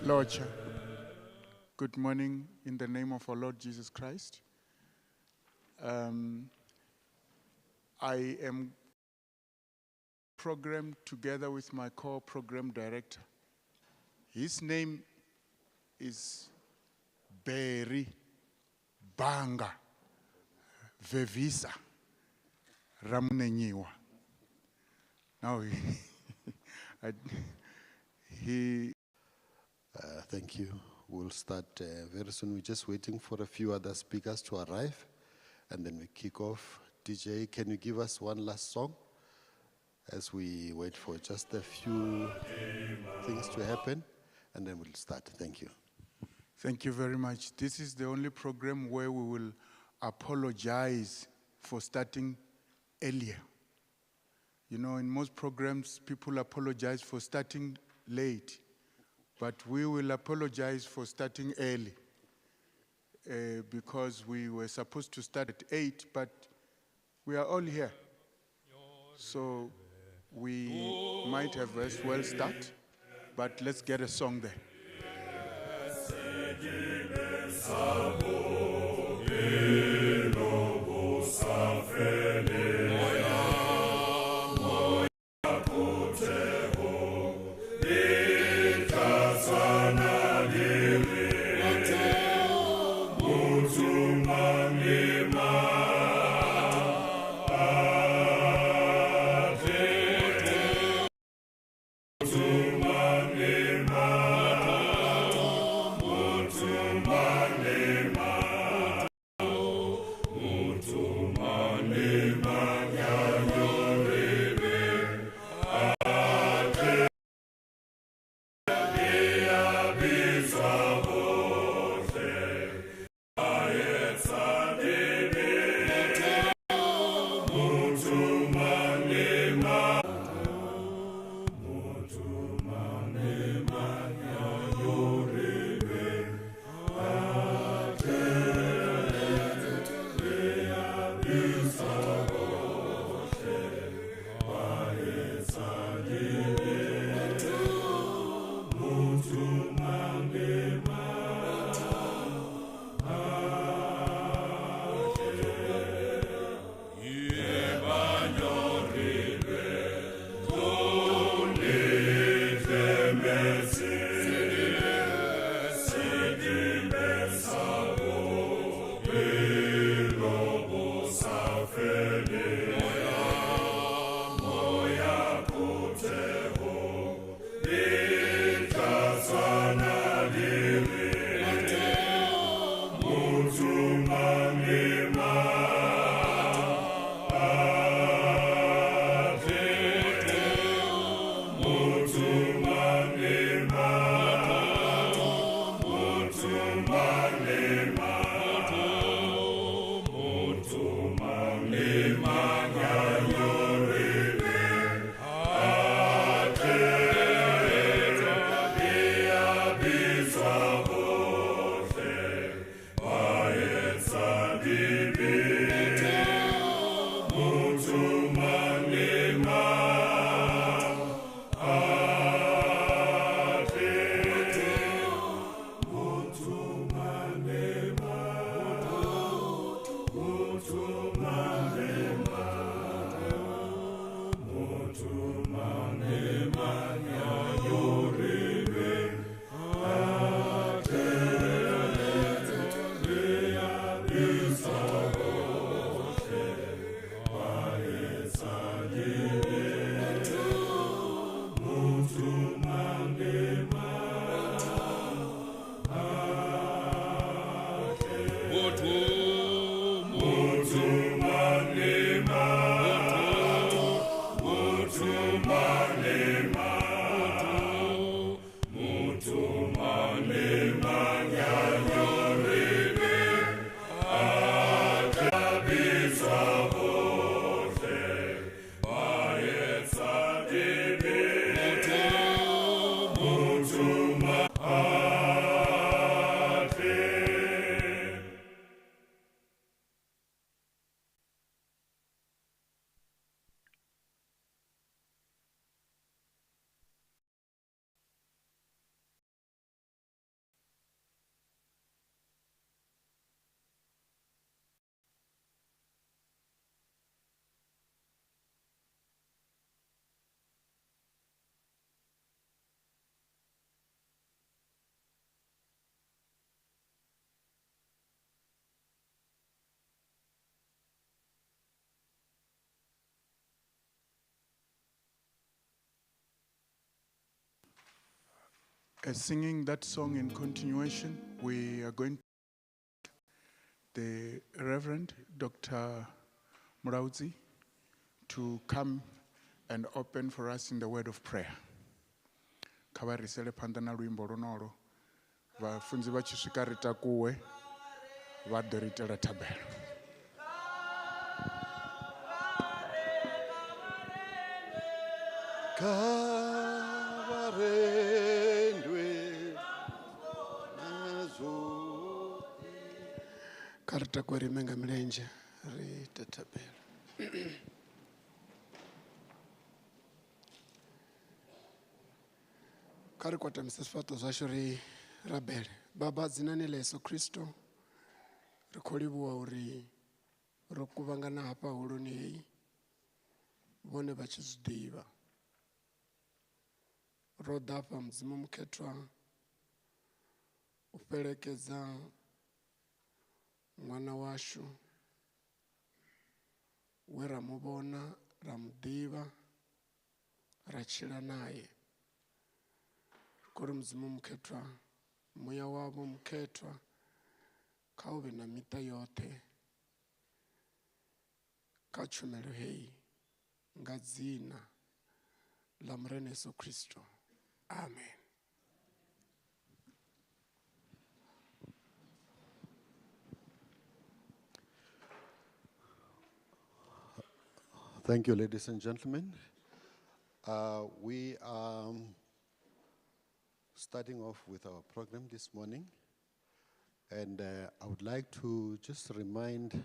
Lord, good morning in the name of our Lord Jesus Christ. I am programmed together with my core program director. His name is Barry Banga Vevisa Ramunenyiwa. Now he Thank you. We'll start very soon. We're just waiting for a few other speakers to arrive, and then we kick off. DJ, can you give us one last song as we wait for just a few things to happen, and then we'll start. Thank you. Thank you very much. This is the only program where we will apologize for starting earlier. You know, in most programs, people apologize for starting late. But we will apologize for starting early because we were supposed to start at 8, but we are all here. So we might have as well start, but let's get a song there. Mutu manema Singing that song in continuation, we are going the Reverend Dr. Murauzi to come and open for us in the word of prayer. Kavarisele pandana luimbo runoro, vafunzi vachisvika rita kuwe, vadoritela tabela. Karita kweri menga mlenje rita tabela. Kari kwata misasifato zasho ri rabele. Baba zinani la Yesu Kristo rikolibuwa uri rokuvangana hapa huluni hei vone vachizudiva rodapa mzimu mketwa upelekeza mwana washu we ramubona ramudiva rachila naye kuri mzimu mketwa moya wavo mketwa kauve na mita yote kachumelo hei ngazina la mrene Yesu Kristo. Amen. Thank you, ladies and gentlemen. We are starting off with our program this morning, and I would like to just remind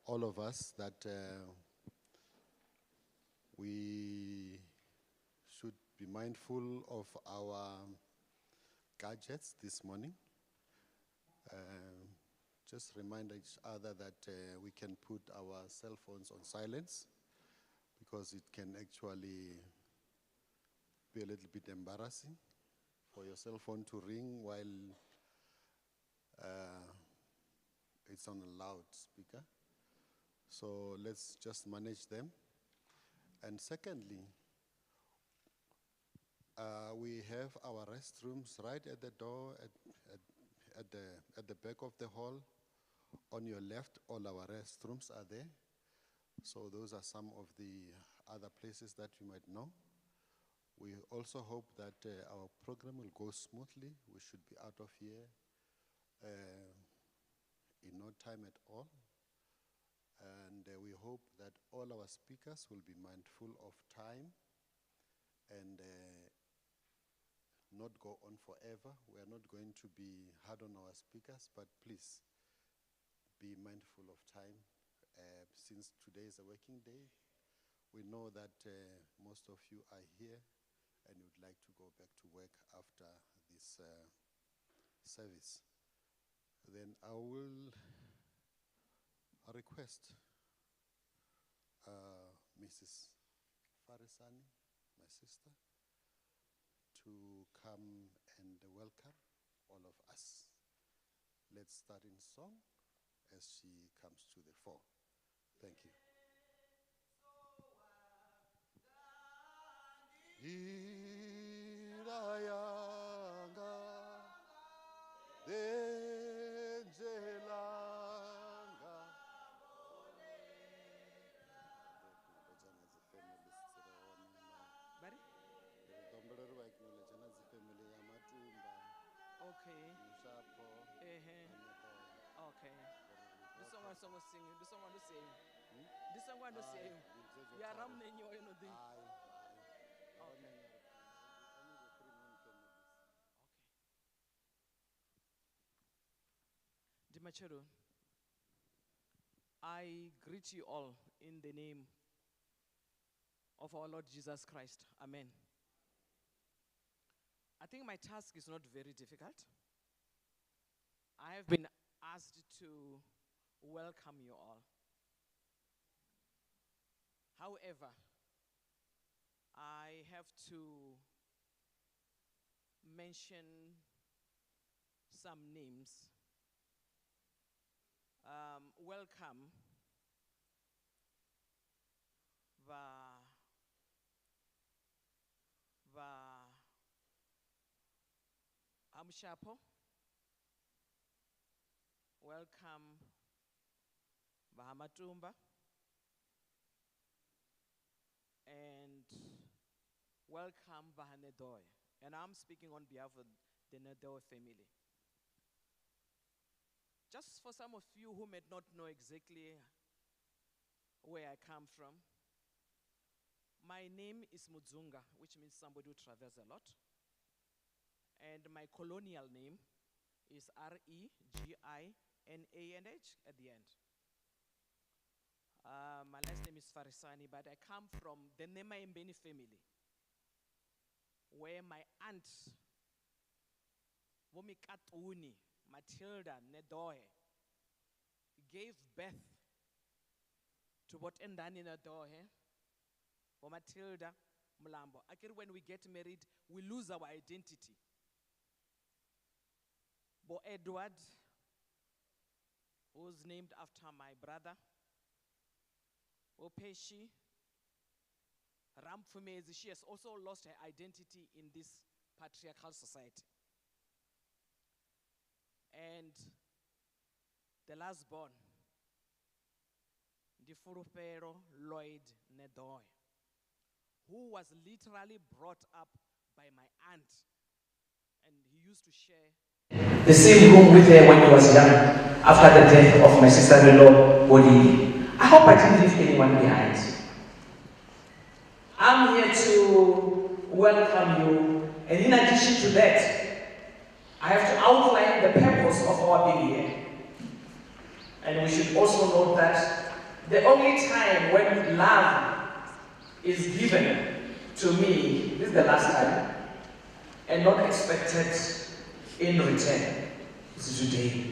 all of us that we should be mindful of our gadgets this morning. Just remind each other that we can put our cell phones on silence, because it can actually be a little bit embarrassing for your cell phone to ring while it's on a loudspeaker. So let's just manage them. And secondly, we have our restrooms right at the door, at the back of the hall. On your left, all our restrooms are there. So those are some of the other places that you might know We also hope that our program will go smoothly. We should be out of here in no time at all. And we hope that all our speakers will be mindful of time and not go on forever. We are not going to be hard on our speakers, but please be mindful of time. Since today is a working day, we know that most of you are here and would like to go back to work after this service. Then I will request Mrs. Farisani, my sister, to come and welcome all of us. Let's start in song as she comes to the fore. Thank you. Irayanga denjelanga Bari? Okay. Okay. This song I sing. This song I say. This song I say. Yeah, ram nenyo no thing. Okay. Dimachero, I greet you all in the name of our Lord Jesus Christ. Amen. I think my task is not very difficult. I have been asked to welcome you all. However, I have to mention some names. Welcome Amshapo. Welcome Bahamatumba. And welcome Bahanedoy. And I'm speaking on behalf of the Nedoy family. Just for some of you who may not know exactly where I come from, my name is Mudzunga, which means somebody who travels a lot. And my colonial name is Reginanh at the end. My last name is Farisani, but I come from the Nemaembeni family, where my aunt, Womikatuni, Matilda Nedoe, gave birth to what endani Nedoe, or Matilda Mlambo. Actually, when we get married, we lose our identity. Bo Edward, who's named after my brother, Opeshi, Ramfumezi, she has also lost her identity in this patriarchal society. And the last born, Difurupero Lloyd Nedoy, who was literally brought up by my aunt, and he used to share the same room with her when he was young, after the death of my sister-in-law, Bodhi. I hope I didn't leave anyone behind. I'm here to welcome you, and in addition to that, I have to outline the purpose of our being here. And we should also note that the only time when love is given to me, this is the last time, and not expected in return, is today.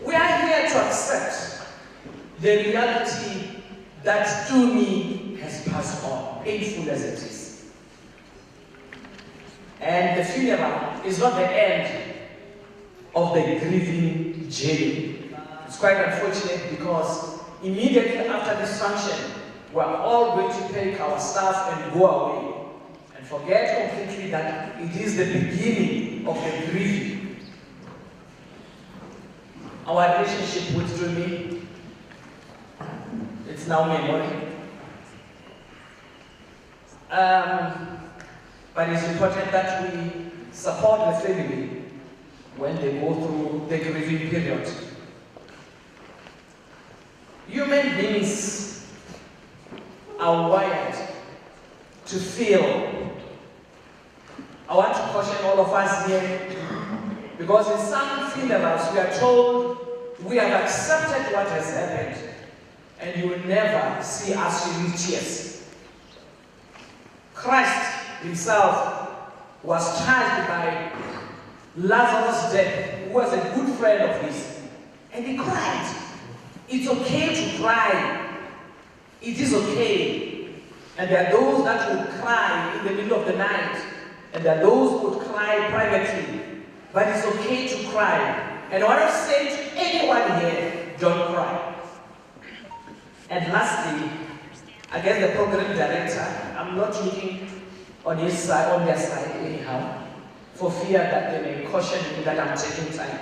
We are here to accept the reality that Tumi has passed on, painful as it is. And the funeral is not the end of the grieving journey. It's quite unfortunate because immediately after this function, we're all going to take our stuff and go away and forget completely that it is the beginning of the grieving. Our relationship with Tumi, it's now memory. But it's important that we support the family when they go through the grieving period. Human beings are wired to feel. I want to caution all of us here, because in some funerals we are told we have accepted what has happened and you will never see us shed tears. Christ himself was charged by Lazarus' death, who was a good friend of his, and he cried. It's okay to cry. It is okay. And there are those that will cry in the middle of the night, and there are those who would cry privately. But it's okay to cry. And I want to say to anyone here, don't cry. And lastly, again, the program director, I'm not looking on his side, on their side anyhow, for fear that they may caution me that I'm taking time.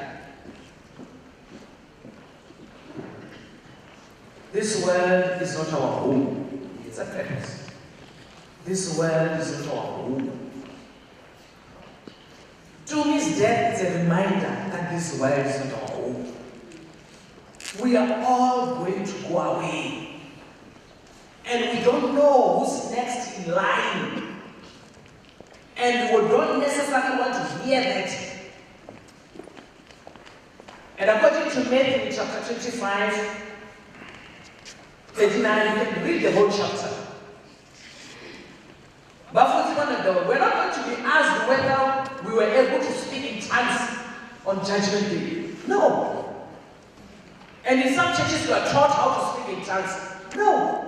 This world is not our home. It's a purpose. This world is not our home. Tommy's death is a reminder that this world is not our home. We are all going to go away. And we don't know who's next in line. And we don't necessarily want to hear that. And according to Matthew chapter 25, 39, you can read the whole chapter. But we're not going to be asked whether we were able to speak in tongues on Judgment Day. No. And in some churches you are taught how to speak in tongues. No.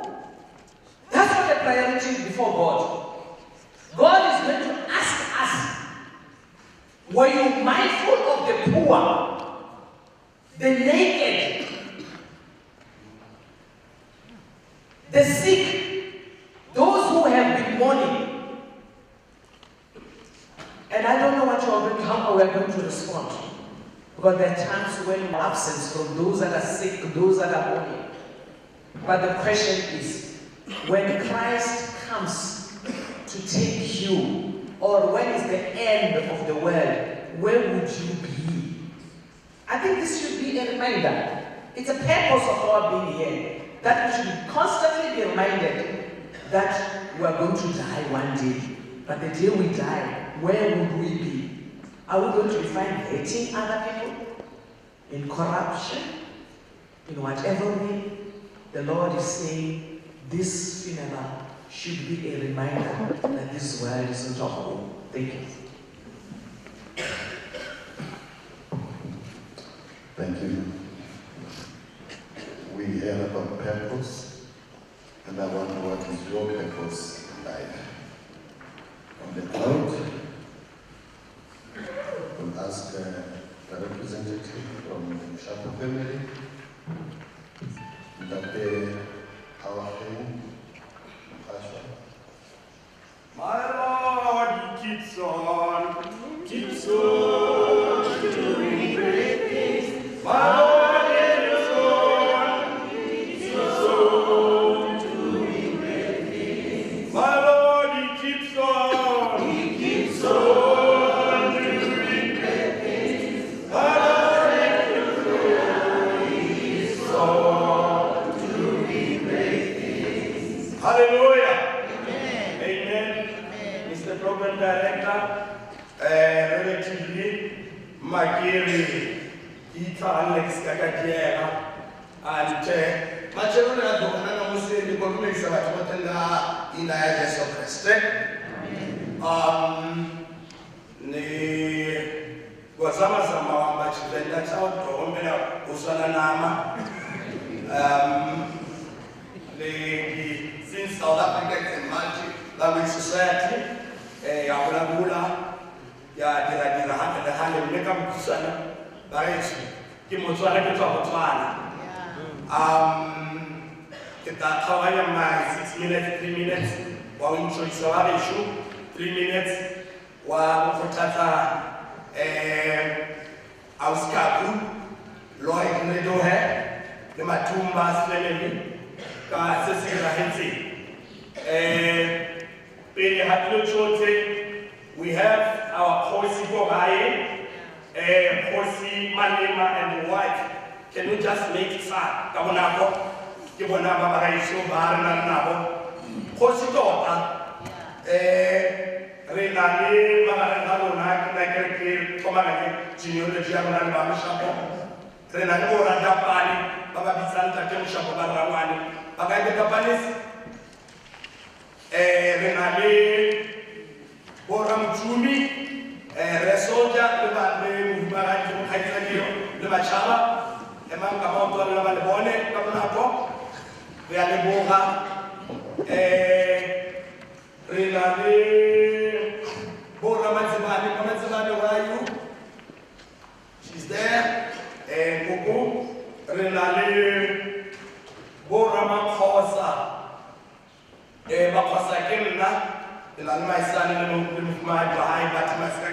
That's not a priority before God. God is going to ask us, were you mindful of the poor, the naked, the sick, those who have been mourning? And I don't know how we are going to respond. Because there are times when we're absent from those that are sick, those that are mourning. But the question is, when Christ comes to take you, or when is the end of the world, where would you be? I think this should be a reminder. It's a purpose of our being here, that we should constantly be reminded that we are going to die one day. But the day we die, where would we be? Are we going to be found hating other people? In corruption? In whatever way? The Lord is saying, this funeral should be a reminder that this world is not our home. Thank you. Thank you. We heard about purpose, and I wonder what is your purpose in life. On the cloud, we'll ask the representative from the Shapo family, that they our friend, Pasha. My Lord keeps on doing great things. My Lord keeps on doing great things. My Lord, He keeps on doing great things. My Lord, He keeps on doing great things. Hallelujah. Amen. Mr. Program Director, relatively, Magiri, Ita Alex Kakatiera, and Machelona Dokana Muslim, the Commission of Watana in the Address of Christ. Wasama Sama, that's out to Omena Usanama. Since South Africa is a multi-language society, Abulabula, Dira Handa, the Hand of Nekam Kusana, Barich, Kimotswana, Kitawana. How I am my 6 minutes, 3 minutes, while in choice of issue, 3 minutes, while for Tata, Auskapu, Lloyd Nedohe, the Matumbas family. Cecilia Hensi, Malema and the wife, can you just make it sad? Kabonako, Kibonaba Baraiso, Barna Nabo, Kositota, Renale, Maranona, like Tomagani, Junior, the German Bamashapo, Renale, Japani, Baba Bizanta, Kemshapo, Barawani, Bagai Kapanis, Renale, Boram Jumi, Resoja, le Marani, le Machaba, le Mancamonto, le Malbone, Caponaco, Reale Boga, Renale, Bora Mazimani, Mazimani, where are you? She's there, and Kuku, Renale, Bora Makosa, Makosa Kemna. Ilan mai sana nung mai bahai bat maska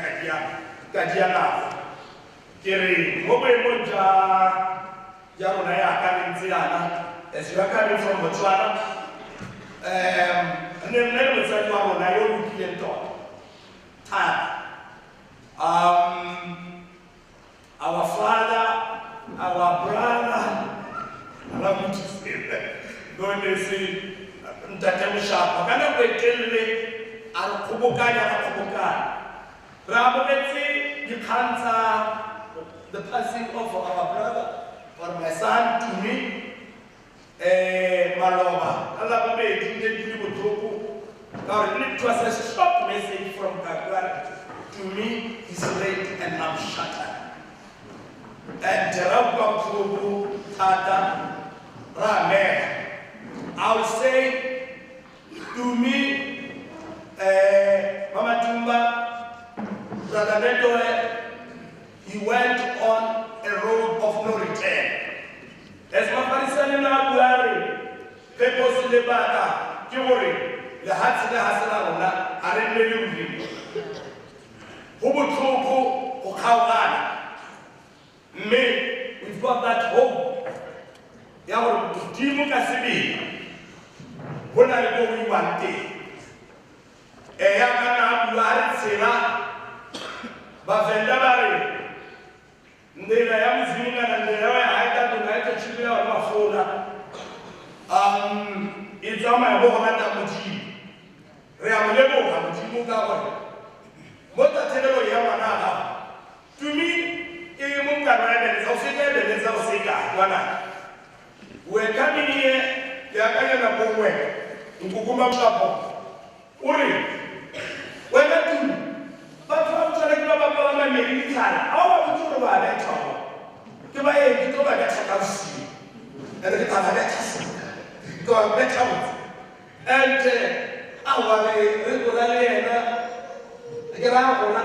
kajian kiri mobe monja jaro na ya kan nziana as you are coming from Botswana nem msajwa wa na yo kiento our father, our brother, allow me to say that going to say Ntatemusha kana kwetele Arukubukani. Rabobeti, you can't the passing of our brother or my son to me, Maloba. Alababeti, it was a short message from Kagwara to me, he's late and I'm shattered. And Terabba Kubu, Tata, Rame. I will say to me, Mama Tumba, Brother Nedoe, he went on a road of no return. As Mafarisana Buhari, Pepos Lebaka, Kimori, the Hatsina Hasanarona, Arenelumi, Hubutuku, Okawana. May we've got that hope. Yawar Timu Kasibi, when I go in one day. Eyamana Buhari Sera Bavendabari Ndela Yamzinga and the Haida to Night Chile or Mafona. It's on my Bohana Muji. Reamlebo Hamuji Mugawa. What a terrible Yamana. To me, Munga is also there, the Zosika. We're coming here, they are coming up Bongwe, in Kukuma Chapo. Uri. When I do, but I'm trying to grab up my military. How are you to buy that trouble? Give my aid to buy that house. And the Canada's go on better. And our regularly, the ground on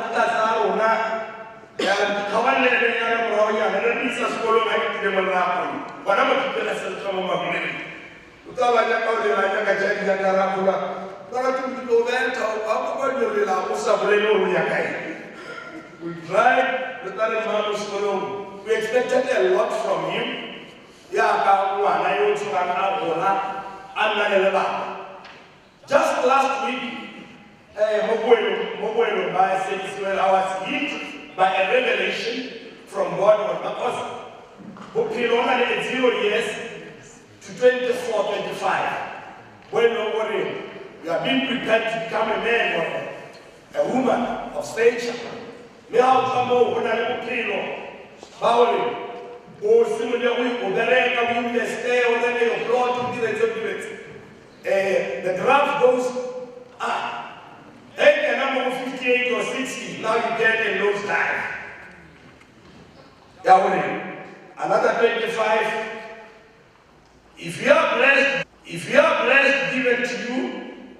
and Kawan Roya, and the Pizza School like the Malapan. Whatever people are selling from my money. We tried with that. We expected a lot from him. Just last week, Mobuelo I was hit by a revelation from God because we only 0 years to 24, 25. When nobody, we are being prepared to become a man or a woman of stature. Me out from when I look Pauli, or similarly, or the rega will stay or the blood to the graph goes up. Take a number of 58 or 60, now you get a low time. Yahweh, another 25. If you are blessed, given to you,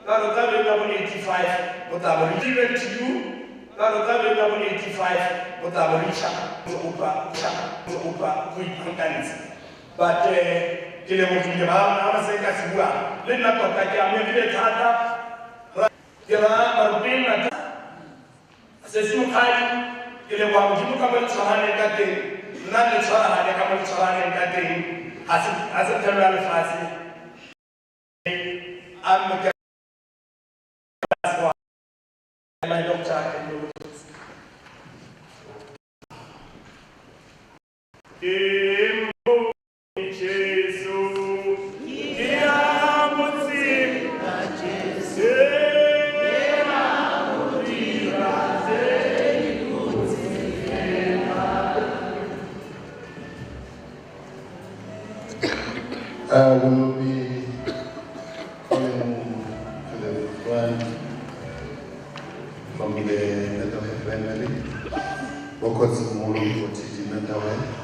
that will be 85, but I will give it to you, that will be 85, but I will reach out to Upa, but Kilemoki, I say Casibua, Lina Tokaka, maybe the Tata, Kira, Rubin, Sesimukai, Kilewa, Jimuka, Sahan, not the Sahan, the Sahan, and that day, as a terminal fast. I'm my doctor can do it. We will be calling to the front from the Natawe family. Bokotsi Mulu Kotiji Natawe.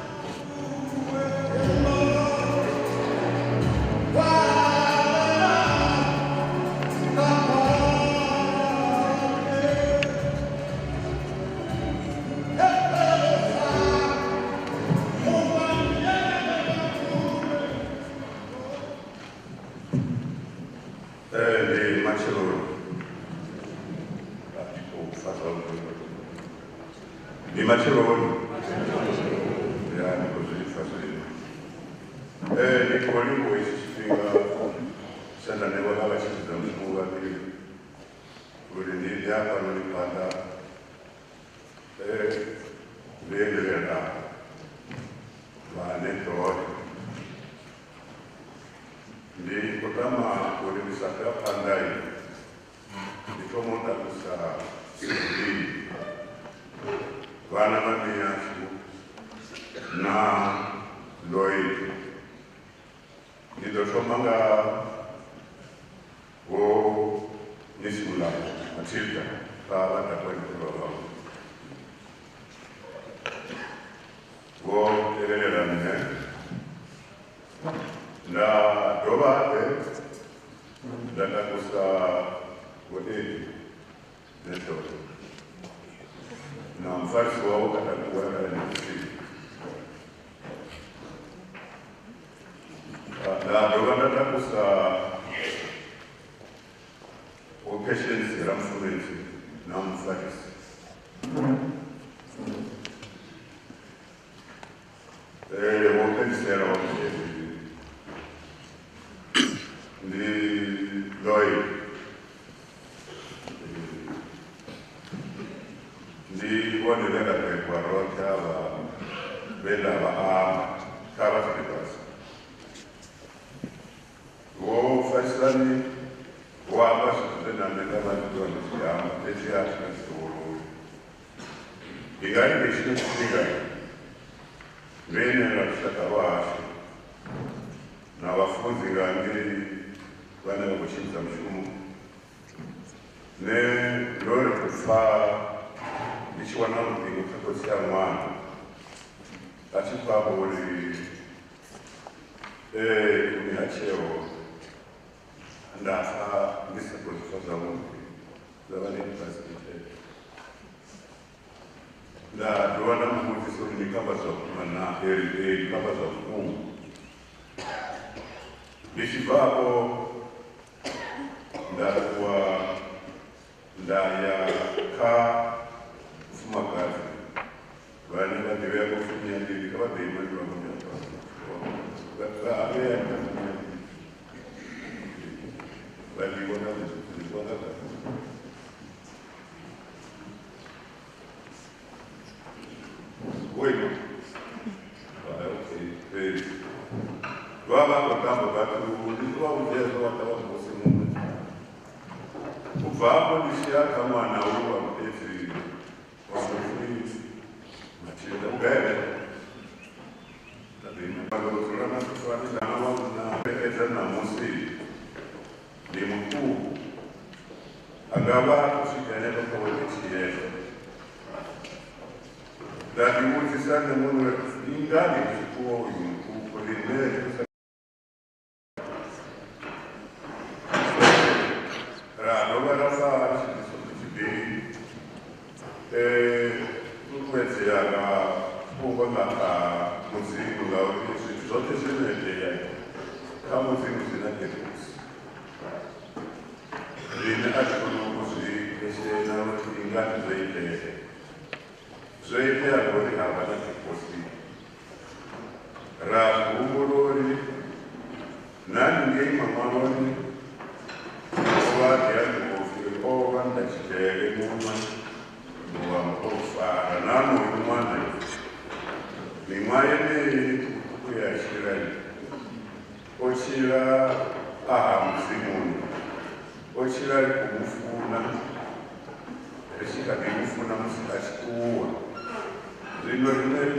Miami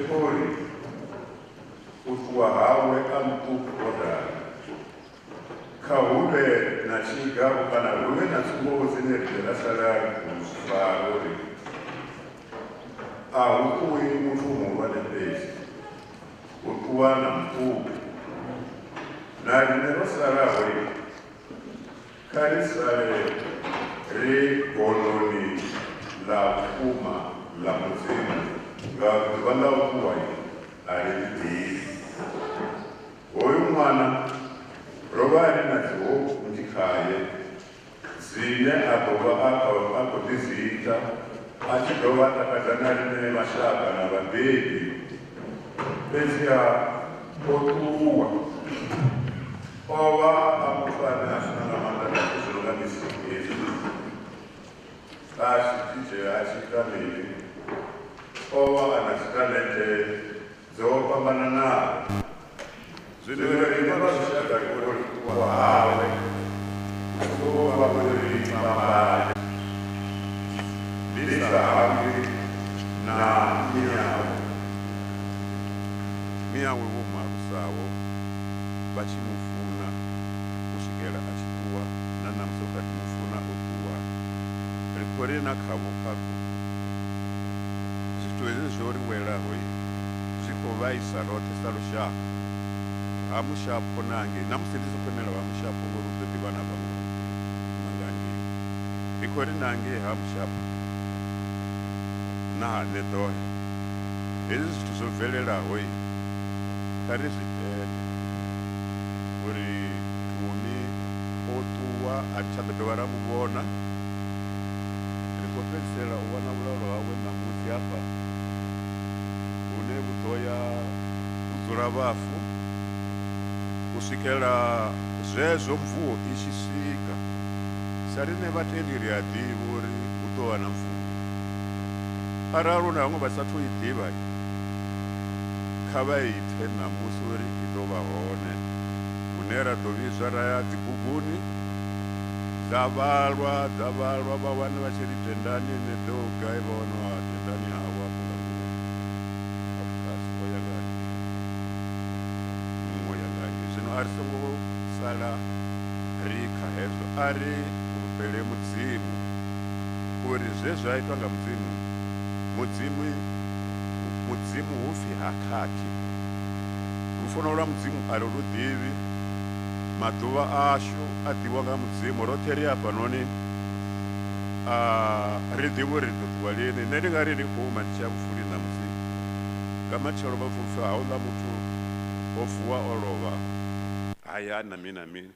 Pori, utuwa hawe amkukoda. Kaube na chiga ukana ruwe na tumbo zine bila salari kufarori. Ukui mufumu wale pesi. Utuwa na mkubu. Na dinero sarawe. Karisare re koloni la kuma la muzimu. Gavana ukuwai aliti. Oyu mwana robari na tuo mtikaye zine akotizita achidova takazanarine mashaka na vabebi bezia otuwa ova amufana asinangamanda kuzilungamisikizi ashitije achikamili ova anasikalete zopambana nao miyawe womarusawo bachimufuna kushikela achituwa nanamusoka timufuna otuwa rikore nakavo kako zvitweze zvoriweraho zvikovaisa rotesa rushaka hamushapo nange namusindisikwemera vamushapo vorupepi vana vangu mangangi rikori nange hamushapo nahanedohe izvi zvithu zvobveleraho tarizvi uri tumi otuwa atichadodova ramuvona rikopedzisera uwana ulauro hawe namusi apa une kuzoya kudzura vafu kusvikela zvezvo mvuo ichisvika sarine vatenderi hadivi uri kutowana mvuo ararona vamwe vasatoidiva kavaite namusi uri itovahone une radovizwa raya dzibhuguni dzavalwa vawane vachiri tendani nedhogai vawana vatendani havo arisongosala rika hezvo ari kurupele mudzimu kuri zvezvaitwa ngamudzimu mudzimu hufi hakaki rufonora mudzimu ari rudivi maduva asho adiwa ngamudzimu roteri apa noni ridivo ridotuwa lini neringa riri kuuma tichakufurina mudzimu ngamacharo vafufa haula mutu ofuwa olova haya nami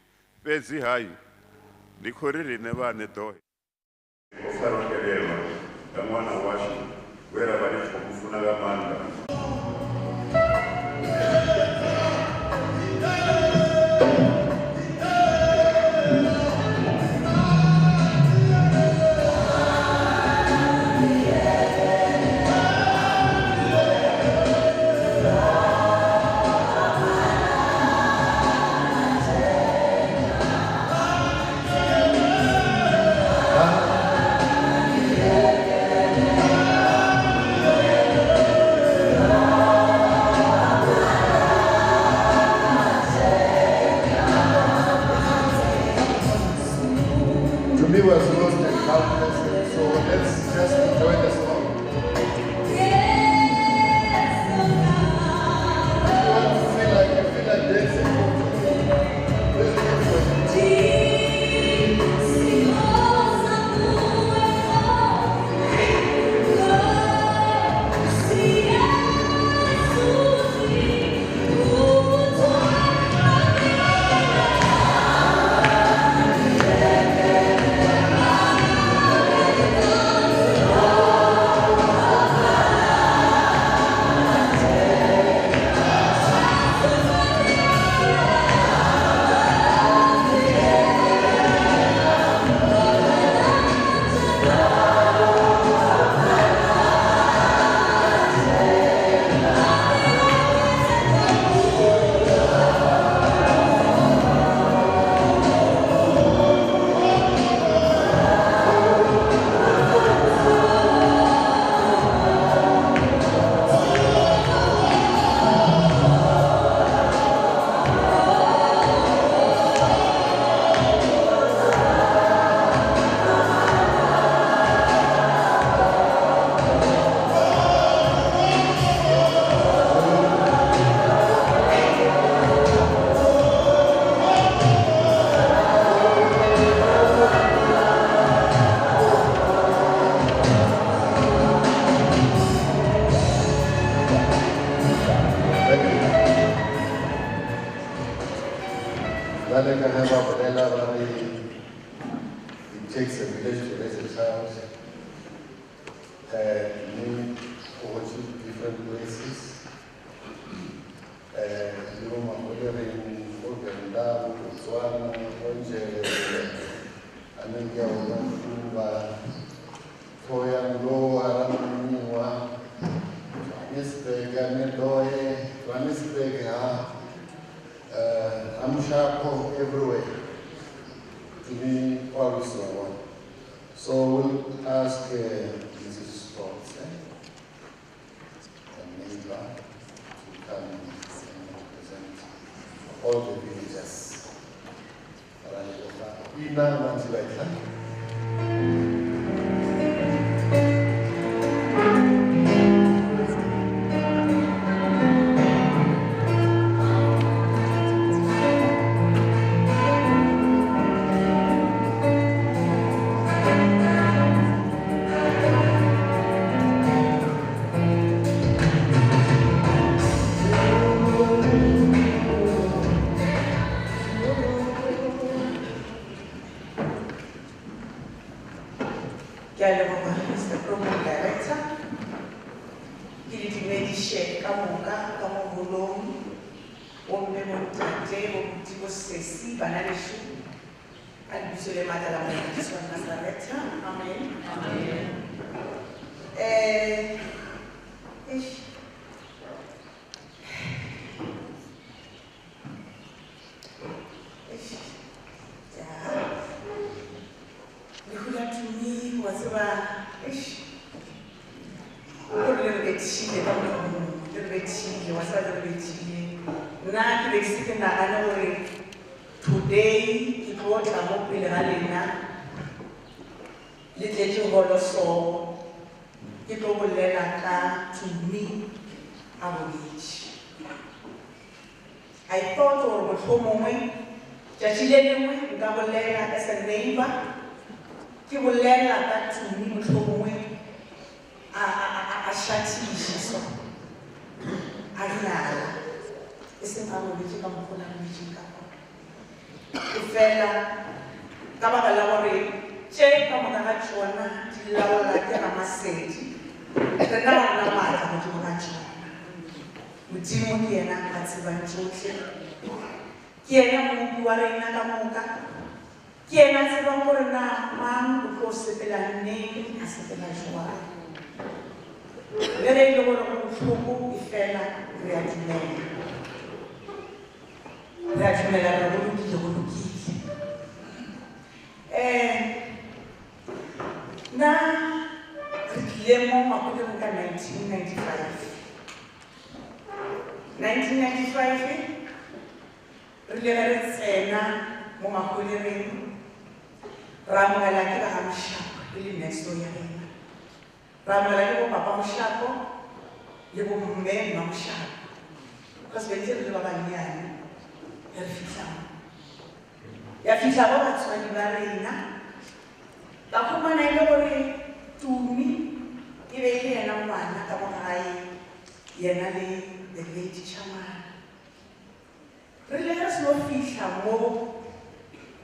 pezi hai ndiko riri nevane dohe osarongererwa ngamwana washo wera vari kufuna kamanda Jwale ka ha ba bolela ba re it takes a village to raise a child. Me go to different places. Yo maholering Uganda, Botswana, Nigeria, and Cuba, Toyango, Aramaniwa, Johannesburg, Amendoye, Johannesburg, Amshako, everywhere. To be always one. So we'll ask Mrs. Stoltz and neighbor to come and represent all the villagers. Ina Manzilaita. Mr. Program Director, Kilidimedishe Kamuka, Kamugulom, Ombemontate, Omutibo Sesi, Banalishu, and Bisole Madame, this one as Director. Amen. Amen. Today, it was a mobile halina, little holo so, it will to me, I will reach. I thought or would home away, Jachilene, Gabolena as a neighbor, he will learn that to me with home away. A shanty, so. Agnala. Isn't our original Mukuna Ifela, Kabagalawari, Che Kamanachwana, Laura Maseti, the Namata Mutumachwana. Mutimu Kiena, Katsibanchuchi, Kiena Mukuarena Kamoka, Kiena Sebamorana, man who posted the name as a Pelajua. Very low Fuku, Ifela, Reatimene. Rajumela Rabuki, the Wuki. Now, Lemon Makuka 1995. 1995, Rilered Sena, Momakulirin, Ramalaki Hamshak, really next to Yarina. Ramalaki Papa Mshako, Libu Mumbe Mamshak. Because we did Lavanian. Yafisa Batswani Barina. Bakuma Nailori to me, Iveli and Amana Kamanai, Yanali, the late Chaman. Really has no fish and more.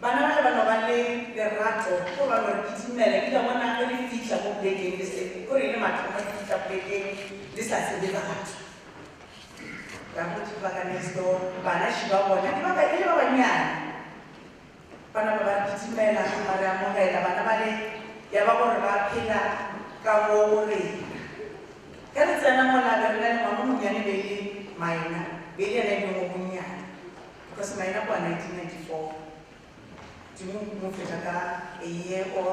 Banana Banovale, the rattle, or eating melody, the one actually feature of plating the same. Korean matter, plating this as a debate. Kamuti Baganesto, Banashiba, Banabanya, Panama Pitimela, Madamola, Banabale, Yababa Pila, Kawori. Karazanamola, Mamma Baby, Mina, Baby and Momunia, because Mina was 1994. To move a year or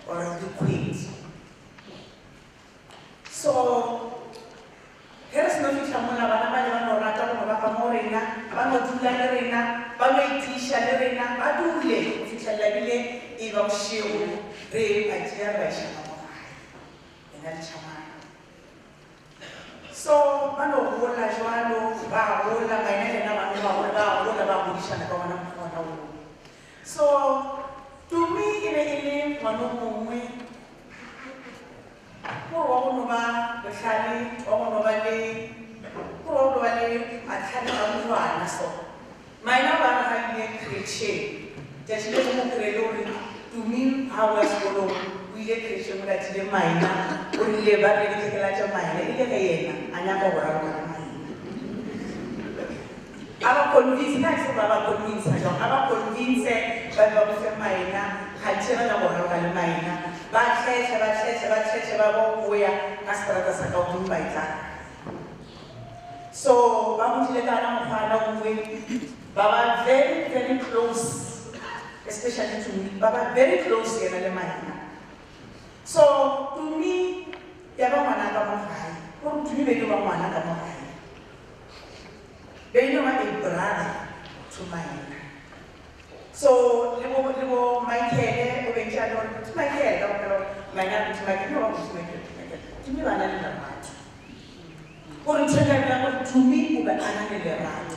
the queens. So, here's no future Mona, Morena, Banotula Rena, Banoitisha Rena, Badule, Future Labile, Eva Shiu, Ray, Atia, and Alchama. So, Mano, Wola, Joano, Baola, Banana, Wola, Babusha, so, to me, in a one Purova, the Shali, Omovale, Purova, I can't so. My number preaching. Just let me create to me how was follow. We get Christian that the minor, only a bad little like a minor, I never were. Aba convince na se baba convince jo aba convince ba ba se maina ha tshela na bona ka le maina ba tshetse ba bo boya ka strata sa ka o mba itla so ba mo tile kana mo fana ngwe baba very very close especially to me baba very close yena le maina so to me ya ba mwana ka mo fai ko to me be ba mwana ka mo fai. They know a brother to mine. So, my care, my care, my name is my to me, I never mind. Or to me, but I never mind.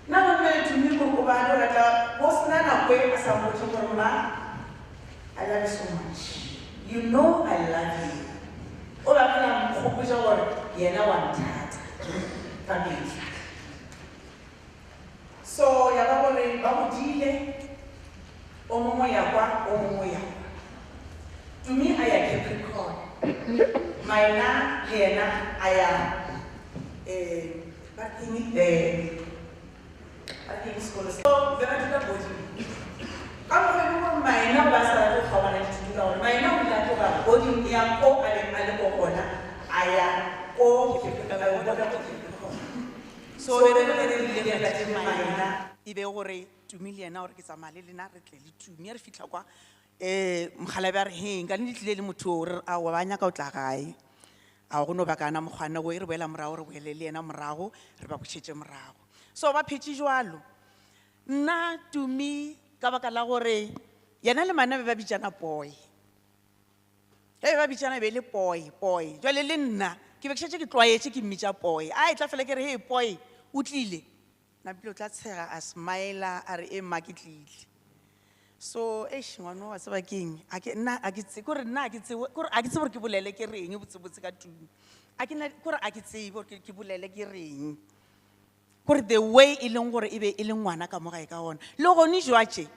Now, to me, was not away as I'm watching for ma. I love you so much. You know I love you. All I'm hoping for, you know I'm tired. So yababore bamudile omomo yakwa. To me I am Capricorn. Maina Lena I am parking school. So then I took a body. Come maina basa to cover to do maina will not talk body young ko ale I am so re le ka tsemaina ibe gore tumile na gore ke tsamale lena re tle le tumi re fitla kwa mogala ba re heng ka ne ditlile le motho re a wa banya ka o tla gae a go no ba kana mogwana go re boela morago re boele le ena morago re ba botšetse morago so ba phetše jwalo nna tumi ka baka la gore yena le mana ba bitšana boy ba bitšana be le boy jwale le nna ke bekšetse ke tlwaetse ke mmitša boy a tla fela ke re hey boy o tlile na pele o tla tshega a smile a re ma ke tlile so ngwana wa tseba keng a ke nna a ke tse gore nna a ke tse gore ke bolele ke reng botsebotse ka tumi a ke nna gore a ke tse gore ke bolele ke reng gore the way e leng gore e be e le ngwana ka mo gae ka ona le gone jwatše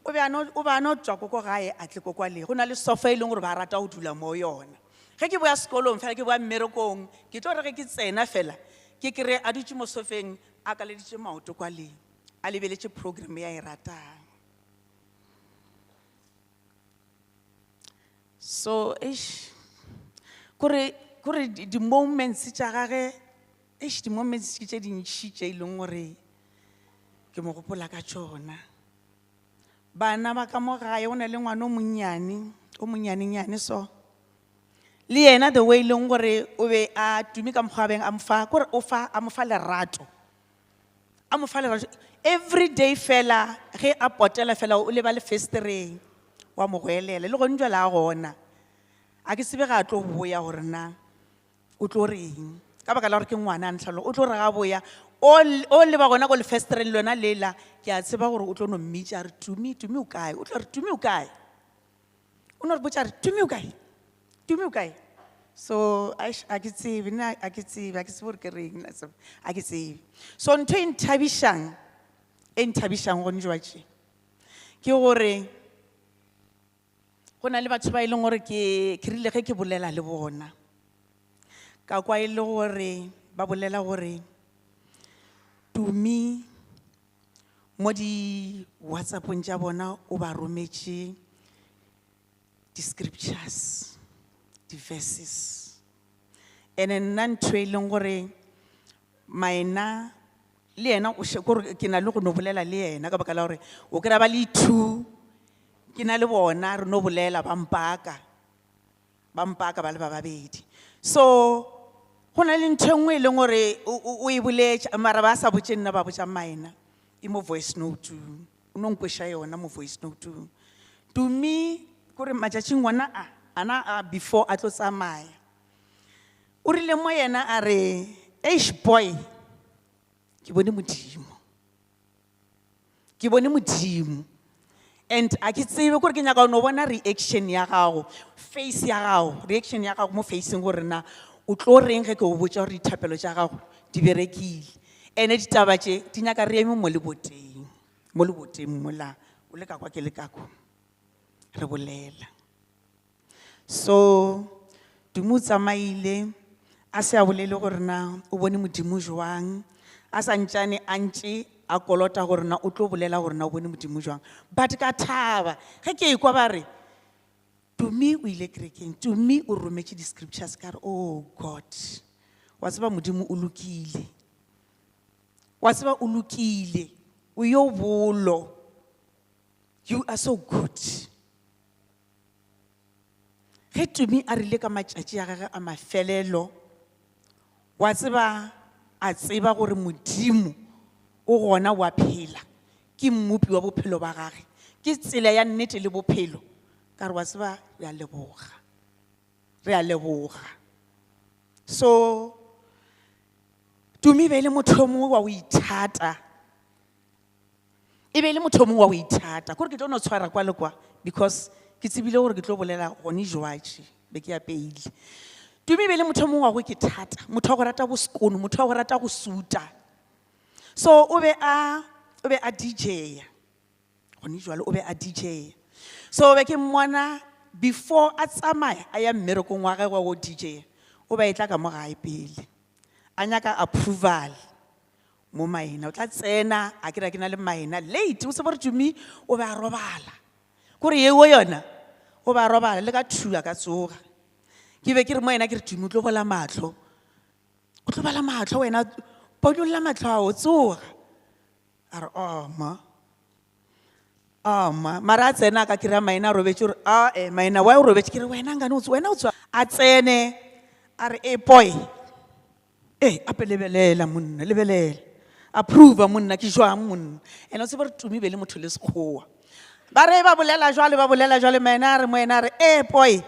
o ba no tswa ko gae a tle ko kwa le go na le sofa e leng gore ba rata go dula mo yona ge ke boya sekolong fela ke boya mmerekong ke tlo re ge ke tsena fela ke kry a dutse mo sofeng a ka leditše maoto kwa le a lebeletše program ya e ratang so kore di-moments tša gage di-moments tše dintšhi tše e leng gore ke mo gopola ka tšona bana ba ka mo gae o na le ngwana o monyanenyane so le yena the way leng gore o be a tumi ka mokgwa beng a mo fa lerato every day fela ge a potela fela o le ba le festereng wa mo goelela le gone jwale a gona a ke sebe ga tlo boya gore na o tlo reng ka baka la gore ke ngwana a ntlhalo o tlo re ga boya o le ba gona go le festereng lona lela ke a tseba gore o tlo no mmitša a re tumi o kae o tlo re tumi o kae o no re botša re tumi o kae so a ke tsebe gore ke reng a ke tsebe so ntho e nthabišang gone jwatše ke gore go na le batho ba e leng gore ke rile ge ke bolela le bona ka kwa e le gore ba bolela gore tumi mo di-WhatsAppong tša bona o ba rometše di-scriptures di-verses and nna ntho e leng gore maena le yena ke na le go no bolela le yena ka baka la gore o kry-a ba le two ke na le bona re no bolela ba mpaka ba le ba babedi so go na le ntho engwe e leng gore o e boletša mara ba sa botše nna ba botša maena e mo voice note o no nkweša yona mo voice note to me kore matšatšing ngwana ana before a tlo tsamaya o rile mo yena a re boy ke bone modimo and a ke tsebe gore ke nyaka no bona reaction ya gago face ya gago reaction ya gago mo facing gore na o tlo reng ge ke o botša gore dithapelo tša gago di berekile ene ditaba tše di nyaka re eme mo leboteng mo leboteng mola o le ka kwa ke le ka kwa re bolela. So Tumu tsamaile a se a bolele gore na o bone Modimo jwang, a sa ntšane a ntše a kolota gore na o tlo bolela gore na o bone Modimo jwang. But ka thaba ge ke ekwa ba re Tumi o ile kerekeng, Tumi o rometše di-scriptures ka re, oh God, wa tseba Modimo o lokile, wa tseba o lokile, o yo bolo, you are so good. Ge Tumi a rile ka matšatši a gage a mafelelo, wa tseba a tseba gore Modimo o gona wa phela, ke mmupi wa bophelo ba gage, ke tsela ya nnete le bophelo. Ka re wa tseba re a leboga. So Tumi be le motho mongwe wa o ithata, e be le motho mongwe wa o ithata gore ke tlo no tshwara kwa le kwa because ke tsebile gore ke tlo bolela gone jwatše be ke apeile. Tumi be le motho mongwe wa go ke thata, motho wa go rata go skono, motho wa go rata go suta. So o be a DJ-ya gone jwale, o be a DJ. So be ke mmona before a tsamaya a ya mmerekong wa gagwe wa go DJ, o ba e tla ka mo gae pele a nyaka approval mo maina, o tla tsena a kira ke na le maina late, o se gore Tumi o ba robala kore yeo yona o ba robala le ka thua ka tsoga. Ke be ke re mo ena ke re Tumi o tlo bola matlho, o tlo bala matlho wena, podolola matlho a o tsoga. A re mara a tsena ka kira maina a robetse gore maina wa o robetse, ke re wena ngane wena o tswa a tsene a re boy ape lebelela monna, lebelela approve monna ke jwang monna. Ene o se gore Tumi be le motho le sekgowa ba re ba bolela jwale maina a re moena a re boy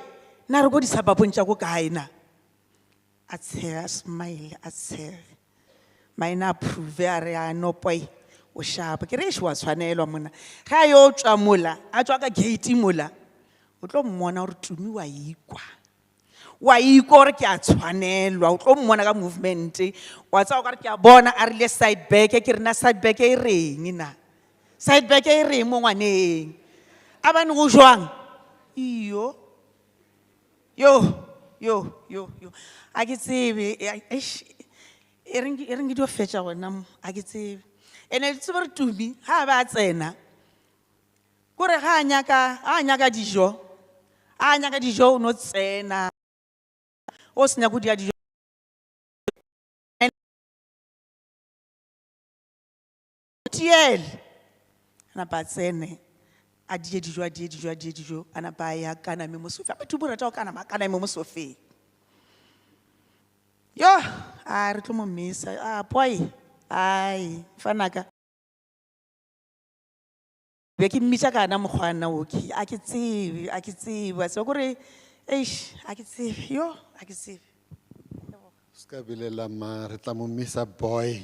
na re go di sabapong tša go kae na, a tshega smile a tshega maina approve a re no boy o shapa. Ke re ešo wa tshwanelwa monna, ga yo tswa mola a tswa ka gate mola o tlo mmona gore Tumi wa ikwa gore ke a tshwanelwa, o tlo mmona ka movement wa tsa o ka re ke a bona a rile side back. Ke re na side back e reng na, side back e reng mo ngwaneng a bane go jwang yo a ke tsebe e reng ke dio fetša gona a ke tsebe. Ene le tsebe gore Tumi ga ba tsena kore ga a nyaka dijo o no tsena o senya go dia dijo tiele ana ba tsene a die dijo ana ba ya kana me mo sofa. Batho bo rata o kana makana me mo sofeng yo a re tlo mo misa boy ai fanaka be ke mmisa kana mogwana o ke a ke tsebe se gore a ke tsebe yo a ke tsebe ska bilela ma re tla mo misa boy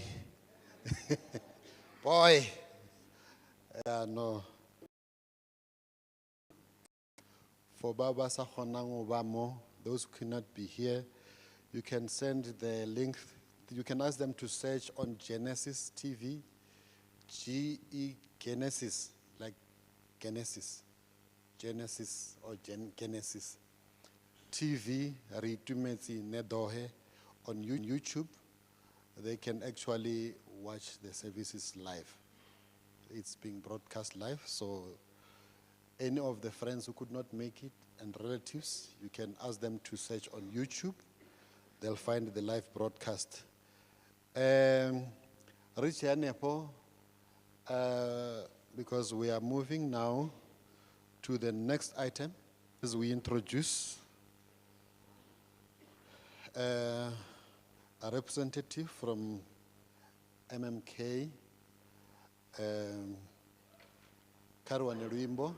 boy no for baba sa kgonang go ba mo, those who cannot be here, you can send the link. You can ask them to search on Genesis TV, Genesis, like Genesis or Genesis TV, Ritumeti Nedohe on YouTube. They can actually watch the services live. It's being broadcast live, so any of the friends who could not make it and relatives, you can ask them to search on YouTube. They'll find the live broadcast. Rich Yanepo, because we are moving now to the next item, as we introduce a representative from MMK, Karwane Ruimbo.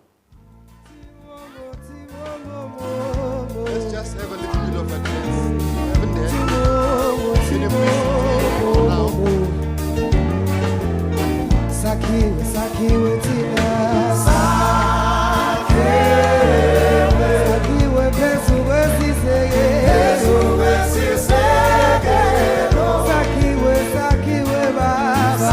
Let's just have a little bit of a dance. Haven't Sakiwe tina Sakiwe besu besi sege Sakiwe baba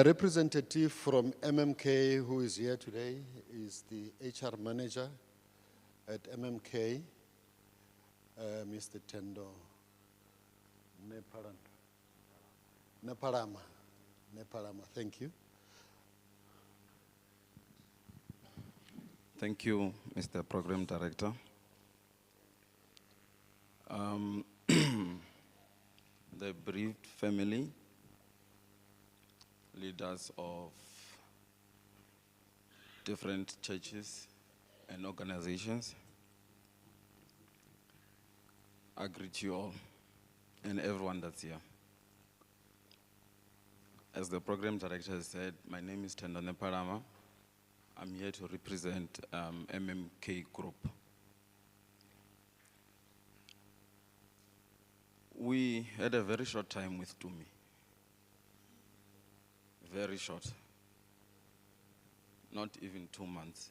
The representative from MMK who is here today is the HR manager at MMK, Mr. Tendo Nepalama. Thank you. Thank you, Mr. Program Director. The bereaved family, leaders of different churches and organizations, I greet you all and everyone that's here. As the program director has said, my name is Tendo Nepalama. I'm here to represent MMK Group. We had a very short time with Tumi. Very short. Not even 2 months.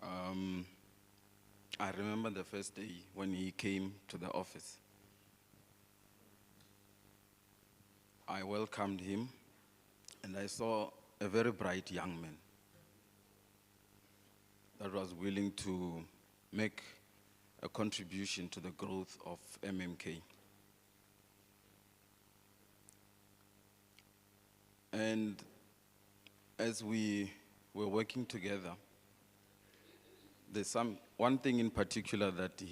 I remember the first day when he came to the office. I welcomed him and I saw a very bright young man that was willing to make a contribution to the growth of MMK. And as we were working together, there's one thing in particular that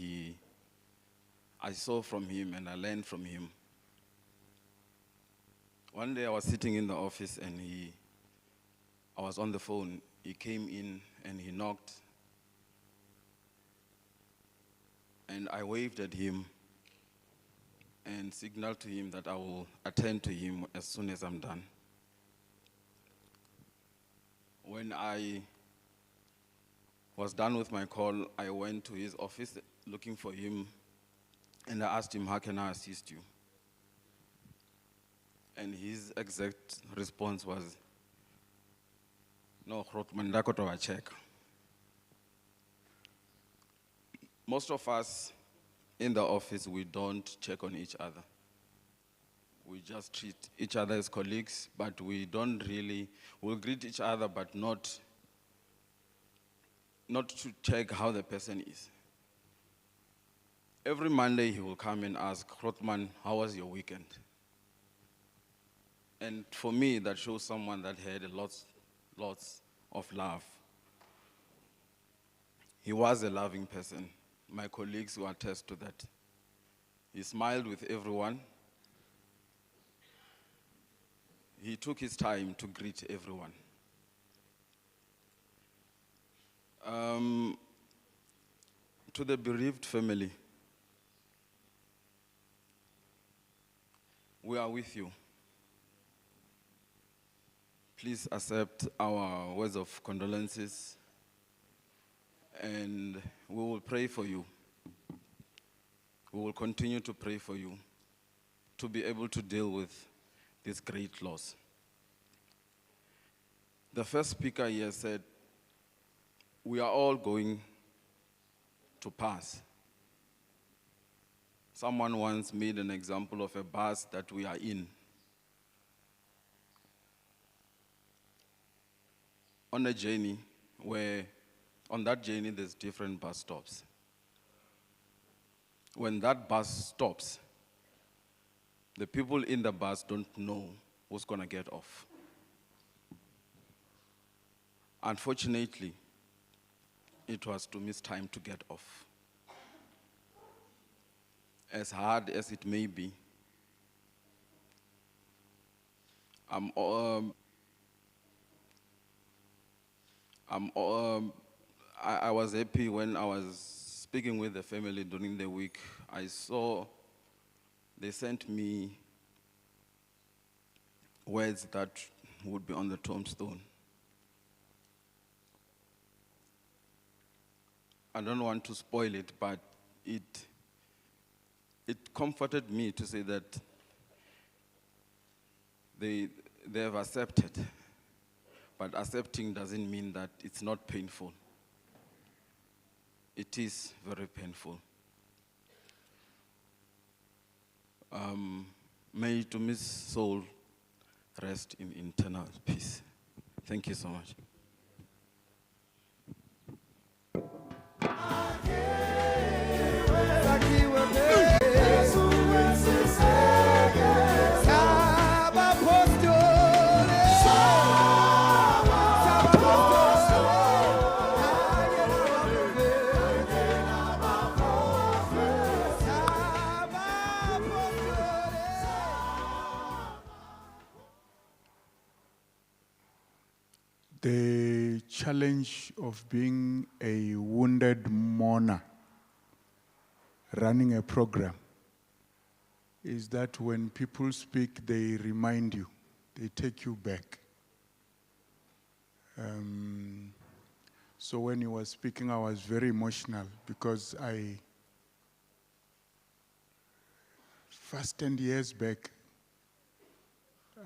I saw from him and I learned from him. One day I was sitting in the office and I was on the phone. He came in and he knocked. And I waved at him and signaled to him that I will attend to him as soon as I'm done. When I was done with my call, I went to his office looking for him, and I asked him, how can I assist you? And his exact response was, no, Grootman, ndako to check. Most of us in the office, we don't check on each other. We just treat each other as colleagues, but we don't really, we'll greet each other, but not to check how the person is. Every Monday he will come and ask, Grootman, how was your weekend? And for me, that shows someone that had lots of love. He was a loving person. My colleagues will attest to that. He smiled with everyone. He took his time to greet everyone. To the bereaved family, we are with you. Please accept our words of condolences, and we will pray for you. We will continue to pray for you to be able to deal with this great loss. The first speaker here said, we are all going to pass. Someone once made an example of a bus that we are in. On a journey where, on that journey, there's different bus stops. When that bus stops, the people in the bus don't know who's going to get off. Unfortunately, it was Tumi's time to get off. As hard as it may be, I was happy when I was speaking with the family during the week. I saw they sent me words that would be on the tombstone. I don't want to spoil it, but it comforted me to say that they have accepted. But accepting doesn't mean that it's not painful. It is very painful. May Tumi's soul rest in eternal peace. Thank you so much. The challenge of being a wounded mourner running a program is that when people speak, they remind you, they take you back. So when he was speaking, I was very emotional because first 10 years back,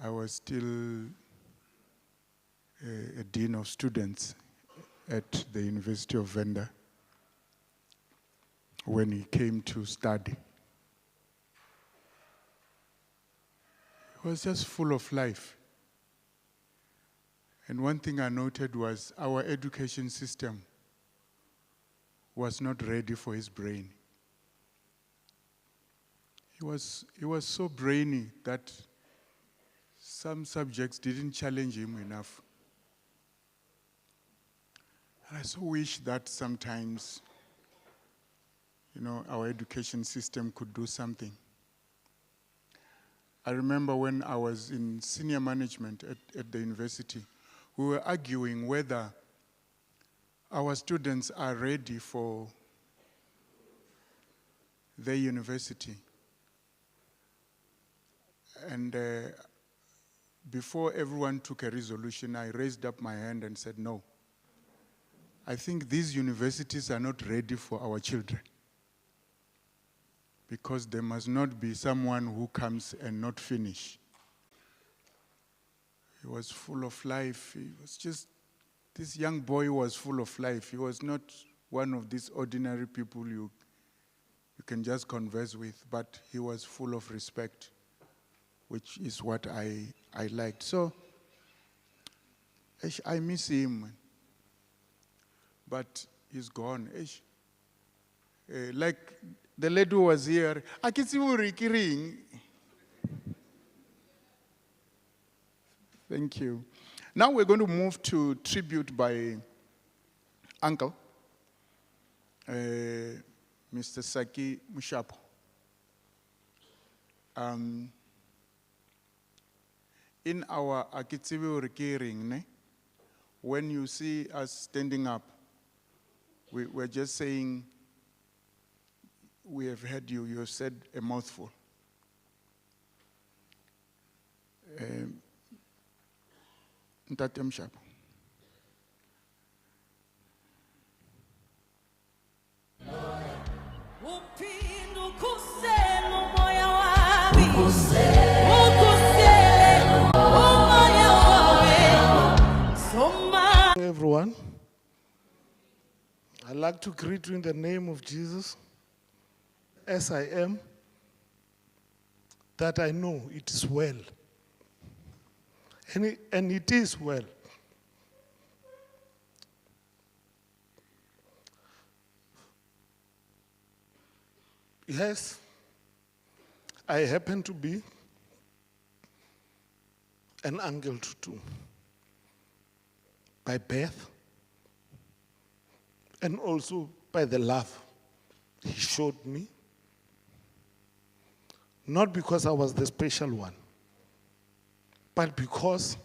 I was still a dean of students at the University of Venda when he came to study. He was just full of life. And one thing I noted was our education system was not ready for his brain. He was so brainy that some subjects didn't challenge him enough. And I so wish that sometimes, our education system could do something. I remember when I was in senior management at the university, we were arguing whether our students are ready for their university. And before everyone took a resolution, I raised up my hand and said, no. I think these universities are not ready for our children, because there must not be someone who comes and not finish. He was full of life. This young boy was full of life. He was not one of these ordinary people you can just converse with, but he was full of respect, which is what I liked. So I miss him. But he's gone. Like the lady who was here, I can see ring. Thank you. Now we're going to move to tribute by Uncle, Mr. Saki Mushapo. In our Akitsibu Rikiring, when you see us standing up, we're just saying, we have heard you, you have said a mouthful. Ntate Mshapo. Everyone, I'd like to greet you in the name of Jesus, as I am, that I know it is well. And it is well. Yes, I happen to be an uncle to two, by birth and also by the love he showed me. Not because I was the special one, but because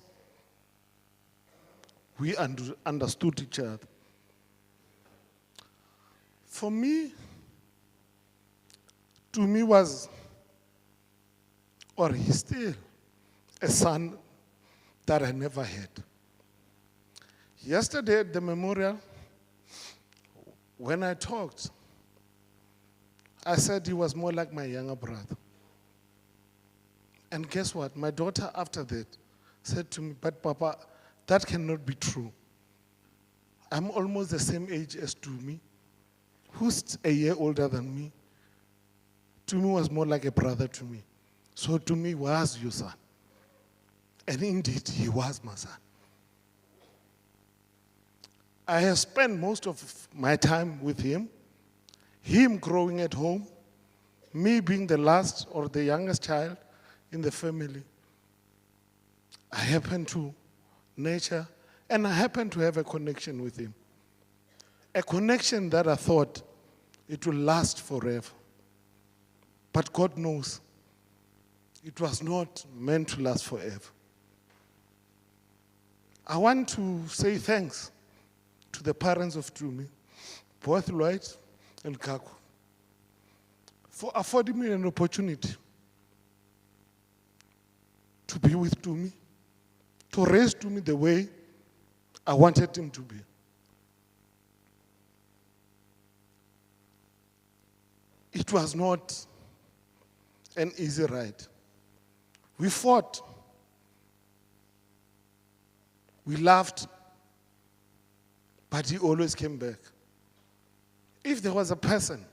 we understood each other. For me, to me was, or he's still, a son that I never had. Yesterday at the memorial, when I talked, I said he was more like my younger brother. And guess what? My daughter, after that, said to me, but Papa, that cannot be true. I'm almost the same age as Tumi, who's a year older than me. Tumi was more like a brother to me. So to me, was your son. And indeed, he was my son. I have spent most of my time with him growing at home, me being the last or the youngest child in the family. I happen to nurture, and I happen to have a connection with him. A connection that I thought it will last forever. But God knows, it was not meant to last forever. I want to say thanks to the parents of Tumi, both Lloyd and Kaku, for affording me an opportunity to be with Tumi, to raise Tumi the way I wanted him to be. It was not an easy ride. We fought. We laughed. But he always came back. If there was a person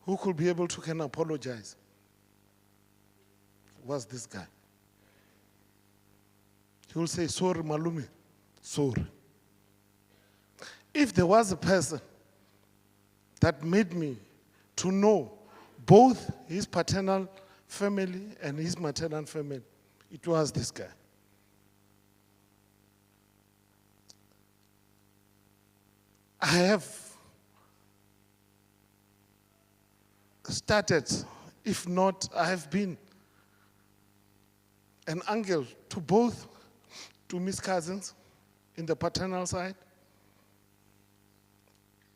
who could be able to can apologize, it was this guy. He will say, sorry, Malumi, sorry. If there was a person that made me to know both his paternal family and his maternal family, it was this guy. I have started, if not, I have been an uncle to both Tumi's cousins in the paternal side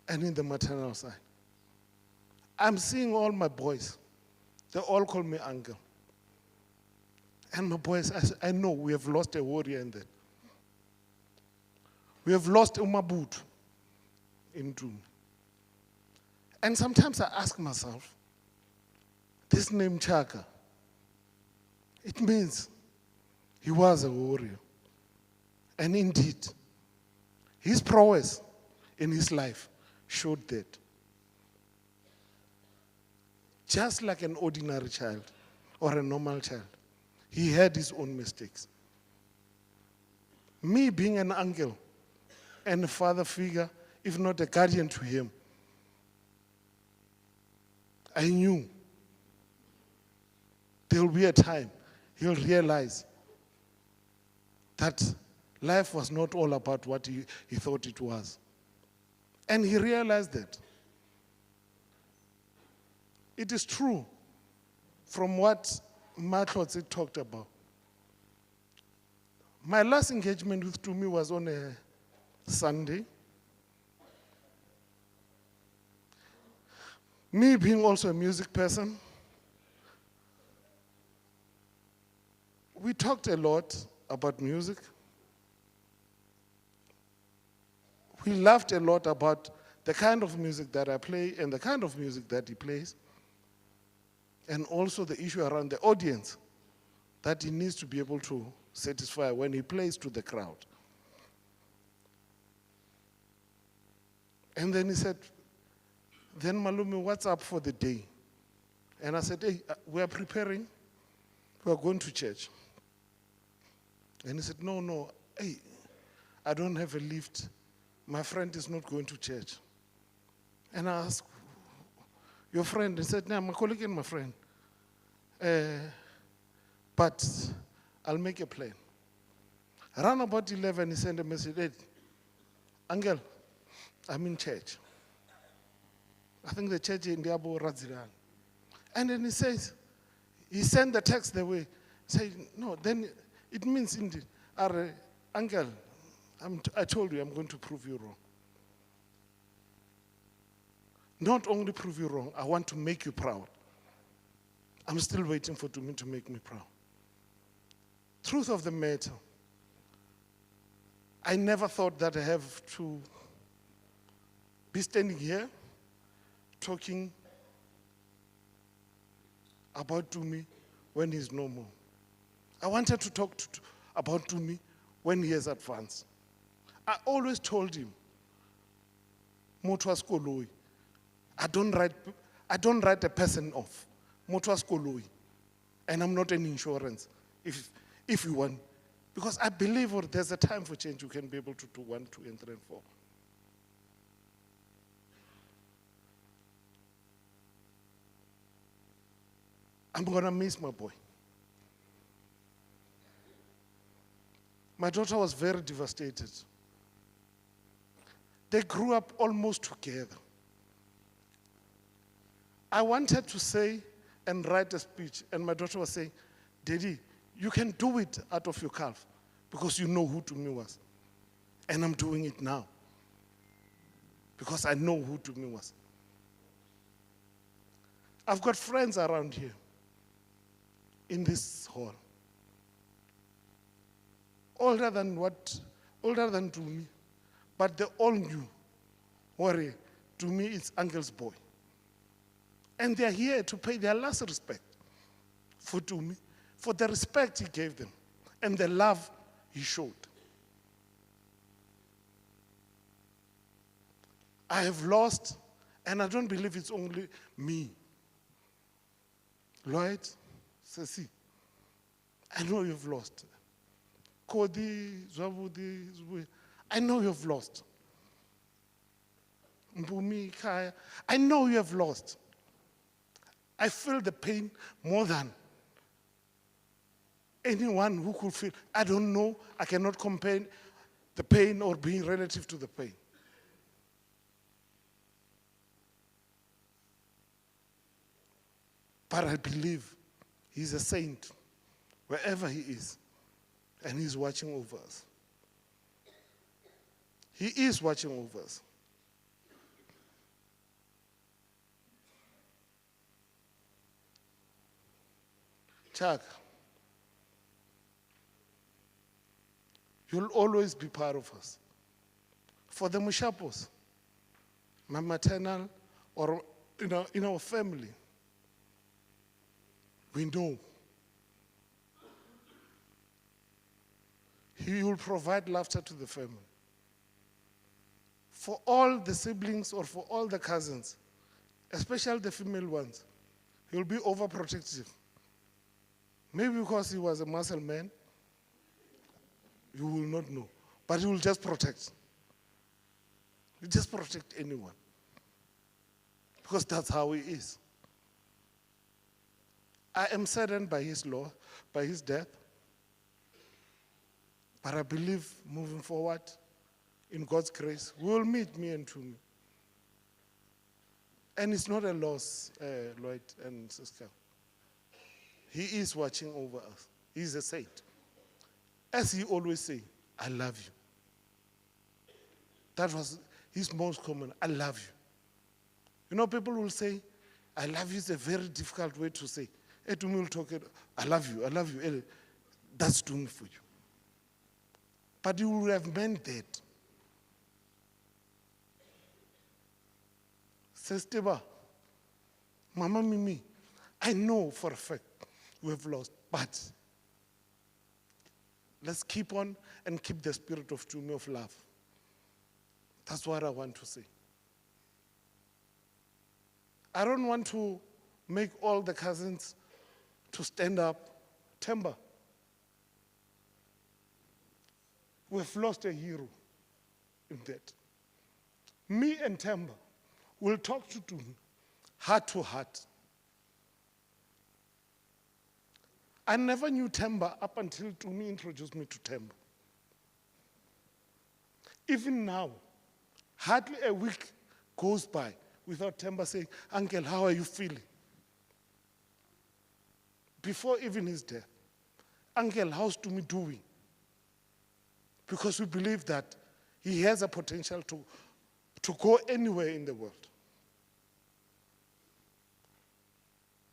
and in the maternal side. I'm seeing all my boys. They all call me uncle. And my boys, I know we have lost a warrior in that. We have lost Umabutu in Tumi. And sometimes I ask myself, this name Chaka, it means he was a warrior. And indeed, his prowess in his life showed that. Just like an ordinary child or a normal child, he had his own mistakes. Me being an uncle and a father figure, if not a guardian to him, I knew there will be a time he'll realize that life was not all about what he thought it was. And he realized that. It is true from what Matlotse talked about. My last engagement with Tumi was on a Sunday. Me being also a music person, we talked a lot about music. We laughed a lot about the kind of music that I play and the kind of music that he plays. And also the issue around the audience that he needs to be able to satisfy when he plays to the crowd. And then he said, then Malumi, what's up for the day? And I said, hey, we are preparing. We are going to church. And he said, no, hey, I don't have a lift. My friend is not going to church. And I asked, your friend? He said, no, I'm a colleague and my friend. But I'll make a plan. Around about 11, he sent a message, hey, Angel, I'm in church. I think the church in Diabo Radziran. And then he says, he sent the text the way, saying, no, then it means indeed, Uncle, I told you I'm going to prove you wrong. Not only prove you wrong, I want to make you proud. I'm still waiting for Tumi to make me proud. Truth of the matter, I never thought that I have to be standing here talking about Tumi when he's no more. I wanted to talk about Tumi when he has advanced. I always told him, Motwas Koloi, I don't write a person off. Motwas Koloi. And I'm not an insurance, if you want. Because I believe there's a time for change, you can be able to do 1, 2, and 3, and 4. I'm gonna miss my boy. My daughter was very devastated. They grew up almost together. I wanted to say and write a speech, and my daughter was saying, Daddy, you can do it out of your calf because you know who Tumi was. And I'm doing it now because I know who Tumi was. I've got friends around here in this hall, older than Tumi, but they all knew, worry, Tumi is Uncle's boy. And they're here to pay their last respect for Tumi, for the respect he gave them and the love he showed. I have lost, and I don't believe it's only me. Lloyd, Ceci, I know you've lost. Kodi, Zwabudi, Zwe, I know you've lost. Mpumi, Kaya, I know you have lost. I feel the pain more than anyone who could feel. I don't know, I cannot compare the pain or being relative to the pain. But I believe he's a saint, wherever he is, and he's watching over us. He is watching over us. Chuck, you'll always be part of us. For the Mushapos, my maternal, or in our family, we know he will provide laughter to the family. For all the siblings or for all the cousins, especially the female ones, he will be overprotective. Maybe because he was a muscle man, you will not know. But he will just protect. He just protect anyone. Because that's how he is. I am saddened by his loss, by his death. But I believe moving forward, in God's grace, we will meet, me and Tumi. And it's not a loss, Lloyd and Siska. He is watching over us. He's a saint. As he always say, I love you. That was his most common, I love you. You know, people will say, I love you is a very difficult way to say. Tumi will talk, I love you, I love you. That's Tumi for you. But you would have meant that. Says Teba, Mama Mimi, I know for a fact we have lost, but let's keep on and keep the spirit of Tumi of love. That's what I want to say. I don't want to make all the cousins to stand up. Temba, we've lost a hero in that. Me and Temba will talk to Tumi heart to heart. I never knew Temba up until Tumi introduced me to Temba. Even now, hardly a week goes by without Temba saying, Uncle, how are you feeling? Before even his death, Uncle, how's Tumi doing? Because we believe that he has a potential to go anywhere in the world.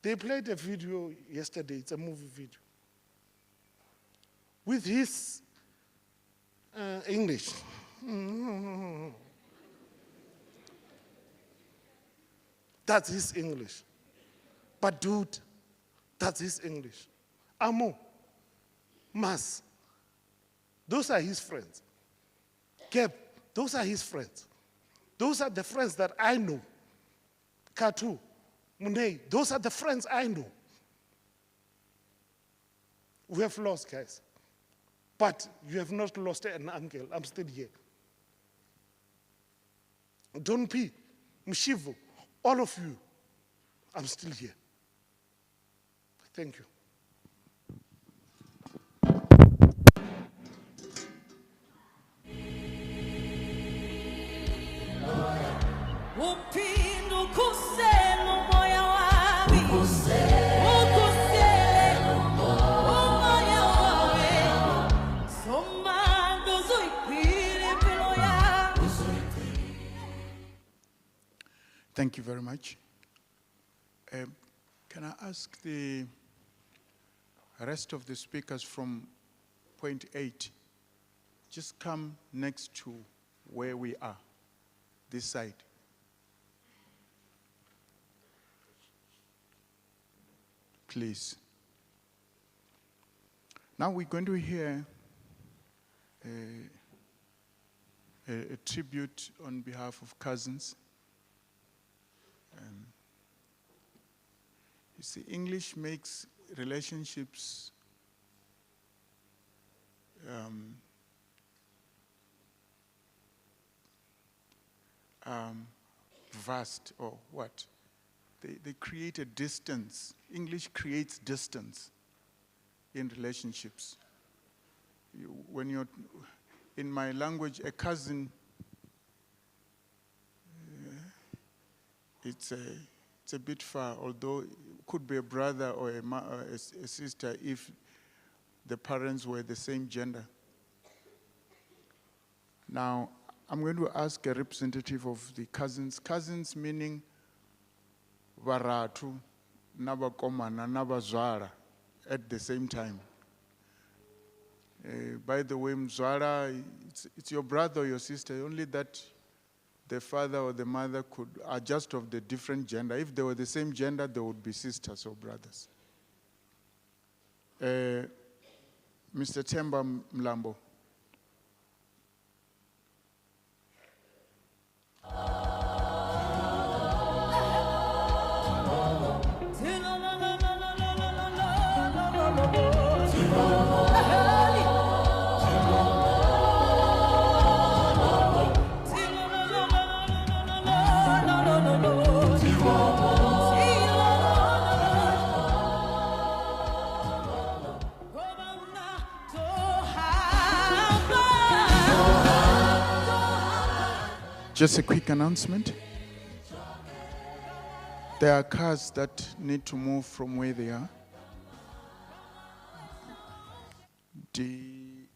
They played a video yesterday, it's a movie video, with his English. That's his English. But dude, that's his English. Amo, Mas, those are his friends. Keb, those are his friends. Those are the friends that I know. Katu, Munei, those are the friends I know. We have lost, guys. But you have not lost an uncle. I'm still here. Don P, Mshivu, all of you, I'm still here. Thank you. Uphinde ukhusele umoya wami. Ukhusele umoya wami. Somando uzoyiphila impilo yami. Thank you very much. Can I ask the rest of the speakers from point 8, just come next to where we are, this side. Please. Now we're going to hear a tribute on behalf of cousins. You see, English makes relationships vast, or what? They create a distance. English creates distance in relationships. When you're, in my language, a cousin, it's a bit far, although it could be a brother or a sister if the parents were the same gender. Now, I'm going to ask a representative of the cousins. Cousins meaning varatu, nabakomana, nabazwara at the same time. By the way, mzwara, it's your brother or your sister, only that the father or the mother could are just of the different gender. If they were the same gender, they would be sisters or brothers. Mr. Temba Mlambo. Just a quick announcement. There are cars that need to move from where they are. DIV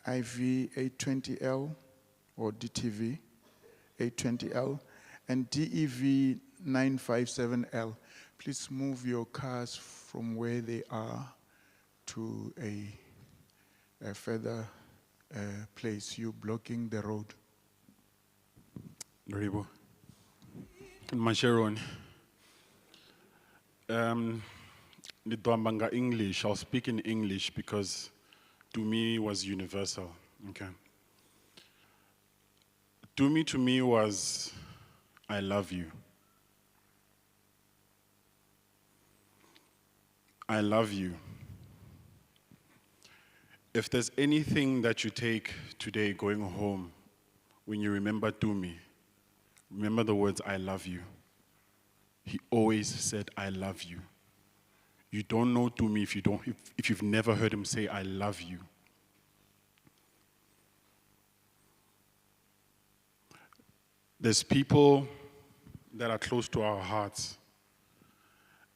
820L or DTV 820L and DEV 957L. Please move your cars from where they are to a further place. You're blocking the road. Ribo. Masharon. Nidwambanga English. I'll speak in English because to me was universal. Okay. To me was I love you. I love you. If there's anything that you take today going home when you remember Tumi, remember the words, I love you. He always said, I love you. You don't know Tumi if you've never heard him say, I love you. There's people that are close to our hearts,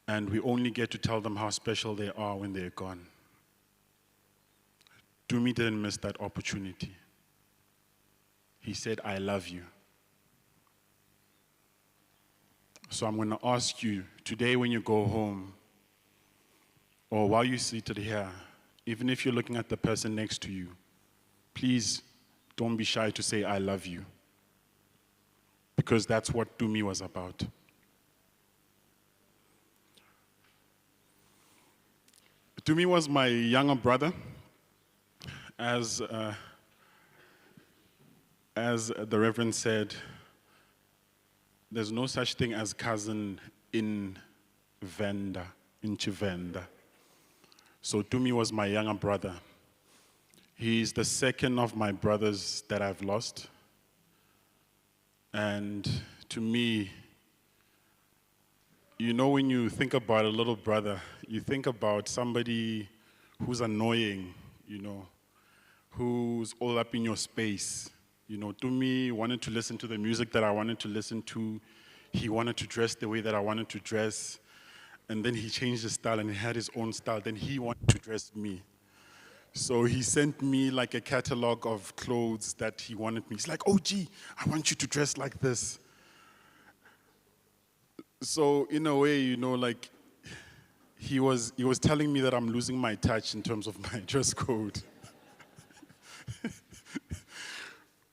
and we only get to tell them how special they are when they're gone. Tumi didn't miss that opportunity. He said, I love you. So I'm going to ask you, today when you go home, or while you're seated here, even if you're looking at the person next to you, please don't be shy to say, I love you. Because that's what Tumi was about. Tumi was my younger brother. As the Reverend said, there's no such thing as cousin in Chivenda. So Tumi was my younger brother. He's the second of my brothers that I've lost. And to me, you know, when you think about a little brother, you think about somebody who's annoying, you know, who's all up in your space. You know, Tumi wanted to listen to the music that I wanted to listen to. He wanted to dress the way that I wanted to dress. And then he changed his style and he had his own style. Then he wanted to dress me. So he sent me like a catalog of clothes that he wanted me. He's like, oh, gee, I want you to dress like this. So in a way, you know, like he was telling me that I'm losing my touch in terms of my dress code.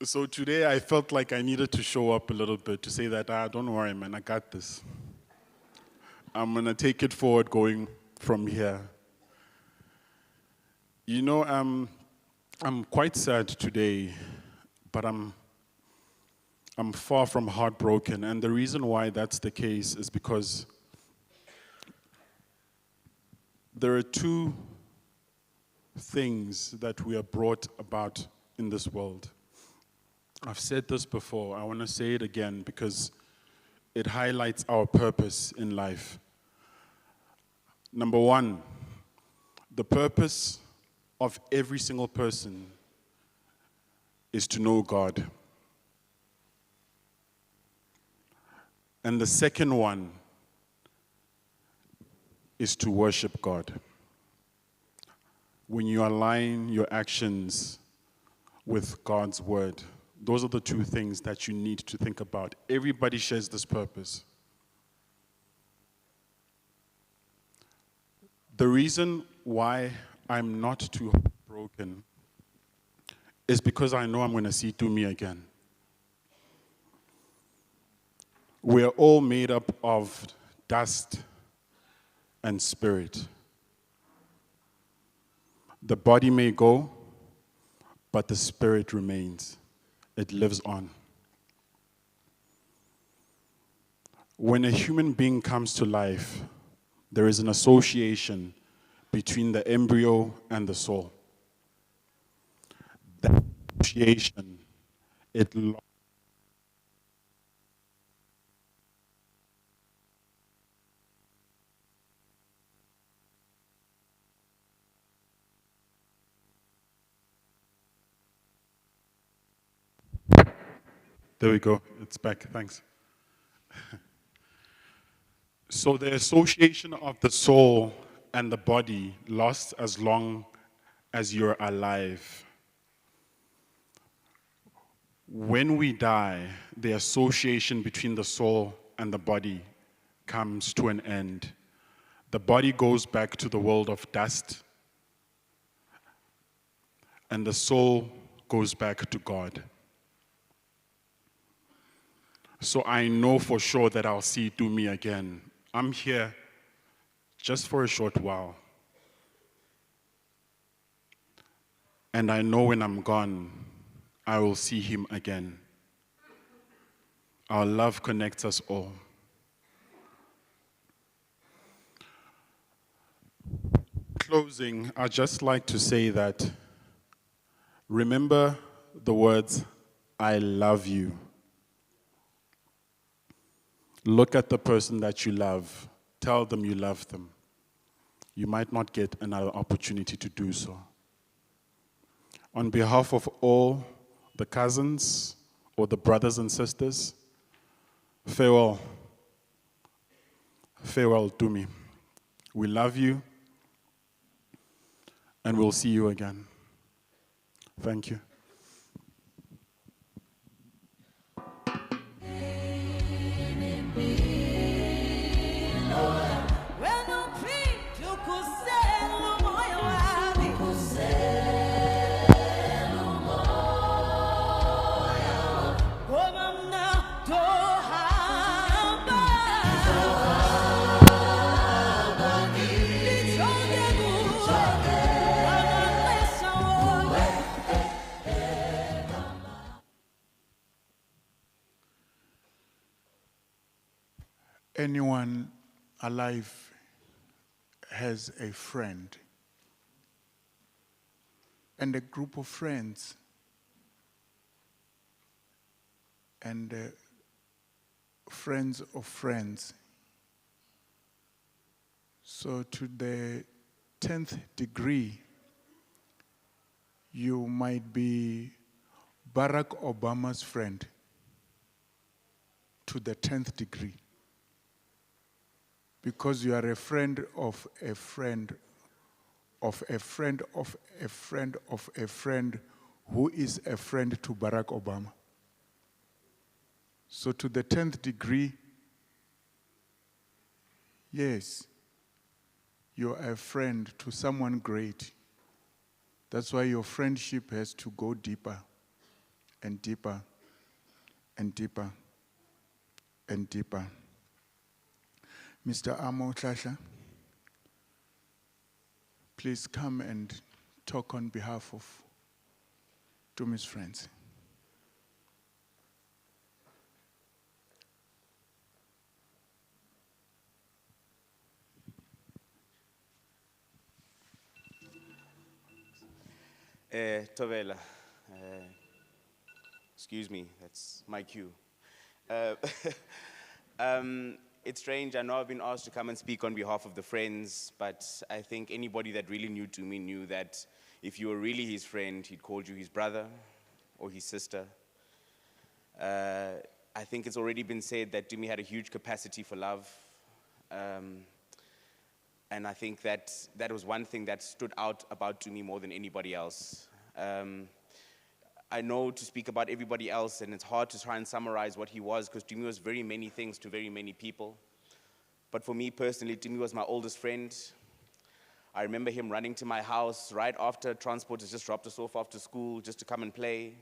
So today I felt like I needed to show up a little bit to say that, don't worry, man, I got this. I'm gonna take it forward going from here. You know, I'm quite sad today, but I'm far from heartbroken. And the reason why that's the case is because there are two things that we are brought about in this world. I've said this before, I want to say it again because it highlights our purpose in life. Number one, the purpose of every single person is to know God. And the second one is to worship God. When you align your actions with God's word, those are the two things that you need to think about. Everybody shares this purpose. The reason why I'm not too broken is because I know I'm going to see Tumi again. We're all made up of dust and spirit. The body may go, but the spirit remains. It lives on. When a human being comes to life, there is an association between the embryo and the soul. That association, There we go, it's back, thanks. So the association of the soul and the body lasts as long as you're alive. When we die, the association between the soul and the body comes to an end. The body goes back to the world of dust, and the soul goes back to God. So I know for sure that I'll see Tumi again. I'm here just for a short while. And I know when I'm gone, I will see him again. Our love connects us all. Closing, I'd just like to say that remember the words, I love you. Look at the person that you love. Tell them you love them. You might not get another opportunity to do so. On behalf of all the cousins or the brothers and sisters, farewell. Farewell to me. We love you, and we'll see you again. Thank you. Anyone alive has a friend and a group of friends. And friends of friends. So to the 10th degree, you might be Barack Obama's friend to the 10th degree, because you are a friend of a friend of a friend of a friend of a friend who is a friend to Barack Obama. So to the 10th degree, yes, you're a friend to someone great. That's why your friendship has to go deeper and deeper and deeper and deeper. Mr. Amo Tlasha, please come and talk on behalf of Tumi's friends. Tovela, excuse me, that's my cue. It's strange, I know I've been asked to come and speak on behalf of the friends, but I think anybody that really knew Tumi knew that if you were really his friend, he'd called you his brother or his sister. I think it's already been said that Tumi had a huge capacity for love. And I think that was one thing that stood out about Tumi more than anybody else. I know to speak about everybody else, and it's hard to try and summarize what he was, because Tumi was very many things to very many people. But for me personally, Tumi was my oldest friend. I remember him running to my house right after transport has just dropped us off after school just to come and play.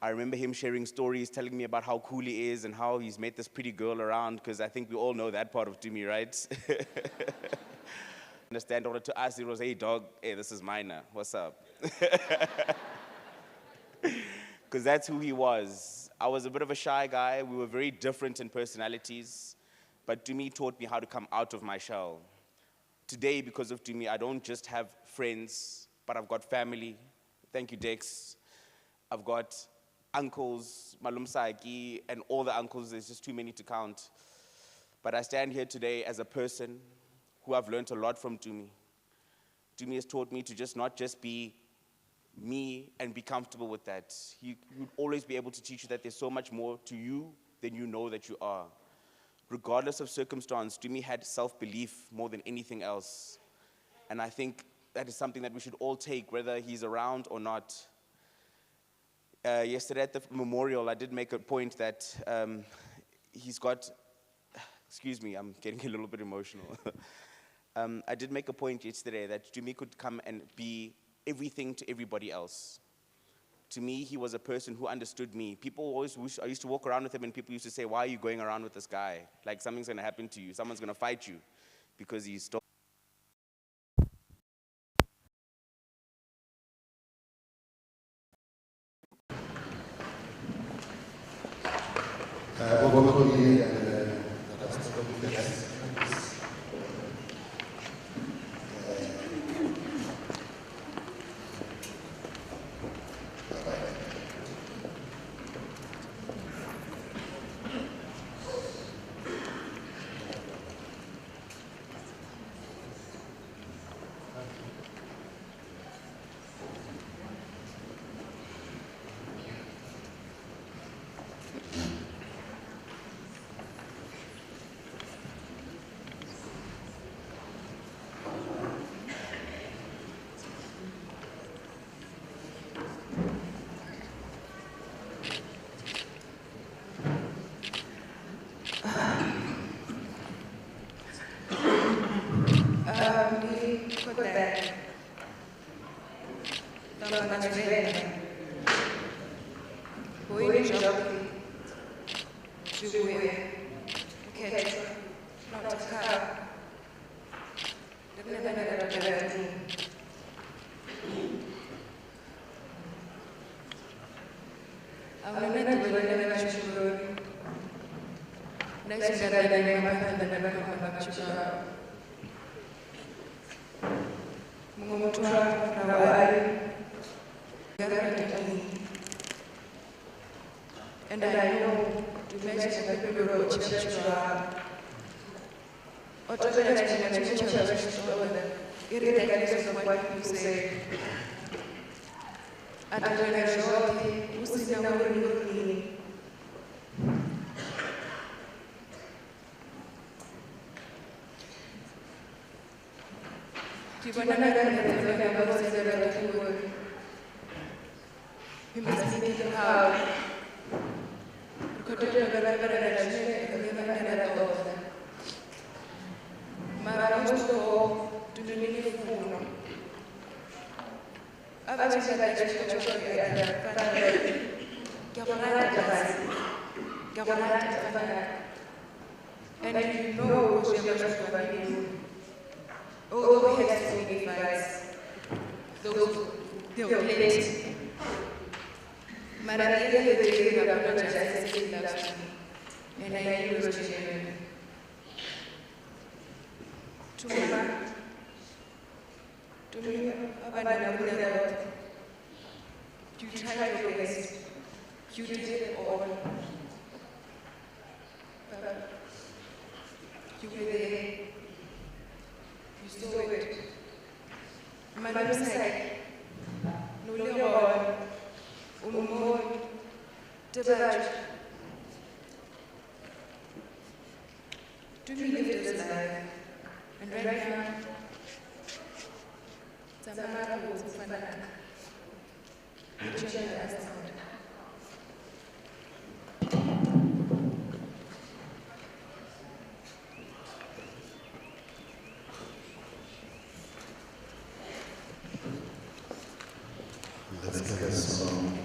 I remember him sharing stories, telling me about how cool he is and how he's met this pretty girl around, because I think we all know that part of Tumi, right? Understand, to us, it was, hey, dog, hey, this is mine now, what's up? Because that's who he was. I was a bit of a shy guy. We were very different in personalities, but Tumi taught me how to come out of my shell. Today, because of Tumi, I don't just have friends, but I've got family. Thank you, Dex. I've got uncles, Malum Saiki, and all the uncles, there's just too many to count. But I stand here today as a person who I've learned a lot from Tumi. Tumi has taught me to just not just be me and be comfortable with that. He would always be able to teach you that there's so much more to you than you know that you are. Regardless of circumstance, Tumi had self-belief more than anything else. And I think that is something that we should all take, whether he's around or not. Yesterday at the memorial, I did make a point that he's got, excuse me, I'm getting a little bit emotional. I did make a point yesterday that Tumi could come and be everything to everybody else. To me, he was a person who understood me. People always wish, I used to walk around with him and people used to say, why are you going around with this guy? Like something's gonna happen to you, someone's gonna fight you because he's still. And I know you mentioned that people wrote church irregardless of what people say. And I we must be out. And you know although we have to sacrifice those plenty. Maria de and I knew to you tried your best. You did it all. You were there. You saw it. My side. No longer. Umon. Divide. Do we live this life? And right now, Tamara was Fanaka. Let's get a song.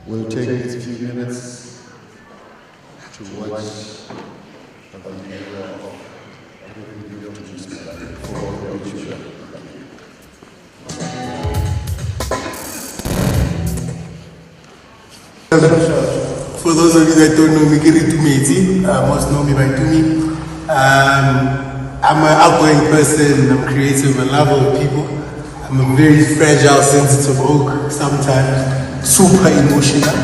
We'll take these few minutes to watch the video of every video produced for the future. For those of you that don't know me, Giri Tumeti, most know me by Tumi. I'm an outgoing person, I'm creative, a lover of people. I'm a very fragile, sensitive oak, sometimes super emotional.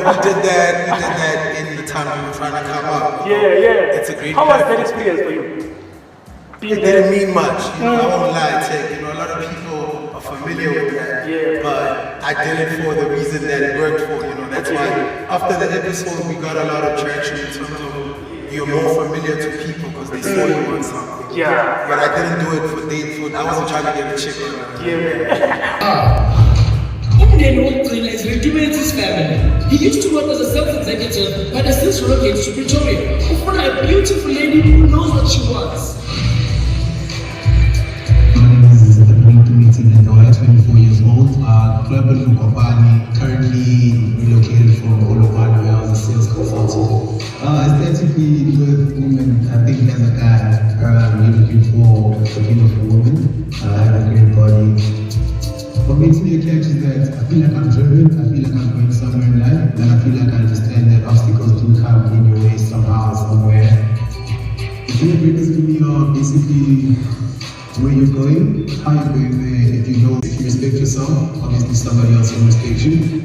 we did that in the time we were trying to come up. Yeah. It's a great How was that platform. experience for you? It didn't mean much, I won't lie, Tech. A lot of people are familiar with that, but I did it for the reason that it worked for, that's why after the episode we got a lot of traction in terms of you're more familiar to people because they saw you on something. Yeah. But I didn't do it for date food, I wasn't trying to get a chick on Umndeni wokugcina is Retiman's family. He used to work as a sales executive, but has since relocated to Pretoria. Ufuna a beautiful lady who knows what she wants. Meeting and I 24 years old. Kleben Mukopani, currently relocated from Olopana where I was a sales consultant. Aesthetically with women, I think as a guy, really looking for a beautiful woman, have a great body. What makes me a catch is that I feel like I'm driven, I feel like I'm going somewhere in life, and I feel like I understand that obstacles do come in your way somehow, somewhere. The deal breakers to me are basically where you're going, how you're going there. If you respect yourself, obviously somebody else will respect you.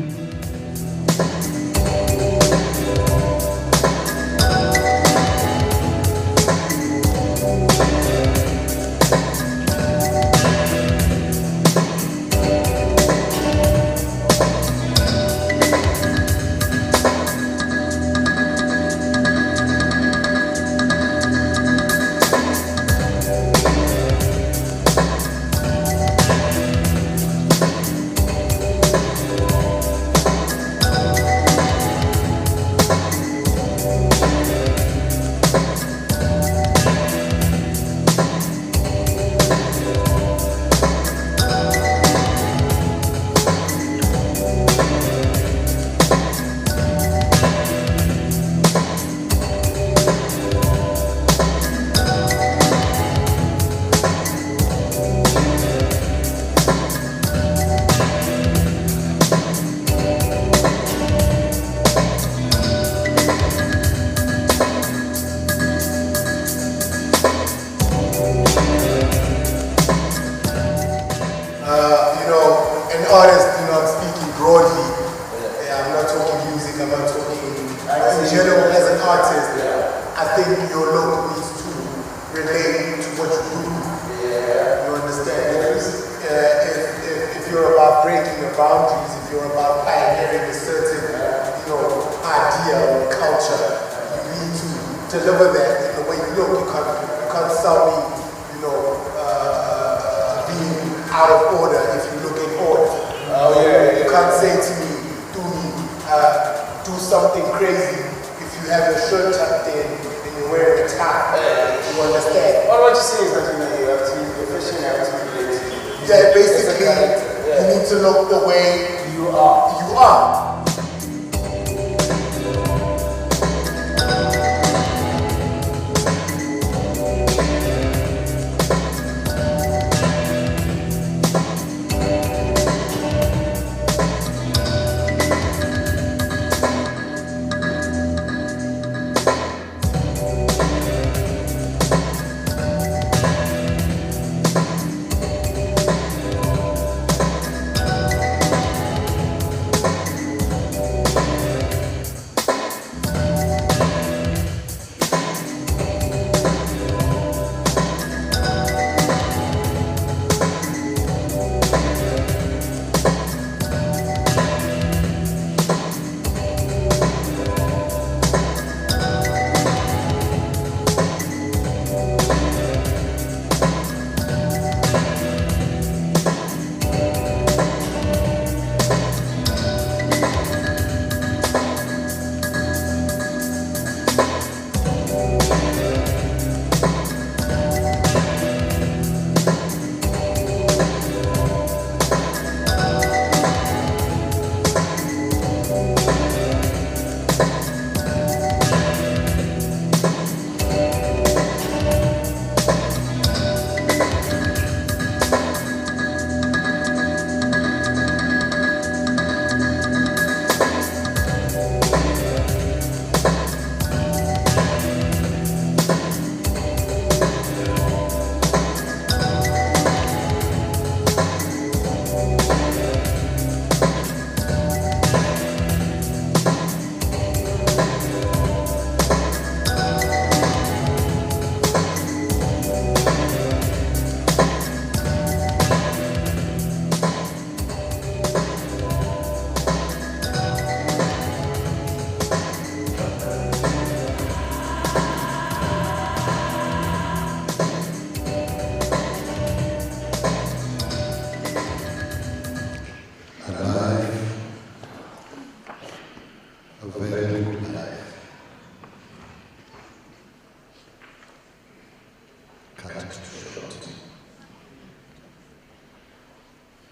cut it short.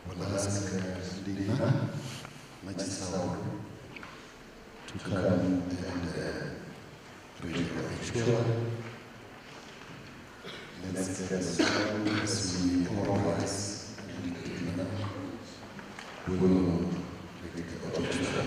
We'll ask Lina Machisawa to come and read the ritual. Let's get started as we all rise and Lina will read the ritual.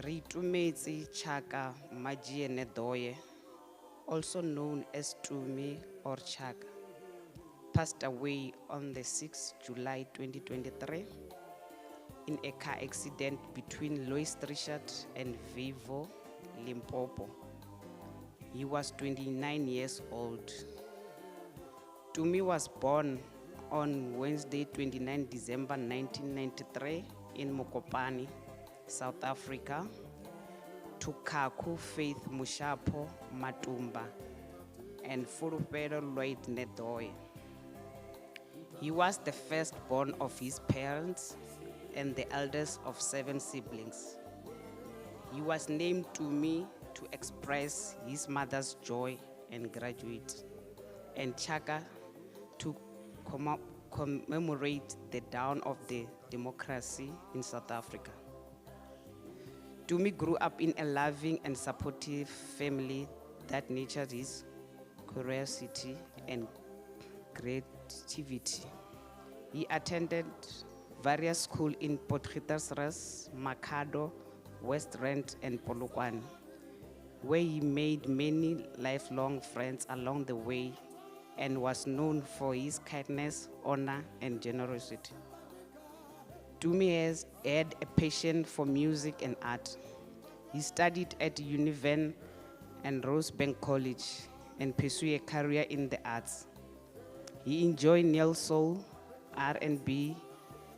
Ritumetse Chaka Majiene Doye, also known as Tumi or Chaka, passed away on the 6th July 2023 in a car accident between Louis Richard and Vivo, Limpopo. He was 29 years old. Tumi was born on Wednesday, 29 December 1993 in Mokopane, South Africa, to Kaku Faith Mushapo Matumba and Fulufelo Lloyd Nedoye. He was the firstborn of his parents and the eldest of 7 siblings. He was named Tumi to express his mother's joy and graduate, and Chaka to commemorate the dawn of the democracy in South Africa. Tumi grew up in a loving and supportive family that nurtured his curiosity and creativity. He attended various schools in Potgietersrus, Makhado, West Rand, and Polokwane, where he made many lifelong friends along the way and was known for his kindness, honor, and generosity. Tumi had a passion for music and art. He studied at Univen and Rosebank College and pursued a career in the arts. He enjoyed neo soul, R&B,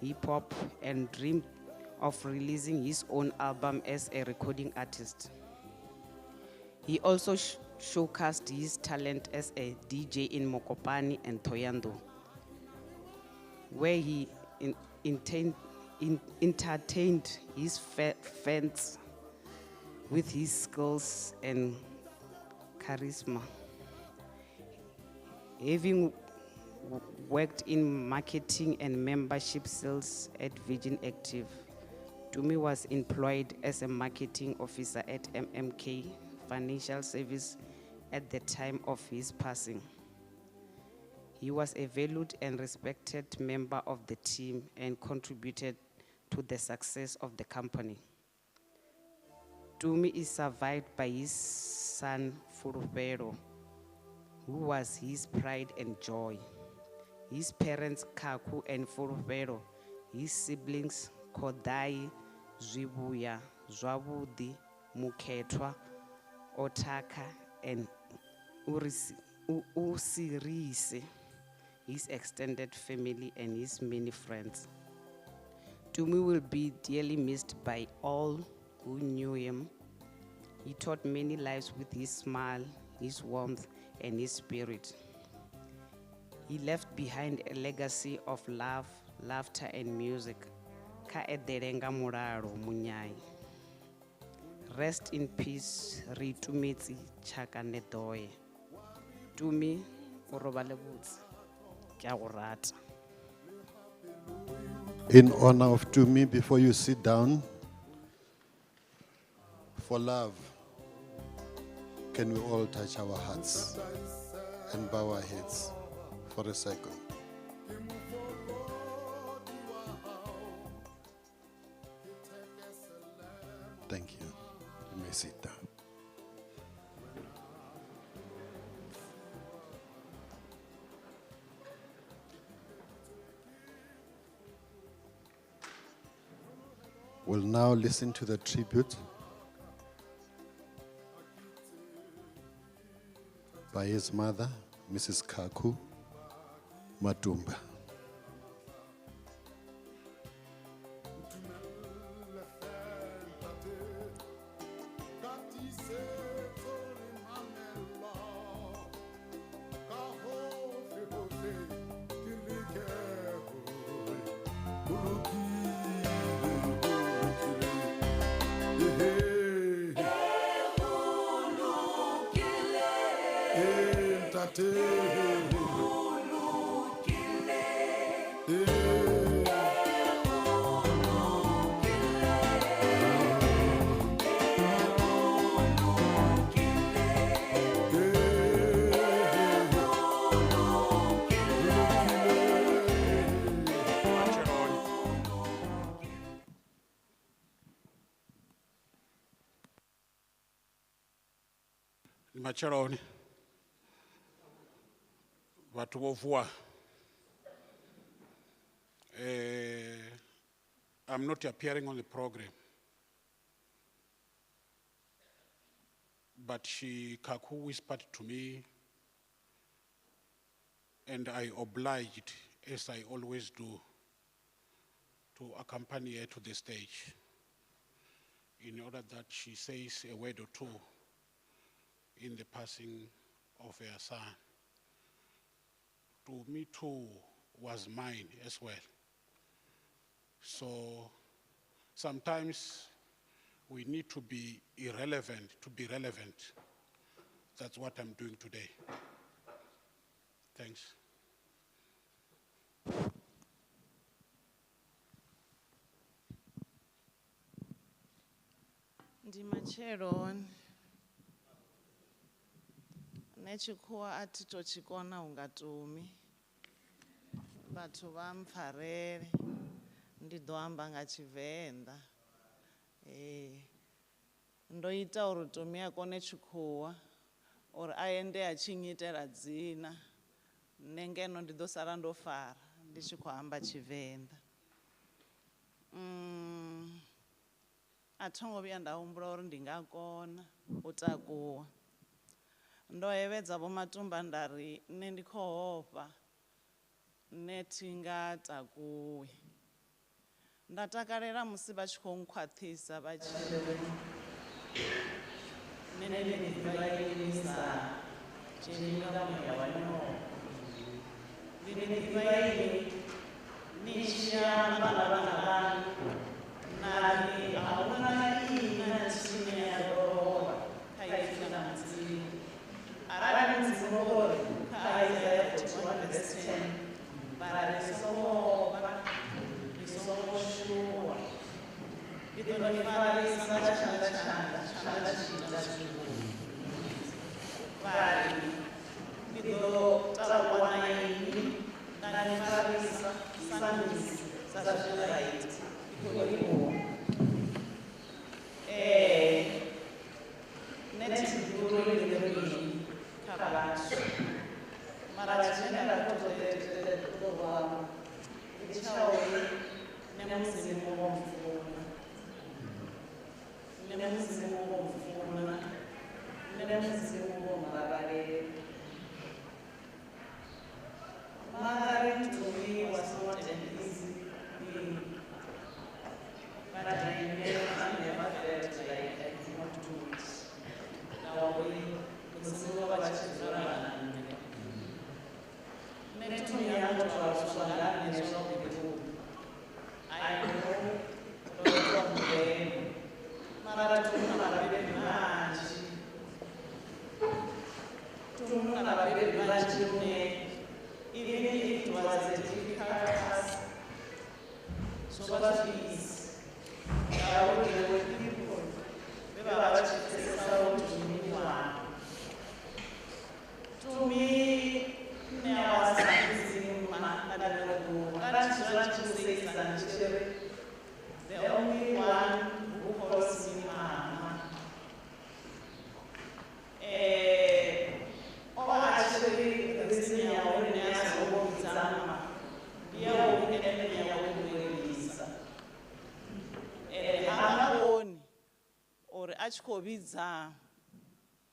hip hop, and dreamed of releasing his own album as a recording artist. He also showcased his talent as a DJ in Mokopane and Thohoyandou, where he entertained his fans with his skills and charisma. Having worked in marketing and membership sales at Virgin Active, Tumi was employed as a marketing officer at MMK Financial Service at the time of his passing. He was a valued and respected member of the team and contributed to the success of the company. Tumi is survived by his son Fulufelo, who was his pride and joy. His parents Kaku and Fulufelo, his siblings Kodai, Zwibuya, Zwabudi, Muketwa, Otaka, and Usirise, his extended family and his many friends. Tumi will be dearly missed by all who knew him. He taught many lives with his smile, his warmth, and his spirit. He left behind a legacy of love, laughter, and music. Ka edelenga mulalo Munyai. Rest in peace, Re Tumetse Chaka Nedoye. Tumi, o robale botse. Ke a go rata. In honor of Tumi, before you sit down, for love, can we all touch our hearts and bow our heads for a second? Thank you. You may sit down. We'll now listen to the tribute by his mother, Mrs. Kaku Matumba. Macharoni, vatu vovua. I'm not appearing on the program, but Kaku whispered to me, and I obliged, as I always do, to accompany her to the stage in order that she says a word or two in the passing of her son. To me too was mine as well. So sometimes we need to be irrelevant to be relevant. That's what I'm doing today. Thanks. Ndimacheloni. Nechikuwa atitochikona ungatumi. Vatu vampfarere. Ndidoamba ngaChiVenda. Ndoita uri Tumi akone chikuwa. Uri aende achinyitira dzina. Nengeno ndidosara ndofara. Ndichikuamba ChiVenda. Atongovia ndaumbura uri ndingakona utakuwa. Ndoyevedza Vho Matumba ndari nendikohofa netingatakuwe. Ndatakarira musi vachikonkhwathisa vachi nenedivainisa cheninga mweya wano. Ndinedivaini nichiyamba navana vangu nari hauna ina chine yarohova kaifuna mdzini. Arari mdzimokore kaIsaiah 41:10. Baranisomova nisomoshua idonifarisa chanda vari nidotarawanaini nanifarisa sanisi sazviraiti ikoriwo netiduroreremini kabatu marachenera kototetetetorwamo ichauri nemuzimu womfuna Tumi nababebi banjimne, even if it was a difficult task. So what is, I would deal with people, maybe I would just say to anyone. To me, I was practicing the only one who calls me Mama. Actually, the reason I want to ask about Zama, or achikovidza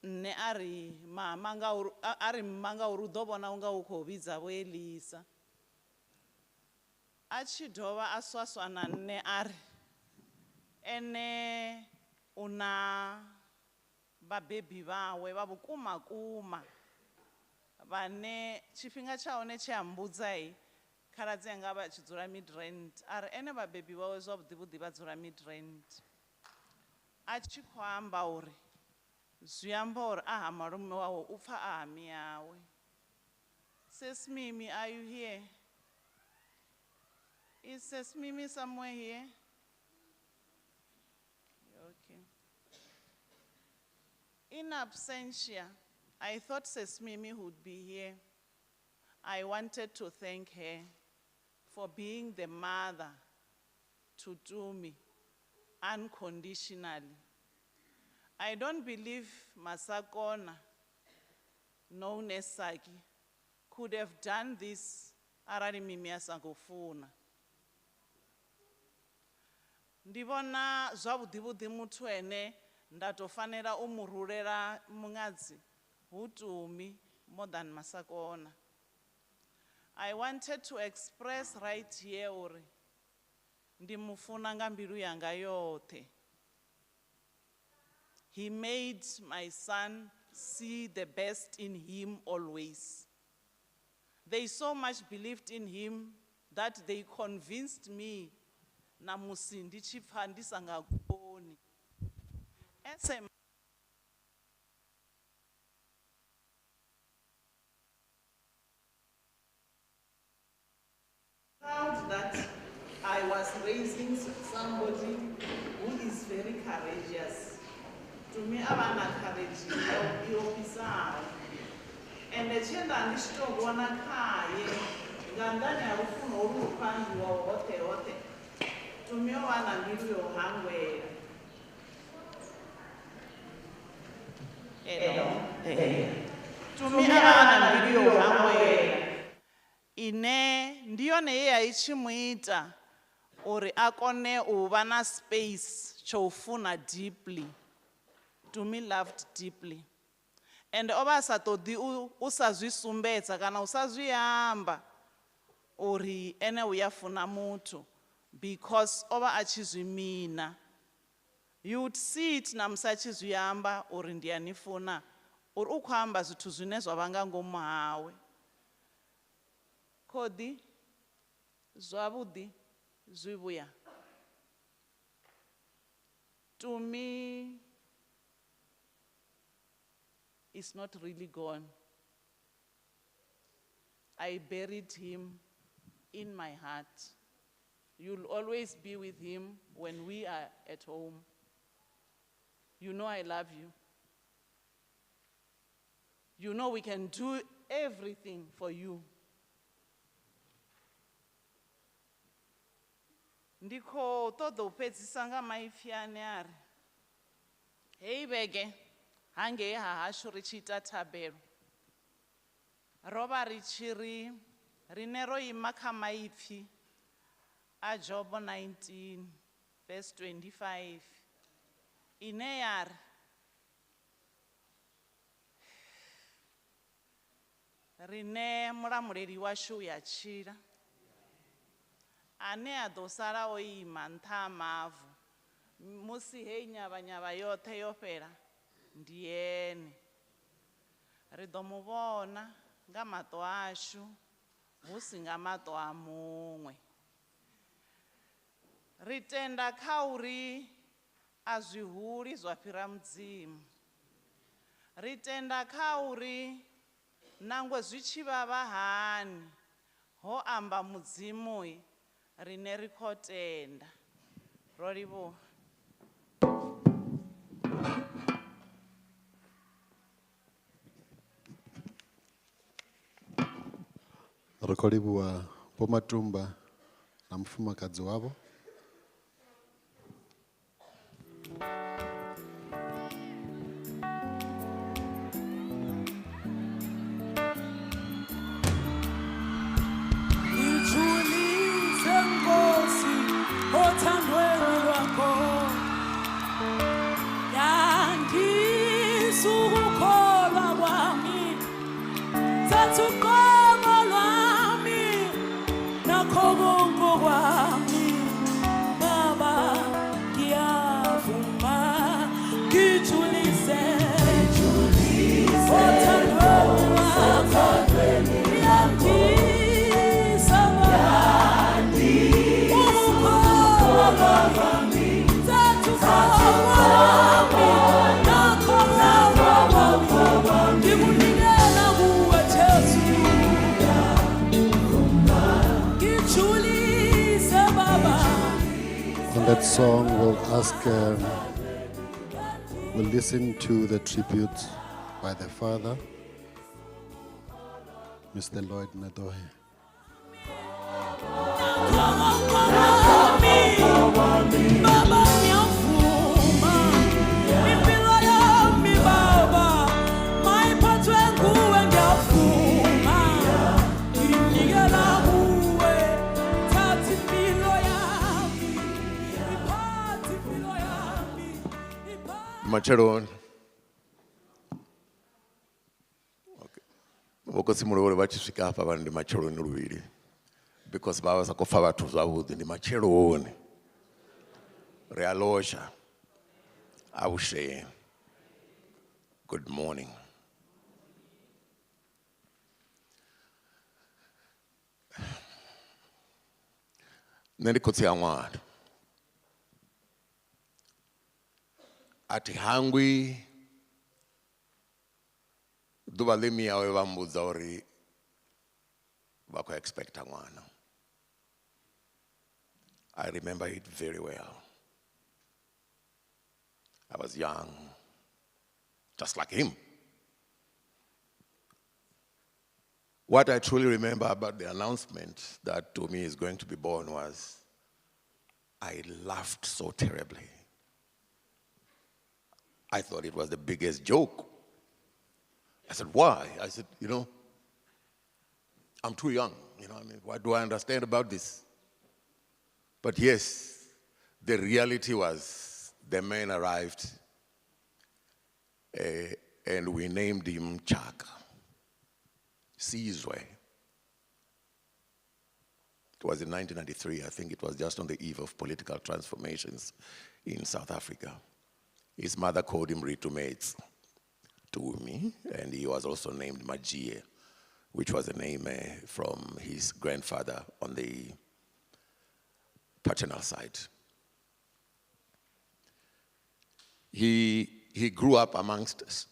ne ari manga ari manga urudobona unga ukovidza voelisa achidhova aswaswana ne ari ene una vabhebhi vawe vavukuma vane chifhinga chavo necheyambudzai khaladzi anga vachidzura Midrand ari ene vabhebhi vawe zvavhudhi vadzura Midrand achikuamba uri zviyamba uri aha marume wawo upfa ahami yawe. Sis Mimi, are you here? Is Sis Mimi somewhere here? Okay. In absentia, I thought Sis Mimi would be here. I wanted to thank her for being the mother to Tumi unconditionally. I don't believe Masakona, known as Saki, could have done this arali Mimi asangofuna. Ndivona zvavhudhi muthu ene ndatofanira umururera mungadzi hutumi more than Masakona. I wanted to express right here uri ndimufuna nga mbilu yanga yothe. He made my son see the best in him always. They so much believed in him that they convinced me namusi ndichipfa ndisangakoni. Proud that I was raising somebody who is very courageous. To me, I'm courage yopisao. And the children is still one kai. Gandani arufuna urupangi wa wote. To me, wana mbilu hangwe. To me, wana mbilu hangwe. Ine ndiyo neye yaichimuita uri akone uva na space choufuna deeply. Tumi loved deeply. And ova asatodi usazvisumbedza kana usazviyamba uri ene uyafuna muthu because ova achizvimina. You would see it namusi achizviyamba uri ndiyanifuna uri ukuamba zvithu zvine zvavangangomu hawe. Kodi zvavhudi zvivuya. To me, it's not really gone. I buried him in my heart. You'll always be with him when we are at home. You know I love you. You know we can do everything for you. Ndiko todo upedzisanga maifyane ari. Hei vege, hange hahashu richita tabero. Rova richiri, rinero imaka maipfi. A Job 19, verse 25. Ine yari. Rine muramureri washu yachira. Ane adosara oima ntamavu. Musi hei nyava yothe yopera. Ndiene. Ridomuvona nga mato ashu. Husi nga mato amumwe. Ritenda kauri azvihuri zvapira mudzimu. Ritenda kauri nangwe zwi tshi vhavha hani ho amba mudzimu rine ri khou tenda ro livhuwa. Ri khou livhuwa Vho Matumba na mufumakadzi wavho. Ijulise Nkosi othandweni lwakho, yandisa ukukholwa kwami, thatha uqobo lwami nakho konke kwami. Baba ngiyavuma, ngijulise othandweni lwakho, yandisa ukukholwa kwami, thatha uqobo lwami nakho kwami. Ngikunikela kuwe Jesu, ngijulise Baba. On that song, we'll we'll listen to the tribute by the father, Mr. Lloyd Nadoye. Baba ngiyavuma, impilo yami Baba mayiphathwe nguwe, ngiyavuma, nginikela kuwe, thatha impilo yami, iphathe impilo yami, Macheloni. Vhokosi mulole vha tshi swika hafha vha ndi matsheloni luvhili because vha vha sa khou pfa vhathu zwavhuḓi, ndi matsheloni. Ri a losha. Avuxeni. Good morning. Nṋe ndi khotsi ya ṅwana. A thi hangwi ḓuvha ḽe miyawe vha mbudza uri vha khou expecta ṅwana. I remember it very well. I was young, just like him. What I truly remember about the announcement that Tumi is going to be born was I laughed so terribly. I thought it was the biggest joke. I said, why? I said, I'm too young. What do I understand about this? But yes, the reality was the man arrived and we named him Chaka. Sizwe. It was in 1993. I think it was just on the eve of political transformations in South Africa. His mother called him Ritumates to me, and he was also named Majie, which was a name from his grandfather on the paternal side. He grew up amongst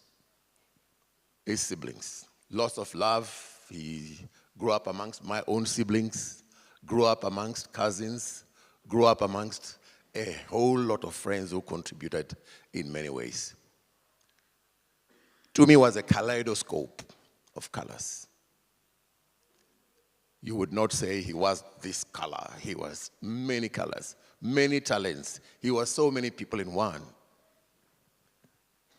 his siblings. Lots of love. He grew up amongst my own siblings, grew up amongst cousins, grew up amongst a whole lot of friends who contributed in many ways. To me, it was a kaleidoscope of colors. You would not say he was this color. He was many colors, many talents. He was so many people in one.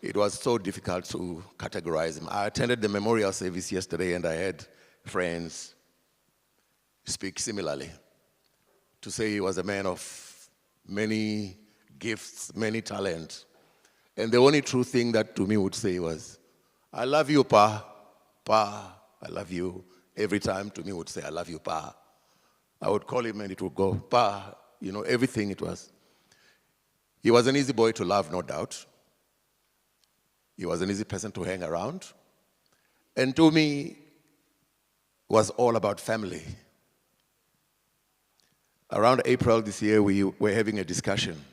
It was so difficult to categorize him. I attended the memorial service yesterday and I had friends speak similarly to say he was a man of many gifts, many talent. And the only true thing that to me would say was, I love you, Pa. Pa, I love you. Every time to me would say, I love you, Pa. I would call him and it would go, Pa, everything it was. He was an easy boy to love, no doubt. He was an easy person to hang around. And to me, it was all about family. Around April this year, we were having a discussion.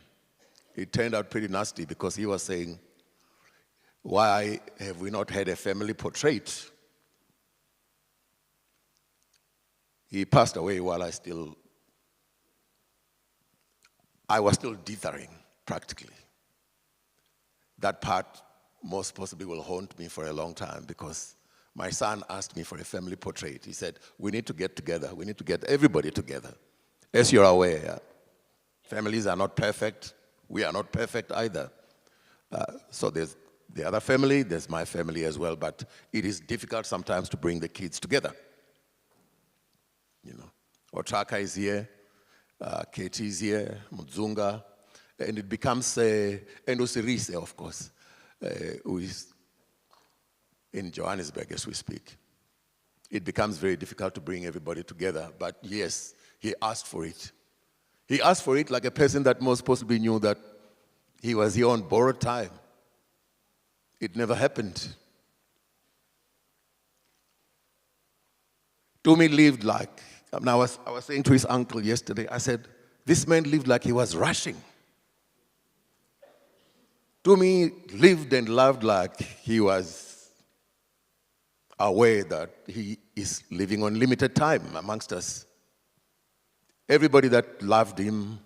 It turned out pretty nasty because he was saying, why have we not had a family portrait He passed away while I was still dithering, practically. That part most possibly will haunt me for a long time because my son asked me for a family portrait. He said, we need to get together. We need to get everybody together. As you're aware, families are not perfect. We are not perfect either. So there's the other family, there's my family as well, but it is difficult sometimes to bring the kids together. You know, Otraka is here, Katie is here, Muzunga, and it becomes Endosirise, of course, who is in Johannesburg as we speak. It becomes very difficult to bring everybody together, but yes, he asked for it. He asked for it like a person that most possibly knew that he was here on borrowed time. It never happened. Tumi lived like, I was saying to his uncle yesterday, I said, this man lived like he was rushing. Tumi lived and loved like he was aware that he is living on limited time amongst us. Everybody that loved him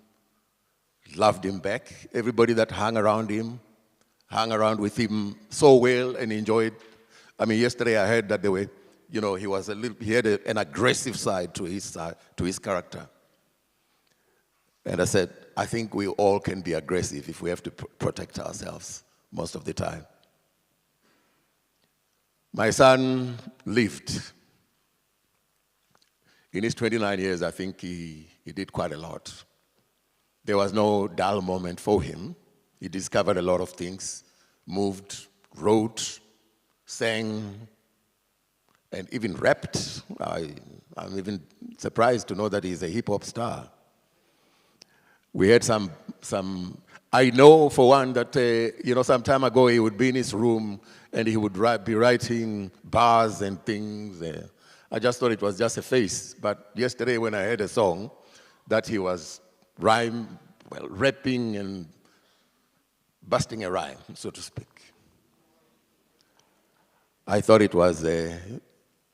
back. Everybody that hung around with him so well and enjoyed. I mean, yesterday I heard that he had an aggressive side to his character. And I said, I think we all can be aggressive if we have to protect ourselves most of the time. My son lived. In his 29 years, I think he did quite a lot. There was no dull moment for him. He discovered a lot of things, moved, wrote, sang, and even rapped. I'm even surprised to know that he's a hip-hop star. We had some I know for one that, some time ago he would be in his room and he would be writing bars and things. I just thought it was just a face. But yesterday when I heard a song that he was rapping and busting a rhyme, so to speak, I thought it was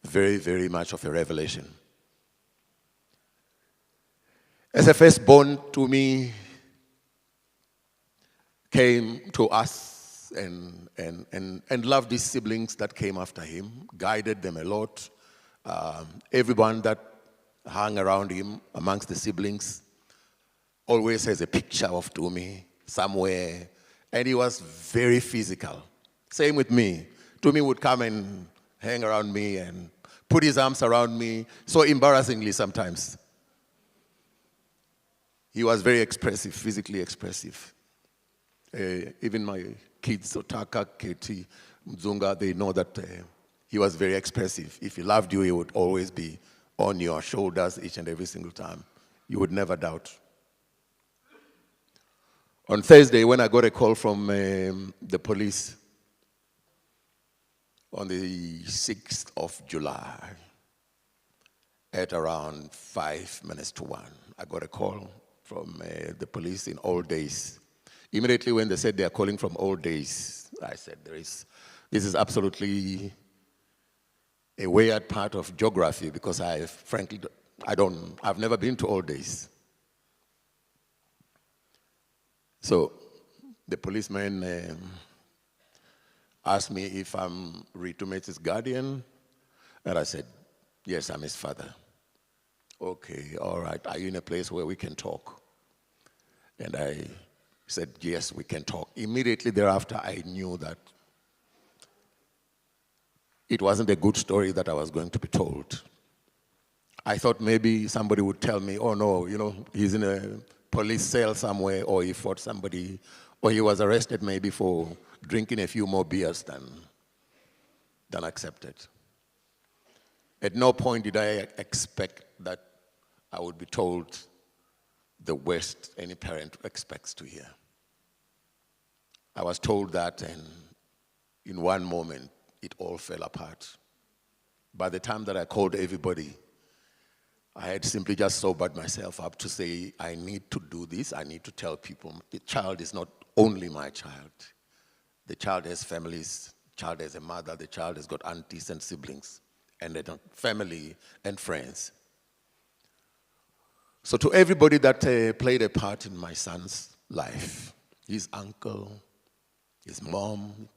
very, very much of a revelation. As a firstborn, Tumi came to us and loved his siblings that came after him, guided them a lot. Everyone that hung around him amongst the siblings always has a picture of Tumi somewhere, and he was very physical. Same with me. Tumi would come and hang around me and put his arms around me, so embarrassingly sometimes. He was very expressive, physically expressive. Even my kids, Otaka, Katie, Mzunga, they know that he was very expressive. If he loved you, he would always be on your shoulders each and every single time. You would never doubt. On Thursday, when I got a call from the police on the 6th of July at around 5 minutes to 1, I got a call from the police in Old Days. Immediately when they said they are calling from Old Days, I said, this is absolutely a weird part of geography because I've never been to Old Days. So the policeman asked me if I'm Ritumetsi's guardian, and I said, yes, I'm his father. Okay, all right, are you in a place where we can talk? And I said, yes, we can talk. Immediately thereafter, I knew that it wasn't a good story that I was going to be told. I thought maybe somebody would tell me, oh no, he's in a police cell somewhere, or he fought somebody, or he was arrested maybe for drinking a few more beers than accepted. At no point did I expect that I would be told the worst any parent expects to hear. I was told that, and in one moment, it all fell apart. By the time that I called everybody, I had simply just sobered myself up to say, I need to do this. I need to tell people the child is not only my child. The child has families, the child has a mother, the child has got aunties and siblings, and a family and friends. So to everybody that played a part in my son's life, his uncle, his mom,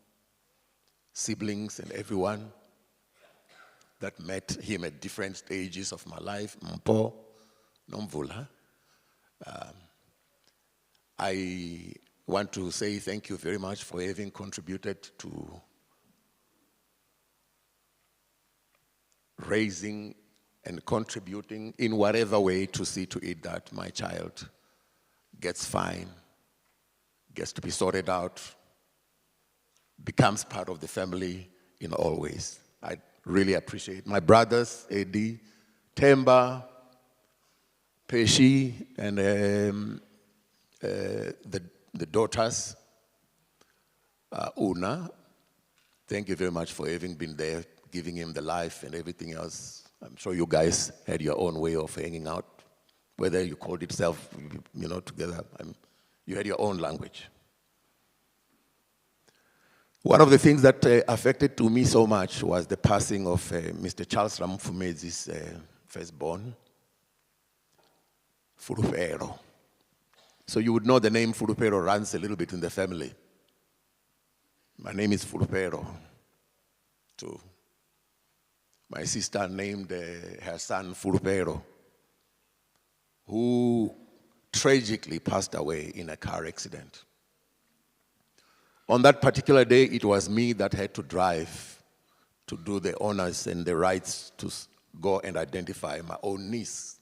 siblings, and everyone that met him at different stages of my life, Mpo, Nomvula, I want to say thank you very much for having contributed to raising and contributing in whatever way to see to it that my child gets fine, gets to be sorted out, becomes part of the family in all ways. I really appreciate my brothers, Eddie, Temba, Peshi, and the daughters, Una. Thank you very much for having been there, giving him the life and everything else. I'm sure you guys had your own way of hanging out, whether you called it self, together. You had your own language. One of the things that affected to me so much was the passing of Mr. Charles Ramfumezi's firstborn, Furupero. So you would know the name Furupero runs a little bit in the family. My name is Furupero, too. My sister named her son Furupero, who tragically passed away in a car accident. On that particular day, it was me that had to drive to do the honors and the rites to go and identify my own niece.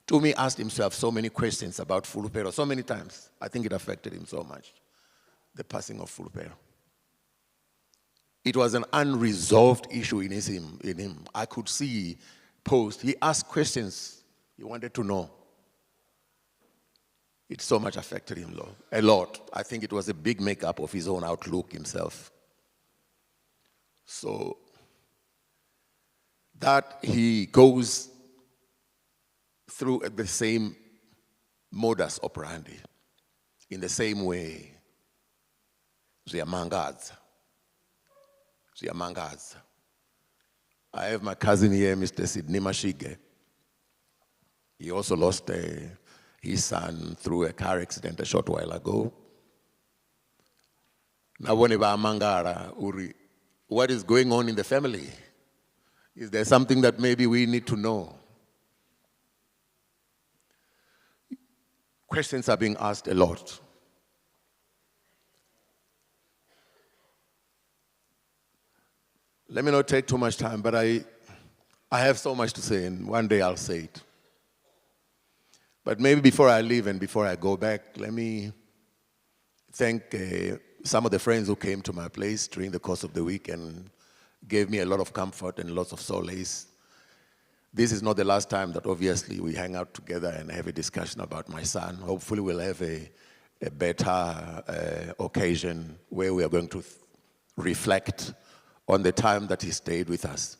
Tumi asked himself so many questions about Furupero, so many times. I think it affected him so much, the passing of Furupero. It was an unresolved issue in him. I could see post. He asked questions. He wanted to know. It so much affected him, a lot. I think it was a big makeup of his own outlook himself. So that he goes through the same modus operandi, in the same way, ziyamangaza. I have my cousin here, Mr. Sidney Mashige. He also lost his son through a car accident a short while ago. What is going on in the family? Is there something that maybe we need to know? Questions are being asked a lot. Let me not take too much time, but I have so much to say, and one day I'll say it. But maybe before I leave and before I go back, let me thank some of the friends who came to my place during the course of the week and gave me a lot of comfort and lots of solace. This is not the last time that obviously we hang out together and have a discussion about my son. Hopefully we'll have a better occasion where we are going to reflect on the time that he stayed with us.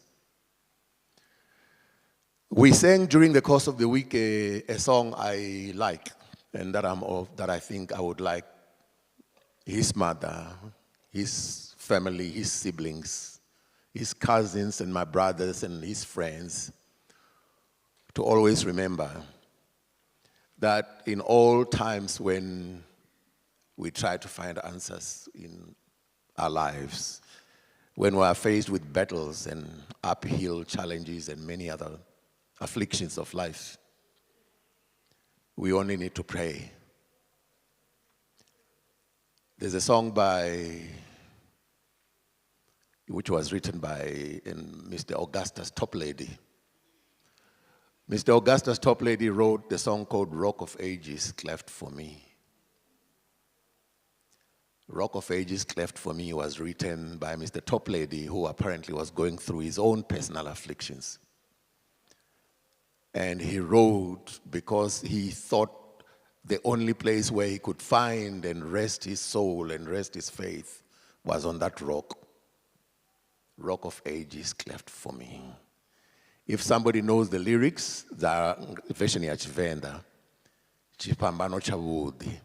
We sang during the course of the week a song I like and that I think I would like his mother, his family, his siblings, his cousins and my brothers and his friends to always remember that in all times when we try to find answers in our lives, when we are faced with battles and uphill challenges and many other afflictions of life, we only need to pray. There's a song which was written by Mr. Augustus Toplady. Mr. Augustus Toplady wrote the song called Rock of Ages, Cleft for Me. Rock of Ages, Cleft for Me was written by Mr. Toplady, who apparently was going through his own personal afflictions. And he wrote because he thought the only place where he could find and rest his soul and rest his faith was on that rock. Rock of Ages, Cleft for Me. If somebody knows the lyrics, the version ya Chivenda, Chipambano Chavudi.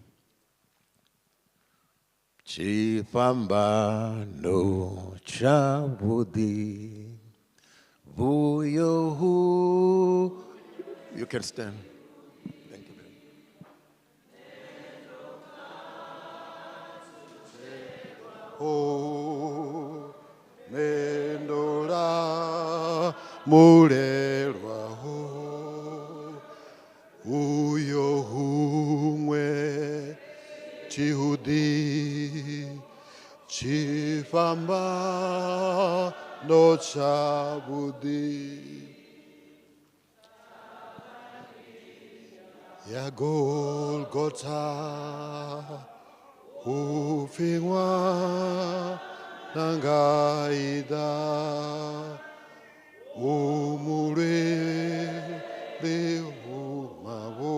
Chipambano Chavudi, Buyohu You can stand. Thank you. Oh, Mendola, Murelwa, oh, Uyo Humwe, Chihudi, Chifamba, no Chabudi. Ya Golgotha, ufingwa nangaida, umurele umabo,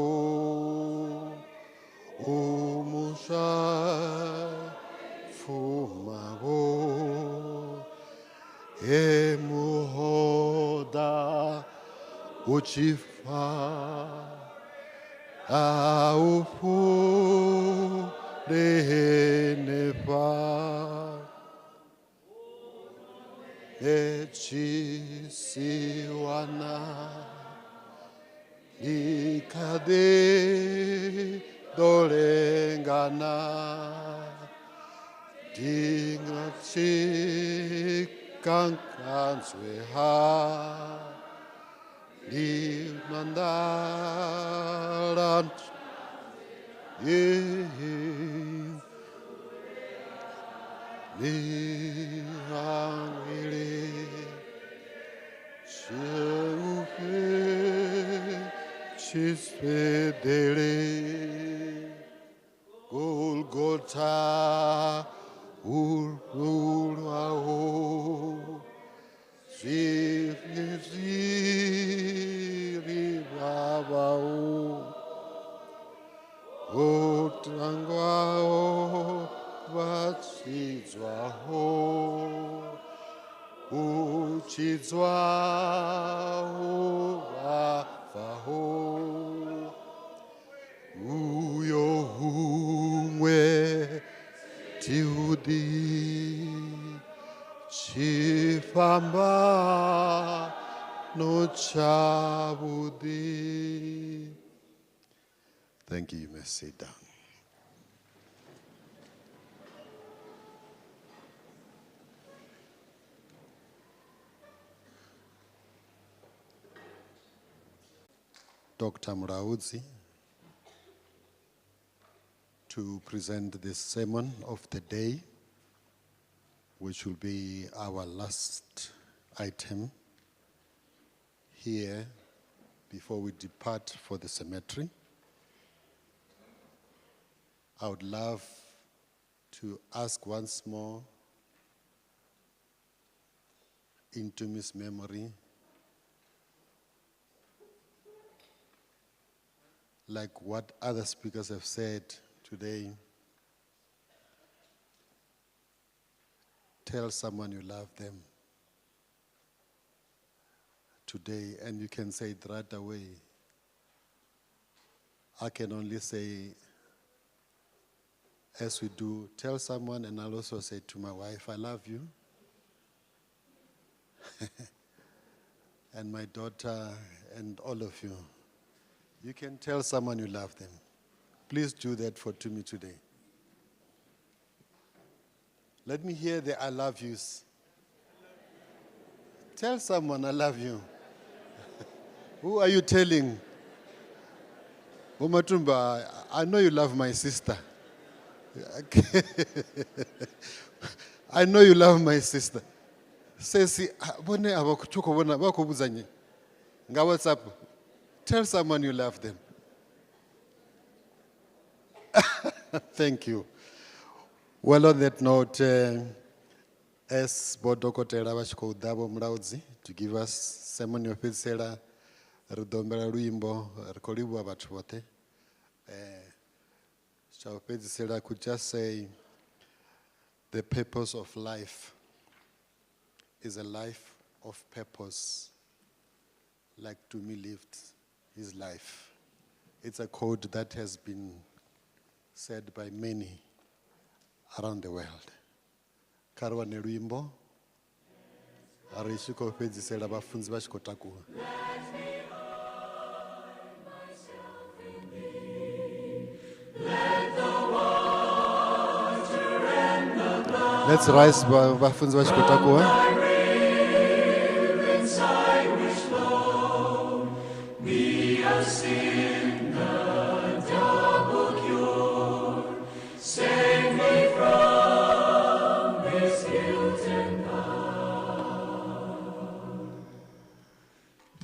umusha fumabo, emuhoda uchifa. Aufu lehenepa echisiwana ikade dolengana dingatsi kankansweha Mandaran, Golgotha, Ururao, Sifiri Babao, Otrangwao, Vatsizwaho, Uchizwao, Vafaho, Uyo Humwe, Tiudi. Chifamba no chabudi. Thank you. You may sit down. Dr. Muraudzi to present this sermon of the day, which will be our last item here before we depart for the cemetery. I would love to ask once more into Miss memory, like what other speakers have said today. Tell someone you love them today, and you can say it right away. I can only say, as we do, tell someone, and I'll also say to my wife, I love you. And my daughter, and all of you. You can tell someone you love them. Please do that for Tumi today. Let me hear the I love yous. Tell someone I love you. Who are you telling? Umatumba, I know you love my sister. I know you love my sister. Say, bone abakuchuko bona bakubuzanye. Nga what's up? Tell someone you love them. Thank you. Well, on that note, as Bodokotera Vashko Dabo Mraudzi to give us sermon of Pizzera, Rudombera Ruimbo, Rikolibu Abachwote. So Pizzera could just say the purpose of life is a life of purpose, like Tumi lived his life. It's a code that has been said by many around the world. Karwa Neruimbo, Arishiko Pedzisela Bafunzi Bashkotaku. Let's rise bafunzi va xikotaku.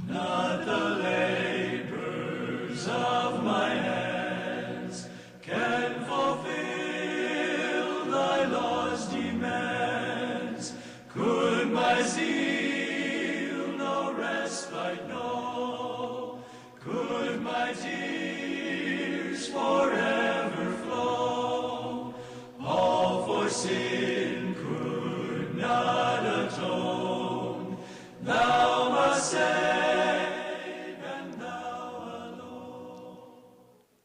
Not the labors of my hands can fulfill thy law's demands. Could my zeal no respite know? Could my tears forever flow? All for sin could not atone. Thou must save, and thou alone.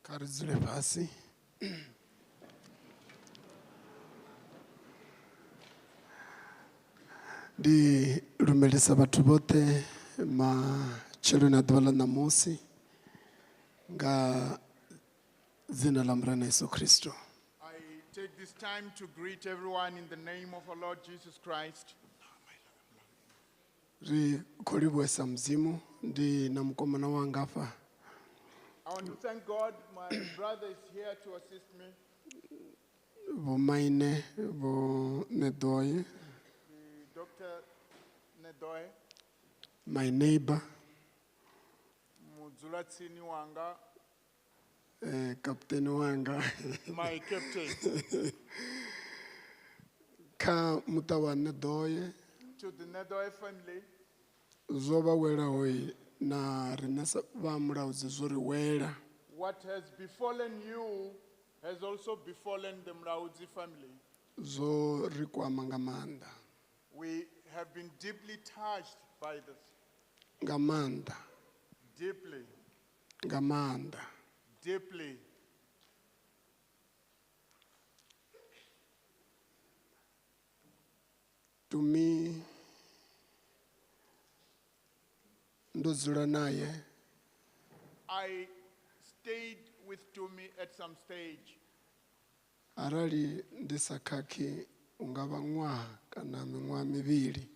Karizule pasi. Ndi lumelisa bathu bote matshelo na ḓuvha ḽa ṋamusi nga dzina ḽa murana Yesu Kristo. I take this time to greet everyone in the name of our Lord Jesus Christ. Ri khou livhuwesa Mudzimu ndi na mukomana wanga afha. I want to thank God, my brother is here to assist me. Vho Maine, vho Nedoye, Dr. Nedoye, my neighbor, Mudzulatsini wanga, Captain wanga. my captain. Ka muta wa Nedoye, To the Nedoye family, zwo vha welaho na riṋe sa vha mulaudzi zwo ri wela. what has befallen you has also befallen the Mlaudzi family. Zwo ri kwama nga maanḓa. We have been deeply touched by this. Nga maanḓa, Deeply, nga maanḓa. deeply. To me, ndo dzula naye I stayed with Tumi at some stage. arali ndi sa khakhi ungavha ṅwaha kana miṅwaha mivhili.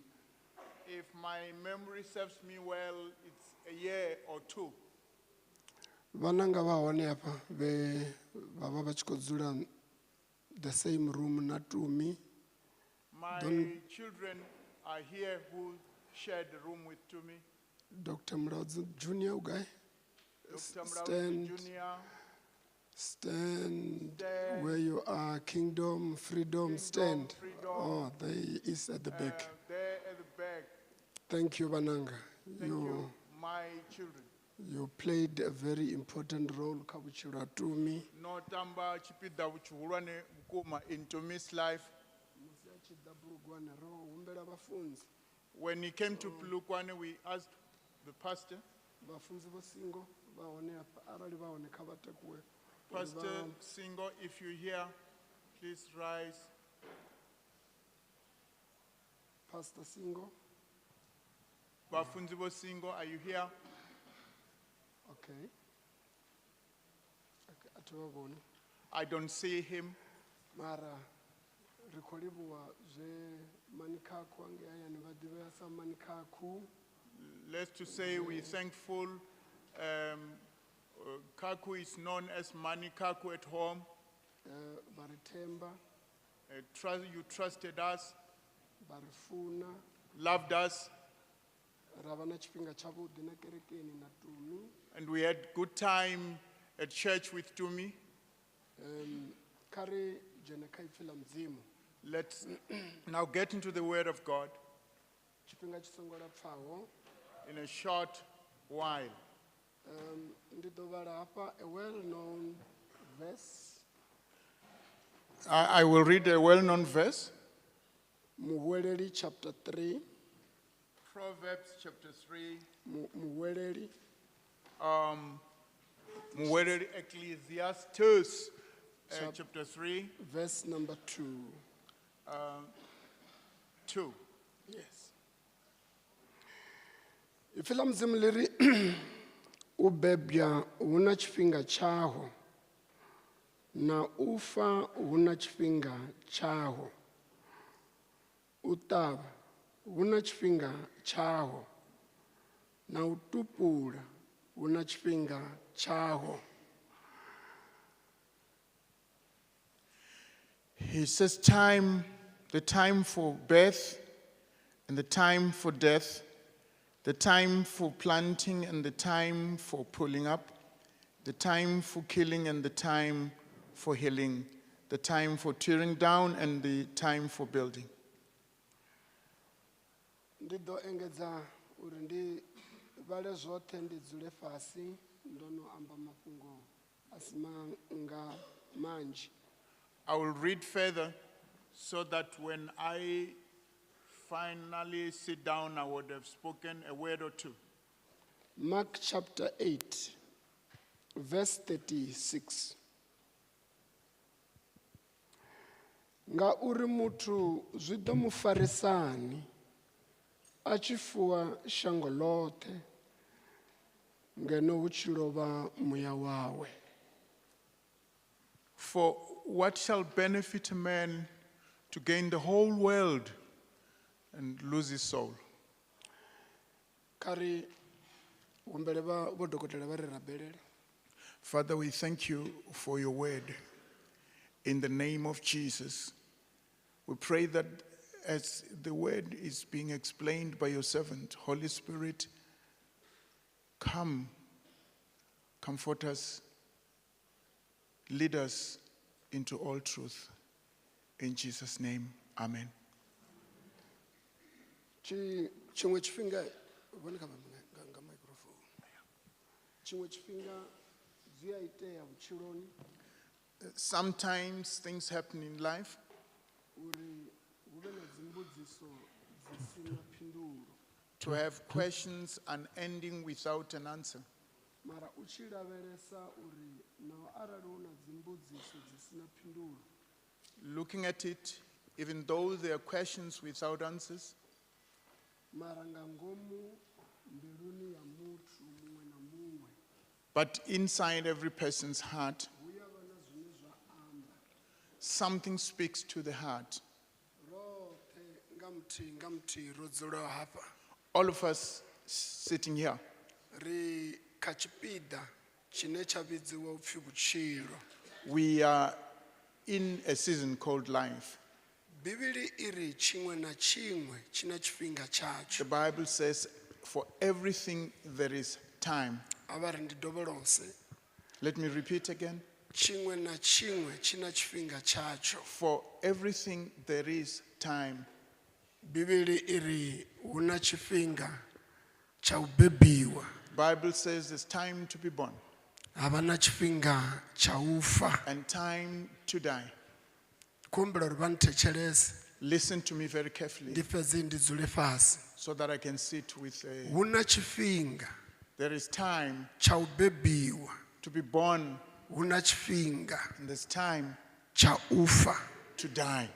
If my memory serves me well, it's a year or two. Vhananga vha hone hafha vhe vha vha vha tshi khou dzula the same room na Tumi. My Don't- children are here who shared the room with Tumi. Dr. Mlaudzi Junior ugai. Dr. Mlaudzi Stand, Jr., stand Stand. where you are. Kingdom, freedom, stand. freedom. Oh, there he is at the back. there at the back. Thank you, Bananga. Thank you, my children. You played a very important role kha vhutshilo ha Tumi. No tamba chipiḓa tshihulwane vhukuma in Tumi's life. Musi a tshi ḓa Bulugwane, ro humbela vhafunzi. When he came to Pulukwane, we asked the pastor, Vhafunzi vho Singo vha hone hafha, arali vha hone kha vha takuwe. Uri Pastor vha- Singo, if you're here, please rise. Pastor Singo. Bafunzi bo Singo, are you here? Okay. Okay, a thi vha vhoni. I don't see him. Mara ri khou livhuwa zwe Manikhaku ange hayani vha ḓivhea sa Manikhaku. Let's to say we're thankful. Kaku is known as Mani Kaku at home. Vha ri themba, You trusted us, vha ri funa, loved us, ra vha na tshifhinga tshavhuḓi na kerekeni na Tumi. and we had good time at church with Tumi. Kha ri dzhene kha ipfi ḽa Mudzimu. Let's now get into the Word of God Tshifhinga tshi songo lapfaho. in a short while. Ndi ḓo vhala hafha a well-known verse. I will read a well-known verse. Muhweleli chapter 3. Proverbs chapter 3. Muhweleli. Muhweleli Ecclesiastes chapter 3. Verse number 2. 2. Yes. Ipfi ḽa Mudzimu ḽi ri u bebwa hu na tshifhinga tshaho na u fa hu na tshifhinga tshaho u ṱavha hu na tshifhinga tshaho na u tupula hu na tshifhinga tshaho. He says time, the time for birth and the time for death, the time for planting and the time for pulling up, the time for killing and the time for healing, the time for tearing down and the time for building. Ndi ḓo engedza uri ndi vhale zwoṱhe ndi dzule fasi ndo no amba mafhungo a si manga manzhi. I will read further so that when I finally sit down, I would have spoken a word or two. Mark chapter 8, verse 36. Nga uri muthu zwi ḓo mu farisani a tshi fuwa shango ḽoṱhe ngeno hu tshi lovha muya wawe. For what shall benefit a man to gain the whole world and lose his soul? Kari humbele vho dokotela vha re rabelele. Father, we thank you for your word. In the name of Jesus, we pray that as the word is being explained by your servant, Holy Spirit, come, comfort us, lead us into all truth. In Jesus' name, amen. Chimwe tshifhinga vhone kha nga microphone. Chimwe tshifhinga zwi a itea vhutshiloni. Sometimes things happen in life Uri hu vhe na dzimbudziso dzi sina phindulo. to have questions unending without an answer. Mara u tshi lavhelesa uri na arali hu na dzimbudziso dzi sina phindulo. Looking at it, even though there are questions without answers, Mara nga ngomu mbiluni ya muthu muṅwe na muṅwe. but inside every person's heart, Hu ya vha na zwine zwa amba. something speaks to the heart. Roṱhe nga muthihi ro dzula hafha. All of us sitting here, Ri kha tshipiḓa tshine tsha vhidziwa upfi vhutshilo. we are in a season called life. Bivhili iri tshiṅwe na tshiṅwe tshina tshifhinga tshatsho. The Bible says, for everything there is time. Avha ri ndi dovholose. Let me repeat again. Tshiṅwe na tshiṅwe tshina tshifhinga tshatsho. For everything there is time. Bivhili iri hu na tshifhinga tsha u bebiwa. Bible says there's time to be born Havha na tshifhinga tsha u fa. and time to die. Kumbela uri vha nthetshelese. Listen to me very carefully Ndi fhedze ndi dzule fhasi. so that I can sit with Hu na tshifhinga there is time tsha u bebiwa. to be born Hu na tshifhinga and there's time tsha u fa. to die.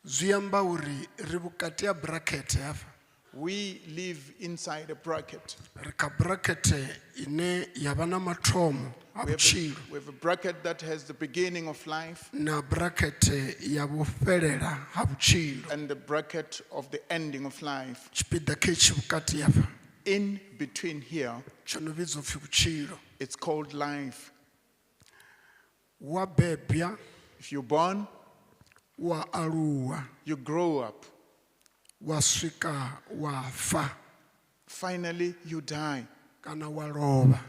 Zwi amba uri ri vhukati ha bracket hafha. We live inside a bracket. Ri kha bracket ine yavha na mathomo a vhutshilo. We have a bracket that has the beginning of life Na bracket ya vhufhelela ha vhutshilo. and the bracket of the ending of life. Tshipiḓa khe tshi vhukati hafha. In between here, Tsho no vhidzwa upfi vhutshilo. it's called life. Wa bebya, If you're born, wa aluwa, you grow up. wa swika wa fa Finally, you die kana wa lovha.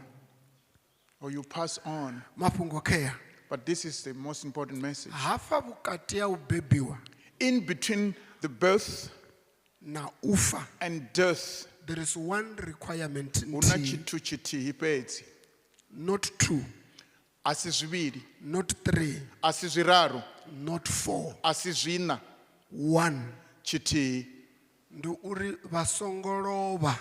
or you pass on. Mafhungo kheya. But this is the most important message. Hafa vhukati ha u bebiwa In between the birth na ufa, and death, there is one requirement huna nthihi, chithu chithihi fhedzi. not two, Asi zwivhili, not three, asi zwiraru, not four, asi zwina, one. chithihi. Ndi uri vha songo lovha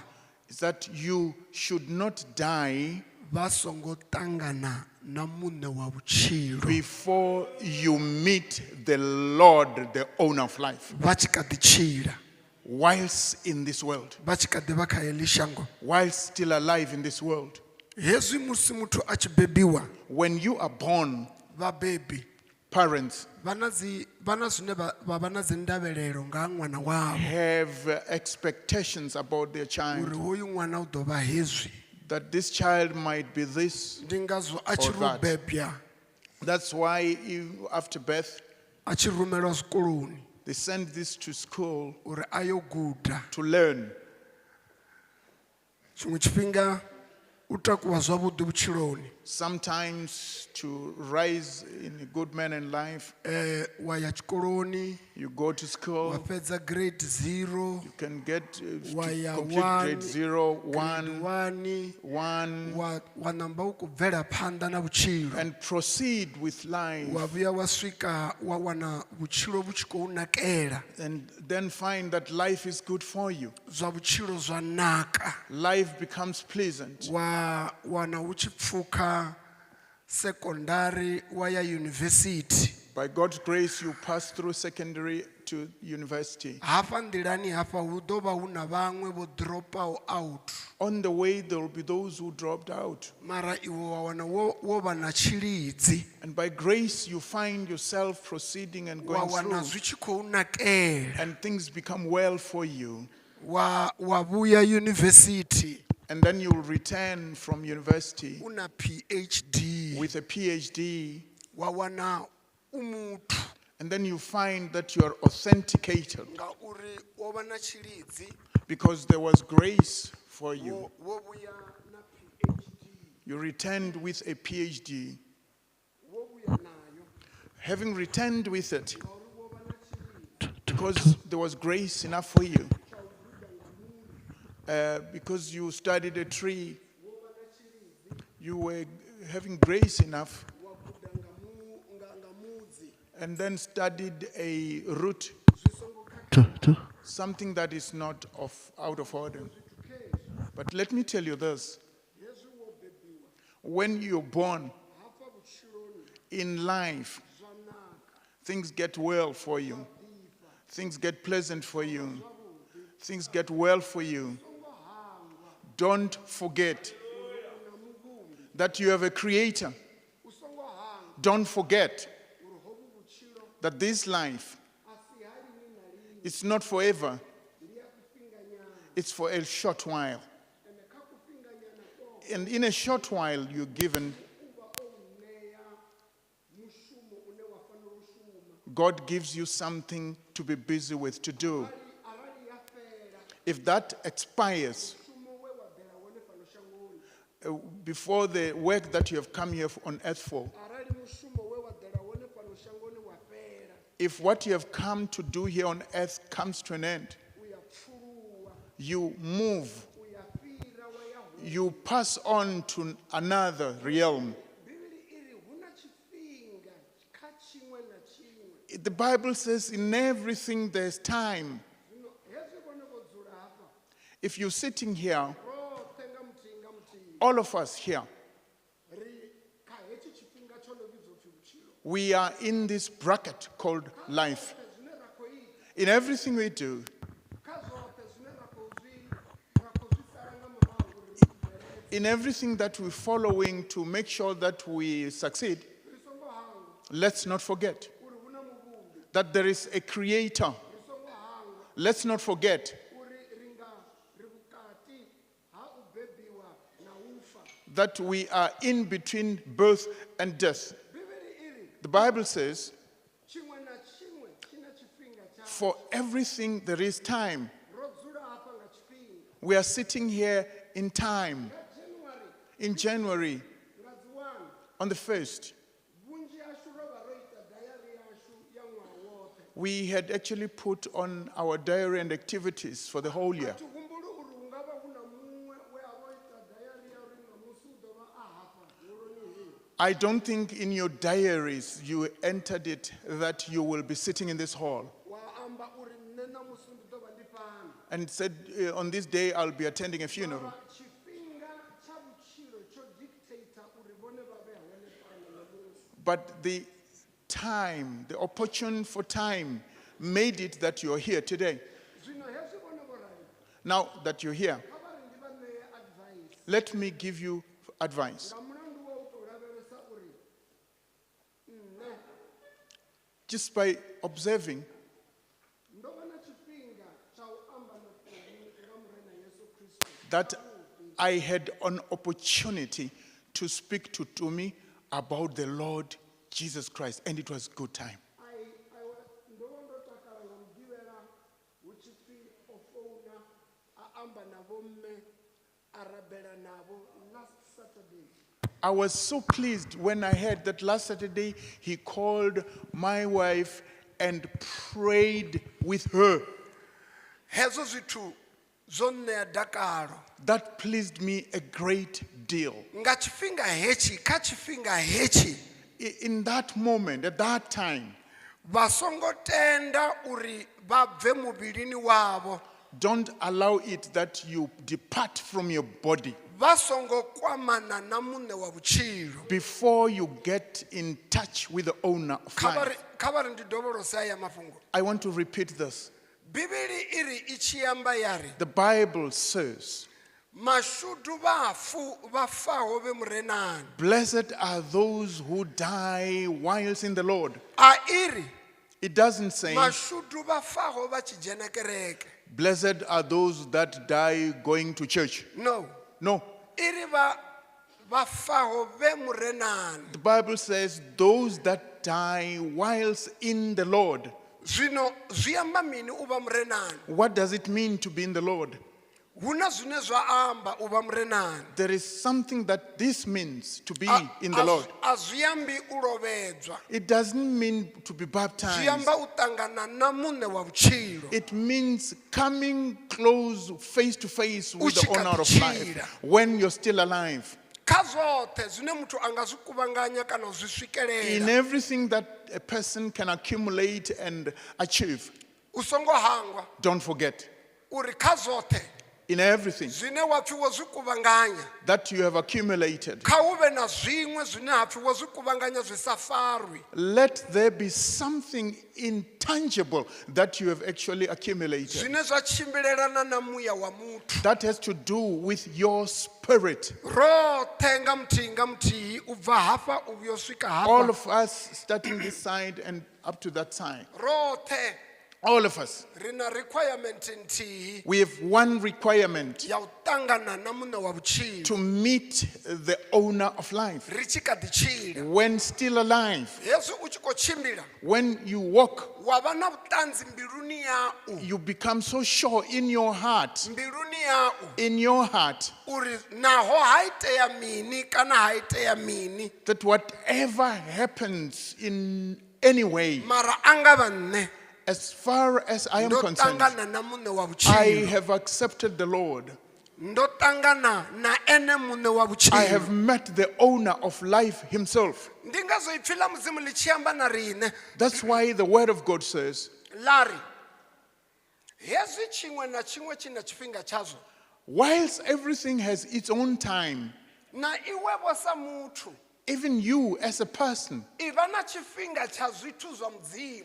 Is that you should not die vha songo ṱangana na muṋe wa vhutshilo. before you meet the Lord, the owner of life. Vha tshi kha ḓi tshila, Whilst in this world, vha tshi kha ḓi vha kha heḽi shango. whilst still alive in this world. Hezwi musi muthu a tshi bebiwa, When you are born, vhabebi Parents vana zwine vha vha na dzi ndavhelelo nga ha ṅwana wavho have expectations about their uri child, hoyu ṅwana u ḓo vha hezwi that this child might be this ndi ngazwo a tshi or ri u that. bebya That's why after birth, a tshi rumelwa zwikoloni they send this to school uri a yo guda to learn. tshiṅwe tshifhinga u takuwa zwavhuḓi vhutshiloni Sometimes to rise in a good man in life, wa ya tshikoloni you go to wa school, fhedza grade 0 you can get to wa ya complete grade 0, 1, 1 1, wa namba u khou bvela phanḓa na vhutshilo and proceed with life. wa vhuya wa swika wa wana vhutshilo vhu tshi khou nakela And then find that life is good for you. zwa vhutshilo zwa naka Life becomes pleasant. wa wana hu tshi pfukha secondary wa ya university By God's grace, you pass through secondary to university. hafha nḓilani hafha hu ḓo vha hu na vhaṅwe vho dropaho out On the way, there will be those who dropped out. mara iwe wa wana wo vha na tshilidzi And by grace, you find yourself proceeding and wa going wana through. zwi tshi khou nakela And things become well for you. wa vhuya university And then you will return from university una PhD with a PhD. wa wana u muthu And then you find that you are authenticated ngauri wo vha na tshilidzi because there was grace for you. wo vhuya na PhD You returned with a PhD. wo vhuya nayo Having returned with it, because there was grace enough for you. Because you studied a tree, you were having grace enough, and then studied a root, something that is not out of order. But let me tell you this. When you're born in life, things get well for you. Things get pleasant for you. Things get well for you. Don't forget that you have a creator. Don't forget that this life is not forever. It's for a short while. And in a short while, you're given, God gives you something to be busy with, to do. If that expires, before the work that you have come here on earth for, if what you have come to do here on earth comes to an end, you move, you pass on to another realm. The Bible says in everything there's time. If you're sitting here, all of us here, we are in this bracket called life. In everything we do, in everything that we're following to make sure that we succeed, let's not forget that there is a creator. Let's not forget that we are in between birth and death. The Bible says, for everything there is time. We are sitting here in time. In January, on the 1st, we had actually put on our diary and activities for the whole year. I don't think in your diaries you entered it that you will be sitting in this hall and said, on this day I'll be attending a funeral. But the time, the opportunity for time made it that you're here today. Now that you're here, let me give you advice. just by observing, ndo vha na tshifhinga tsha u amba na Tumi nga Murena Yesu Kristo. that I had an opportunity to speak to Tumi about the Lord Jesus Christ, and it was good time. Ndo vha ndo takala nga mugivhela hu tshi pfi o founa a amba na vho mme a rabela navho last Saturday. I was so pleased when I heard that last Saturday he called my wife and prayed with her. Hezwo zwithu zwo ṋea dakalo. That pleased me a great deal. Nga tshifhinga hetshi kha tshifhinga hetshi In that moment, at that time, vha songo tenda uri vha bve muvhilini wavho. don't allow it that you depart from your body Vha songo kwamana na muṋe wa vhutshilo. before you get in touch with the owner of Kha life. vha ri ndi dovholosa aya mafhungo. I want to repeat this. Bivhili iri i tshi amba yari The Bible says, mashudu vha faho ve murenani. blessed are those who die whilst in the Lord. A iri It doesn't say, mashudu vha faho vha tshi dzhena kereke. blessed are those that die going to church. No. No. Iri vha faho ve murenani. The Bible says, those that die whilst in the Lord. Zwino zwi amba mini u vha murenani? What does it mean to be in the Lord? Huna zwine zwa amba u vha murenani. There is something that this means to be in the Lord. A zwi ambi u lovhedzwa. It doesn't mean to be Zwi baptized. amba u ṱangana na muṋe wa vhutshilo. It means coming close face to face with the U tshi kha owner ḓi of tshila. life when you're still alive. Kha zwoṱhe zwine muthu anga zwi kuvhanganya kana u zwi In swikelela. everything that a person can accumulate and achieve, U songo hangwa don't forget, uri kha zwoṱhe in everything zwine wa pfi wo zwi kuvhanganya that you have accumulated, kha hu vhe na zwiṅwe zwine ha pfi wo zwi kuvhanganya zwi sa farwi. let there be something intangible that you have actually accumulated. Zwine zwa tshimbilelana na muya wa muthu. That has to do with your spirit. Roṱhe nga muthihi u bva hafha u vhuya u swika All hafha. of us starting this side and up to that side. Roṱhe All of us. ri na requirement nthihi We have one requirement: ya u ṱangana na muṋe wa vhutshilo. to meet the owner of life. Ri tshi kha ḓi tshila. When still alive, Hezwi u tshi khou tshimbila when you walk, wa vha na vhuṱanzi mbiluni yau. you become so sure in your heart, Mbiluni yau uri naho ha itea mini kana ha itea mini. that whatever happens in any way, Mara anga vha nne. as far as I am Ndo concerned, ṱangana na muṋe wa I vhutshilo. have accepted the Lord. Ndo ṱangana na ene muṋe wa I have vhutshilo. met the owner of life himself. Ndi ngazwo ipfi ḽa mudzimu ḽi tshi amba na riṋe. That's why the word of God says, Lari hezwi tshiṅwe na tshiṅwe tshi na tshifhinga tshazwo. whilst everything has its own time, Na iwe vho sa muthu even you as a person, i vha na tshifhinga tsha zwithu zwa mudzimu.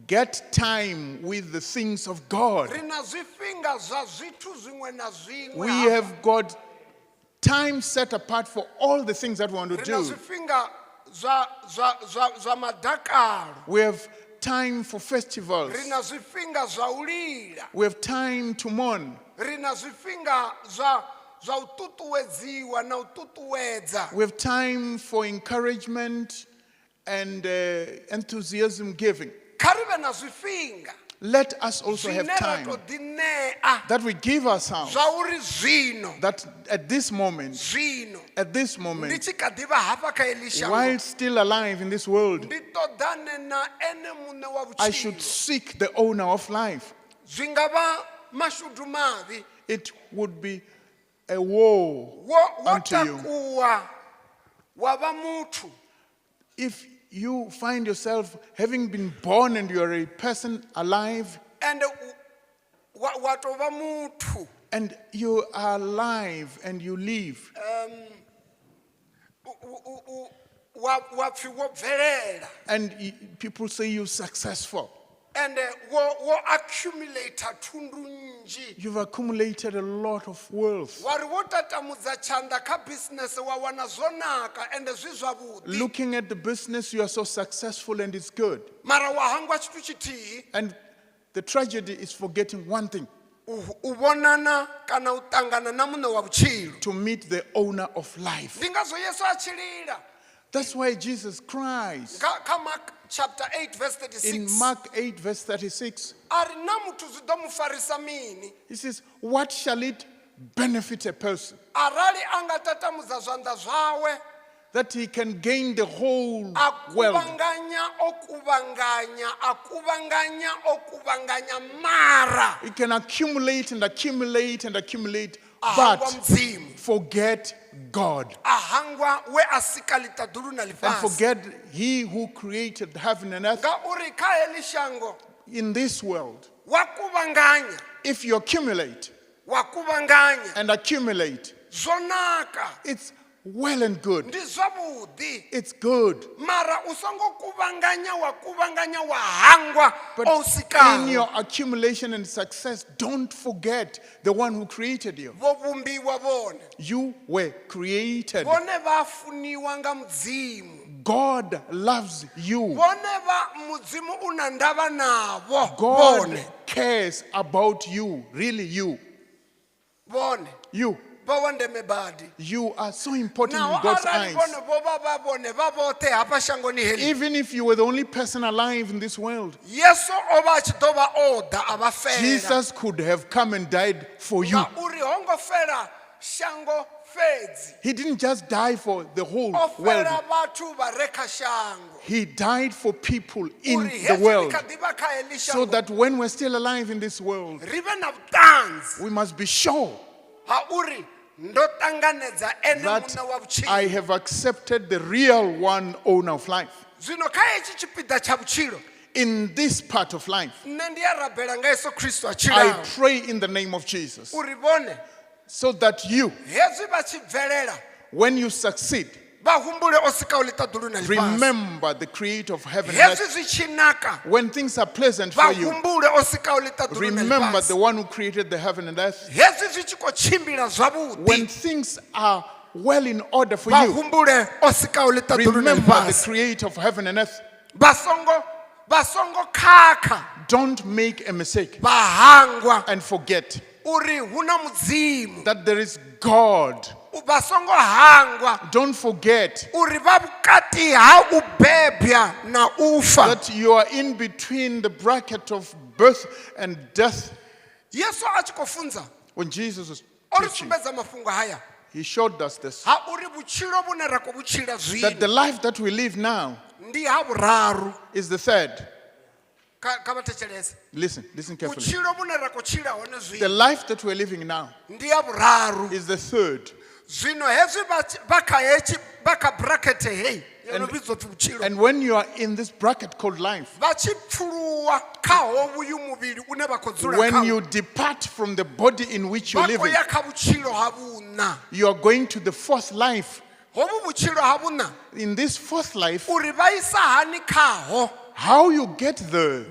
get time with the things of God. Ri na zwifhinga zwa zwithu zwiṅwe na zwiṅwe. We have got time set apart for all the things that we want to Ri na do. zwifhinga zwa madakalo. We have time for festivals. Ri na zwifhinga zwa u lila. We have time to mourn. Ri na zwifhinga zwa u ṱuṱuwedziwa na u ṱuṱuwedza. We have time for encouragement and enthusiasm giving. Kha ri vhe na zwifhinga Let us also have zwine ra time tou ḓiṋea that we give ourselves, zwa uri zwino that at this moment, ndi moment, tshi kha ḓi vha hafha kha eḽi shango, while still alive in this world, ndi ṱoḓane na ene muṋe wa I should vhutshilo. seek the owner of life. Zwi nga vha mashudu mavhi It would be a woe wo unto you takuwa wa vha muthu if you find yourself having been born and you are a person alive and wa tou vha muthu. and you are alive and you live. Wa pfi wo bvelela. And people say you're successful. and wo accumulate thundu nnzhi. You've accumulated a lot of wealth. Wari wo tatamudza chanda kha business wa wana zwo naka and zwi zwavhuḓi. Looking at the business, you are so successful and it's good. Mara wa hangwa tshithu tshithihi. And the tragedy is forgetting one thing. U vhonana kana u ṱangana na muṋe wa vhutshilo. To meet the owner of life. Ndi ngazwo Yesu a tshi lila. That's why Jesus cries. Kha Mark chapter 8 verse 36. In Mark 8 verse 36. Ari na muthu zwi ḓo mu farisa mini? He says, what shall it benefit a person? Arali anga tatamudza zwanḓa zwawe. That he can gain the whole world. Mara. He can accumulate and accumulate and accumulate, but forget God. And forget He who created heaven and earth. In this world, if you accumulate and accumulate, it's well and good. It's good. But in your accumulation and success, don't forget the one who created you. You were created. God loves you. God cares about you. Really, you. You. You are so important in God's eyes. Even if you were the only person alive in this world, Jesus could have come and died for you. He didn't just die for the whole world. He died for people in the world. So that when we're still alive in this world, we must be sure that I have accepted the real one owner of life. In this part of life, I pray in the name of Jesus, so that you, when you succeed, remember the creator of heaven and earth. When things are pleasant for you, remember the one who created the heaven and earth. When things are well in order for you, remember the creator of heaven and earth. Don't make a mistake and forget that there is God. Don't forget that you are in between the bracket of birth and death. When Jesus was teaching, He showed us this, that the life that we live now is the third. Listen carefully. The life that we're living now is the third. And when you are in this bracket called life, when you depart from the body in which you live in, you are going to the fourth life. In this fourth life, how you get there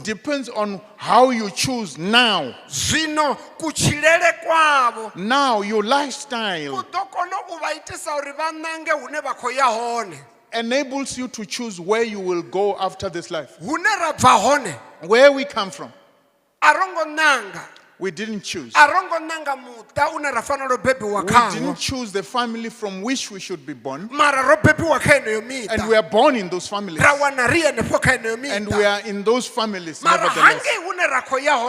depends on how you choose now. Now your lifestyle enables you to choose where you will go after this life. Where we come from, we didn't choose. We didn't choose the family from which we should be born. And we are born in those families. And we are in those families nevertheless.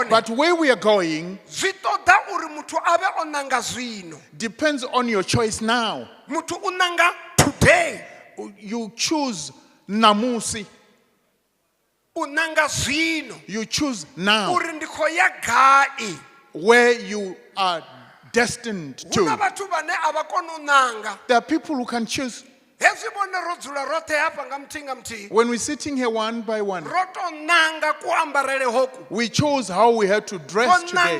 But where we are going depends on your choice now. You choose namusi. You choose now where you are destined to. There are people who can choose. When we're sitting here one by one, we chose how we had to dress today.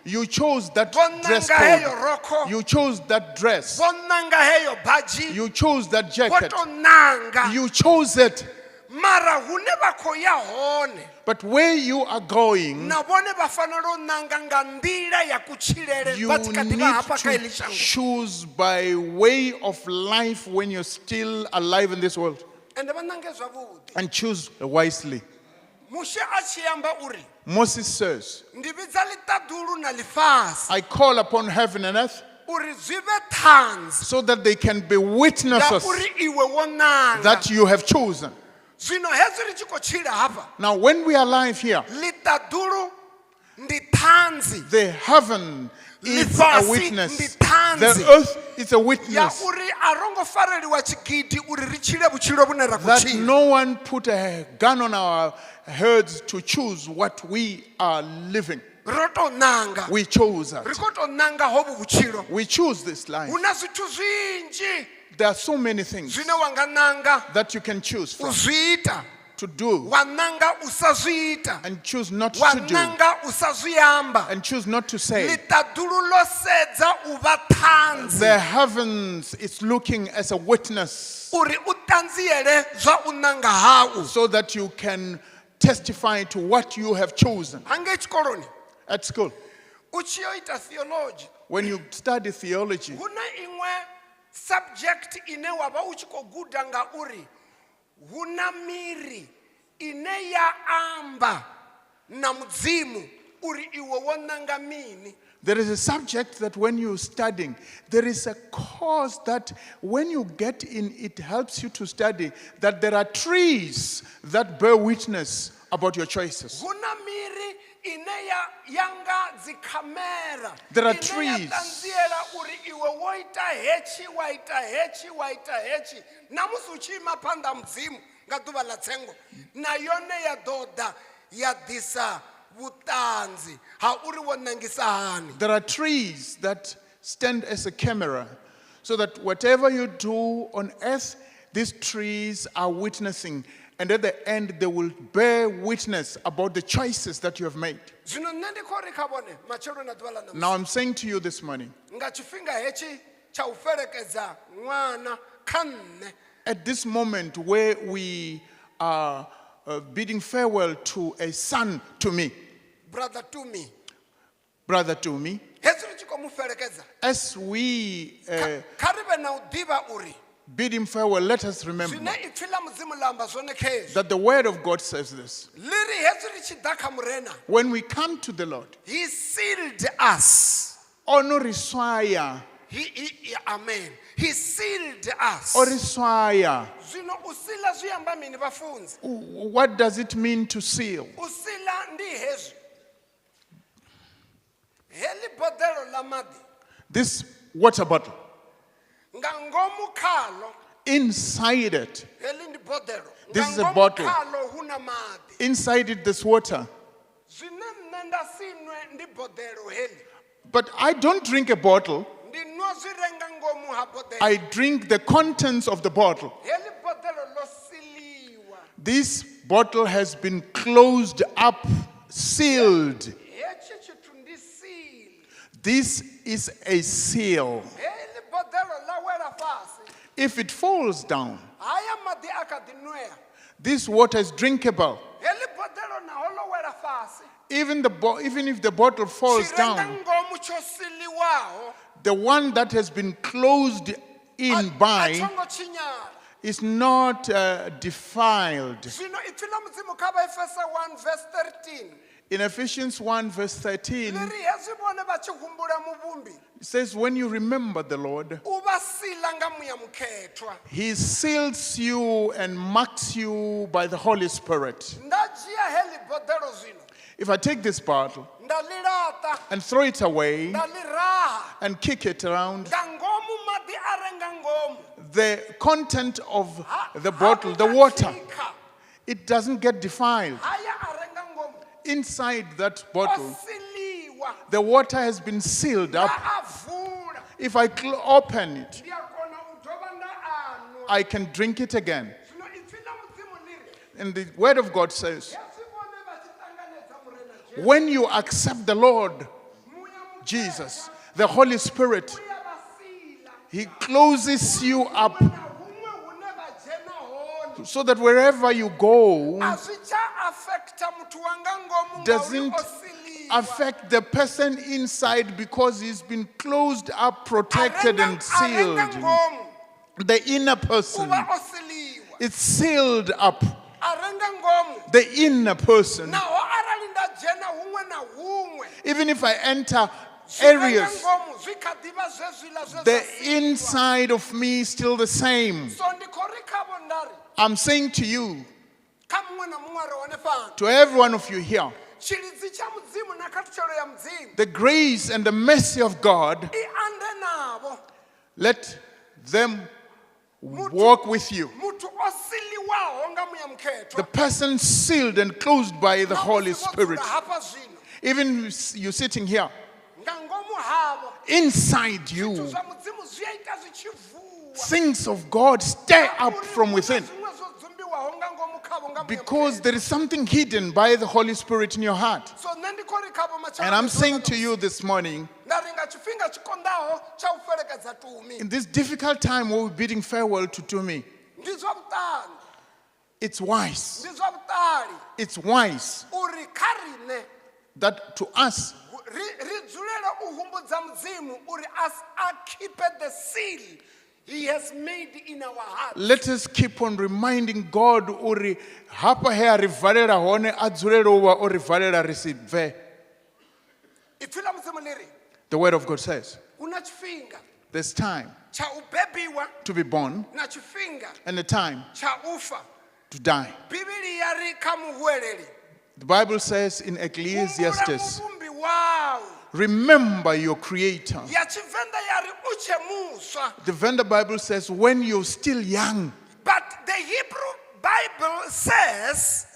You chose that Vho dress nanga heyo code. rokho. You chose that dress. Vho nanga heyo bhaji. You chose that Vho jacket. to nanga. You chose it. Mara hune vha khou ya hone. But where you are going, Na vhone vha fanela u nanga nga nḓila ya kutshilele you vha tshi kha ḓi need vha hafha kha to heḽi shango. choose by way of life when you're still alive in this world. Ende vha nange zwavhuḓi. And choose wisely. Mushe a tshi amba uri Moses says, ndi vhidza ḽiṱaḓulu na ḽifhasi I call upon heaven and earth uri zwi vhe ṱhanzi so that they can be witnesses ngauri iwe wo nanga. that you have chosen. Zwino hezwi ri tshi khou tshila hafha Now, when we are alive here, ḽiṱaḓulu ndi ṱhanzi the heaven is a Ḽifhasi witness. ndi ṱhanzi The earth is a ya witness uri a ro ngo fareliwa tshigidi uri ri tshile vhutshilo vhune ra khou that tshila. no one put a gun on our heads to choose what we are living. Ro to nanga. We chose that. Ri khou to nanga hovhu vhutshilo. We choose this life. Hu na zwithu zwinzhi There are so many things zwine wa nga nanga that you can choose u from zwi ita. to do Wa nanga u sa zwi ita. and choose not Wa to do nanga u sa zwi amba. and choose not to say. Ḽiṱaḓulu ḽo sedza u vha ṱhanzi The heavens is looking as a witness uri u ṱanziele zwa u nanga hau. so that you can testify to what you have chosen. Hange tshikoloni At school, u tshi yo ita theology when you study theology, hu na iṅwe subject ine wa vha u tshi khou guda nga uri hu na miri ine ya amba na mudzimu uri iwe wo nanga mini. there is a subject that when you're studying, there is a course that when you get in, it helps you to study that there are trees that bear witness about your choices. Hu na miri ine ya yanga dzikhamera There are ine ya trees. ṱanziela uri iwe wo ita hetshi wa ita hetshi wa ita hetshi namusi u tshi ima phanḓa ha mudzimu nga ḓuvha ḽa tsengo na yone ya ḓo ḓa ya ḓisa vhuṱanzi ha uri wo nangisa hani. There are trees that stand as a camera so that whatever you do on earth, these trees are witnessing. And at the end, they will bear witness about the choices that you have made. Zwino nṋe ndi khou ri kha vhone matshelo na ḓuvha ḽa Now, ṋamusi I'm saying to you this morning, nga tshifhinga hetshi tsha u felekedza ṅwana kha nṋe at this moment where we are bidding farewell to a son to me, brother to me brother to me, hezwi ri tshi khou mu felekedza as we kha ri vhe na u ḓivha uri bid him farewell, let us remember zwine ipfhi ḽa mudzimu ḽa amba zwone kha hezwi that the word of God says this. ḽi ri hezwi ri tshi ḓa kha murena When we come to the Lord, he sealed us. ono ri swaya, Amen. He sealed us. o ri swaya. Zwino u sila zwi amba mini vhafunzi? What does it mean to seal? U sila ndi hezwi. Heli boḓelo ḽa maḓi This water bottle, nga ngomu khalo. inside it, Heli ndi boḓelo. This is a Nga ngomu bottle. khalo hu na maḓi. inside it, this water. Zwine nṋe nda si nwe ndi boḓelo heli. But I don't drink a bottle, Ndi nwa zwi re nga ngomu ha boḓelo. I drink the contents of the bottle. Heli boḓelo ḽo siliwa. This bottle has been closed up, sealed. Hetshi tshithu ndi seal. This is a seal. Heli boḓelo ḽa wela fhasi. If it falls down, Haya maḓi a kha ḓi nwea. this water is drinkable. Heli boḓelo naho ḽo wela fhasi. Even if the bottle falls Tshi re nga down, ngomu tsho siliwaho. the one that has been closed in by A thongo tshinyala. is not defiled. Zwino ipfhi ḽa mudzimu kha Efesa 1 verse 13. In Ephesians 1 verse 13, Ḽi ri hezwi vhone vha tshi humbula muvhumbi. it says, when you remember the Lord, U vha sila nga muya mukhethwa. He seals you and marks you by the Holy Spirit. Nda dzhia heli boḓelo zwino. If I take this bottle Nda ḽi laṱa. and throw it away Nda ḽi raha. and kick it around, Nga ngomu maḓi a re nga ngomu. the content of the bottle, the water, it doesn't get defiled. Haya a re nga ngomu. Inside that O bottle, siliwa. the water has been sealed up. A vula. If I open it, Ndi a kona u dovha nda anwa. I can drink it again. Zwino ipfhi ḽa mudzimu ḽi ri. And the word of God says, Hezwi vhone vha tshi ṱanganedza murena Jesu. when you accept the Lord, Muya Jesus, the Holy Spirit, He closes you up so that wherever you go, doesn't affect the person inside because he's been closed up, protected, and sealed. The inner person, it's sealed up. The inner person. Even if I enter areas, the inside of me is still the same. I'm saying to you, to every one of you here, the grace and the mercy of God, let them walk with you. The person sealed and closed by the Holy Spirit. Even you sitting here, inside you, things of God stir up from within. Because there is something hidden by the Holy Spirit in your heart. And I'm saying to you this morning, in this difficult time where we're bidding farewell to Tumi, it's wise. It's wise that to us, the seal He has made in our hearts. let us keep on reminding God uri hapa he a ri valela hone a dzulele u vha o ri valela ri si bve. The word of God says there's time to be born and a time to die. The Bible says in Ecclesiastes, remember your Creator. The Venda Bible says when you're still young. But the Hebrew Bible says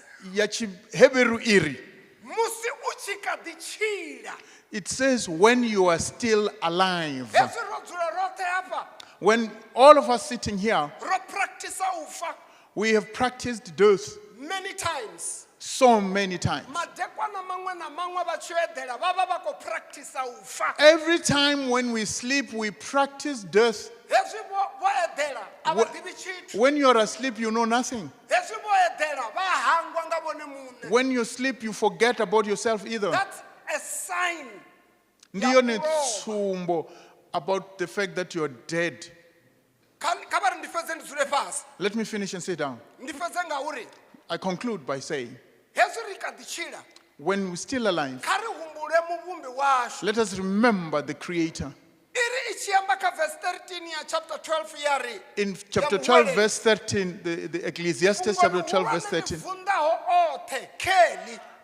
it says when you are still alive. When all of us sitting here, we have practiced death many times. So many times. Every time when we sleep, we practice death. When you're asleep, you know nothing. When you sleep, you forget about yourself either. That's a sign about the fact that you're dead. Let me finish and sit down. I conclude by saying, when we're still alive, let us remember the Creator. In chapter 12, verse 13, the Ecclesiastes chapter 12, verse 13,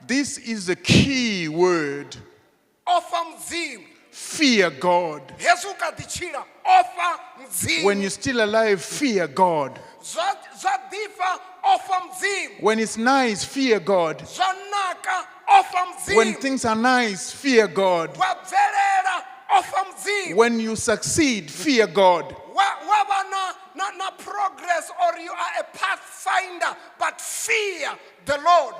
this is the key word. Fear God. When you're still alive, fear God. When it's nice, fear God. When things are nice, fear God. When you succeed, fear God. Progress, or you are a pathfinder, but fear the Lord.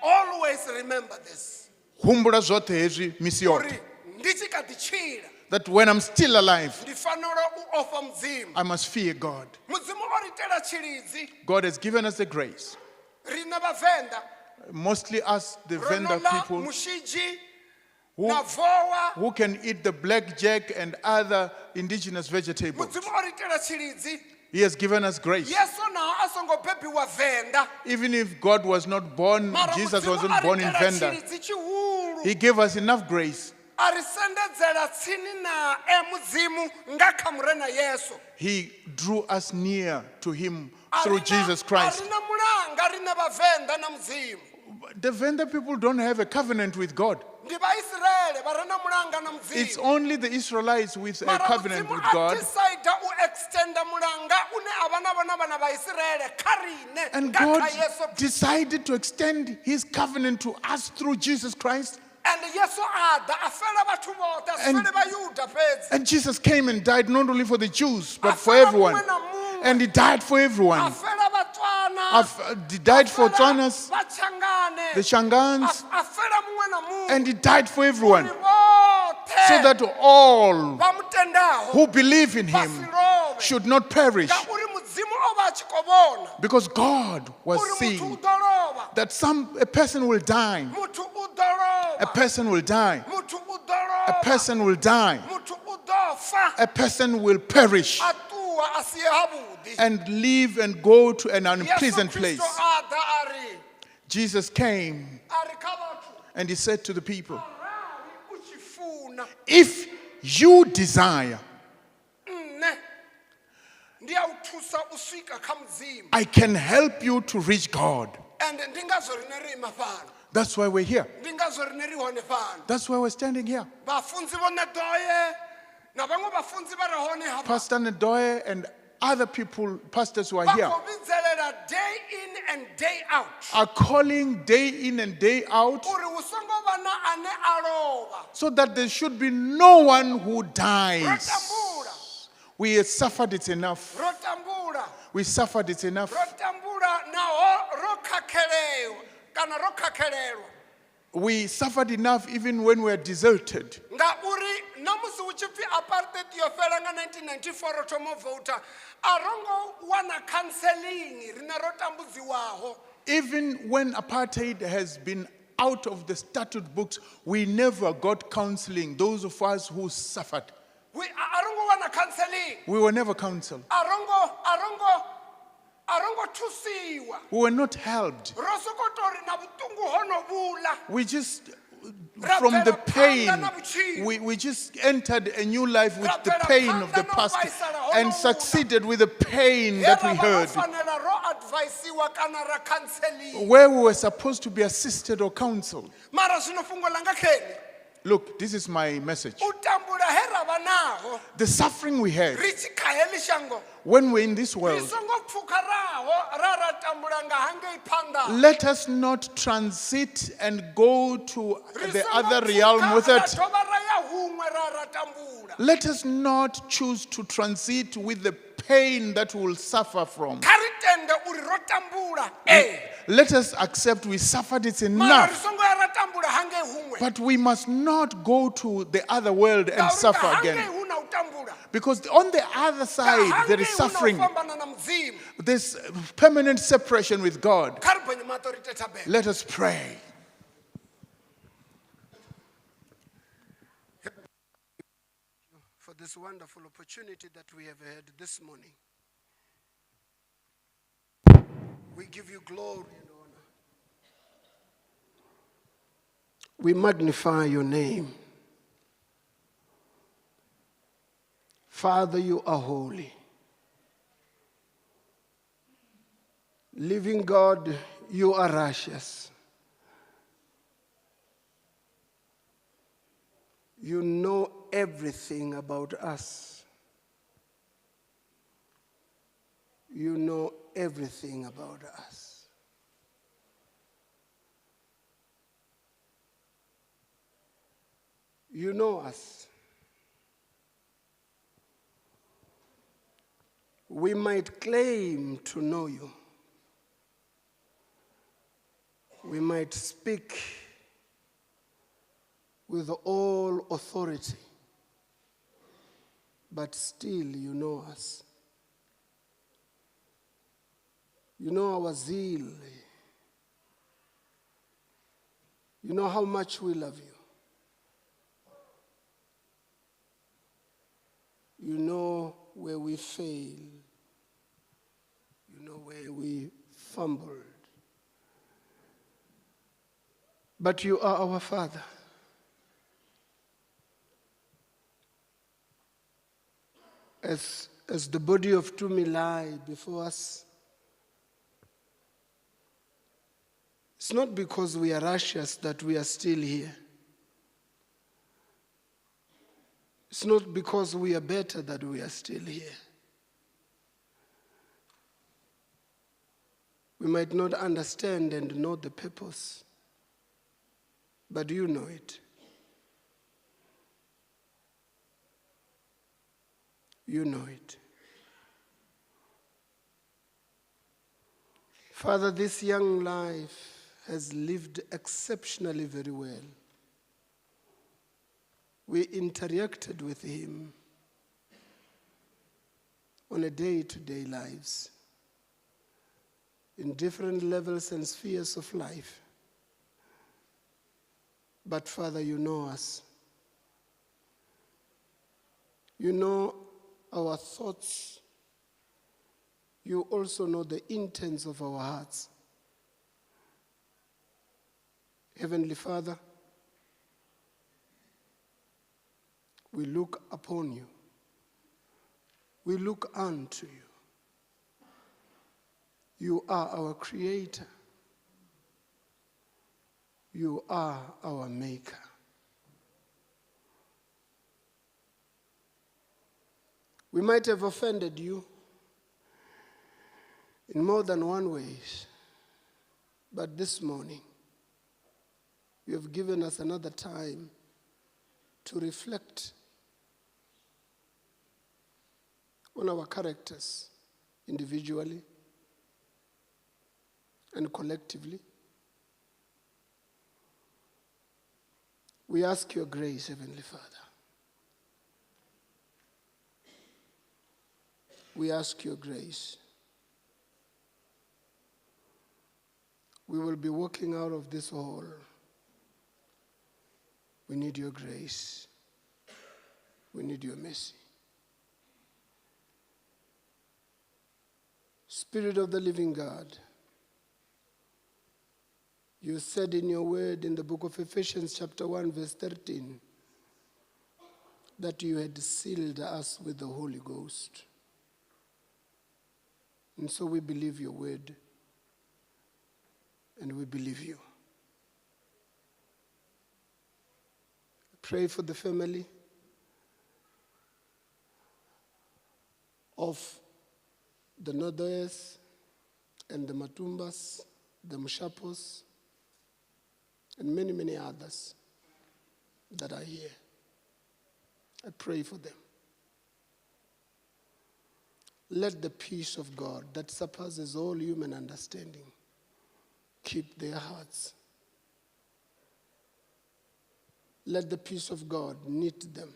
Always remember this. That when I'm still alive, I must fear God. God has given us the grace. Mostly us, the Venda people, who can eat the blackjack and other indigenous vegetables. He has given us grace. Even if God was not born, Jesus wasn't born in Venda, He gave us enough grace. He drew us near to Him through Jesus Christ. The Venda people don't have a covenant with God. It's only the Israelites with a covenant with God. And God decided to extend His covenant to us through Jesus Christ. And Jesus came and died not only for the Jews, but for everyone. And He died for everyone. He died for Tswanas, Vachangane, the Changans, afela mungwe na mungwe, and he died for everyone. bothe So that all bamutendaho who believe in him basirobe. should not perish. Ngauri mudzimu ova achikobona, Because God was uri muthu seeing udolova, that a person will die. muthu udolova, A person will die. muthu A udolova, person will die. muthu udofa, A person will perish atuwa asiye havudi. and leave and go to an Yesu unpleasant Kristo place. ada ari, Jesus came ari kavatu, and he said to the people, arali uchifuna, if you desire, nne, ndiyawuthusa uswika kha mudzimu. I can help you to reach God. And ndingazorinarima pano, That's why we're here. ndingazorinarihone pano. That's why we're standing here. Bafunzi vonedoye, na vamwe bafunzi vari hone hapa. Pastor Ndoye and other people, pastors who are here, Vakovitselela day in and day out. are calling day in and day out Uri usongo vana ane alova. so that there should be no one who dies. Rotambula, We have suffered it enough. rotambula, We suffered it enough. rotambula naho rokhakhelwa kana rokhakhelelwa. We suffered enough even when we were deserted. Ngauri namusi uchipfi apartheid yofela nga 1994 ro thoma vota, arongo wana counseling rina rotambudziwaho. Even when apartheid has been out of the statute books, we never got counseling, those of us who suffered. Arongo wana counseling. We were never counseled. Arongo thusiwa. We were not helped. Rosokotori na butungu hono bula. We just, from the pain, we just entered a new life with the pain of the past and succeeded with the pain that we heard. Fanela ro advisiwa kana ra counseling. Where we were supposed to be assisted or counseled. Mara sinofungo langa kheli. Look, this is my message. Utambula hera banaho. The suffering we had Richi khayeli shango. when we're in this world, Isongo pfukaraho rara tambula ngahange ipanda. let us not transit and go to the other realm with it. Let us not choose to transit with the pain that we will suffer from. Karitende uri rotambula. Let us accept we suffered it Mara enough. risongo ya ratambula hange humwe. But we must not go to the other world and suffer Hange again. huna utambula. Because on the other side, there is suffering. Unafambana na mzimu. There's permanent separation with God. Karibwenye matorite tabe. Let us pray. For this wonderful opportunity that we have had this morning. We give you glory and honor. We magnify your name. Father, you are holy. Living God, you are righteous. You know everything about us. You know everything about us. You know us. We might claim to know you. We might speak with all authority, but still you know us. You know our zeal. You know how much we love you. You know where we fail. You know where we fumbled. But you are our Father. As the body of Tumi lie before us, it's not because we are righteous that we are still here. It's not because we are better that we are still here. We might not understand and know the purpose, but you know it. You know it. Father, this young life has lived exceptionally very well. We interacted with him on a day-to-day lives, in different levels and spheres of life. But Father, you know us. You know our thoughts. You also know the intents of our hearts. Heavenly Father, we look upon you. We look unto you. You are our creator. You are our maker. We might have offended you in more than one way, but this morning, you have given us another time to reflect on our characters individually and collectively. We ask your grace, Heavenly Father. We ask your grace. We will be walking out of this hall. We need your grace. We need your mercy. Spirit of the living God, you said in your word in the book of Ephesians chapter 1 verse 13 that you had sealed us with the Holy Ghost. And so we believe your word and we believe you. Pray for the family of the Nodoes and the Matumbas, the Mushapos, and many, many others that are here. I pray for them. Let the peace of God that surpasses all human understanding keep their hearts. Let the peace of God knit them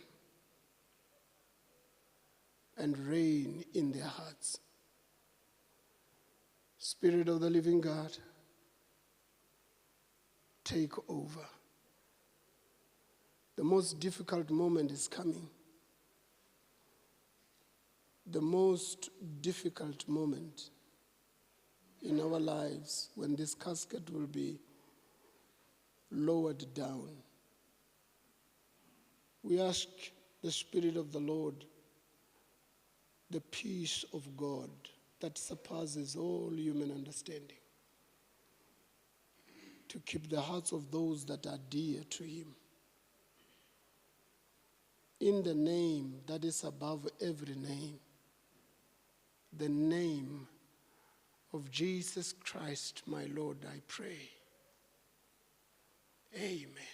and reign in their hearts. Spirit of the living God, take over. The most difficult moment is coming. The most difficult moment in our lives when this casket will be lowered down. We ask the Spirit of the Lord, the peace of God that surpasses all human understanding, to keep the hearts of those that are dear to him. In the name that is above every name, the name of Jesus Christ, my Lord, I pray. Amen.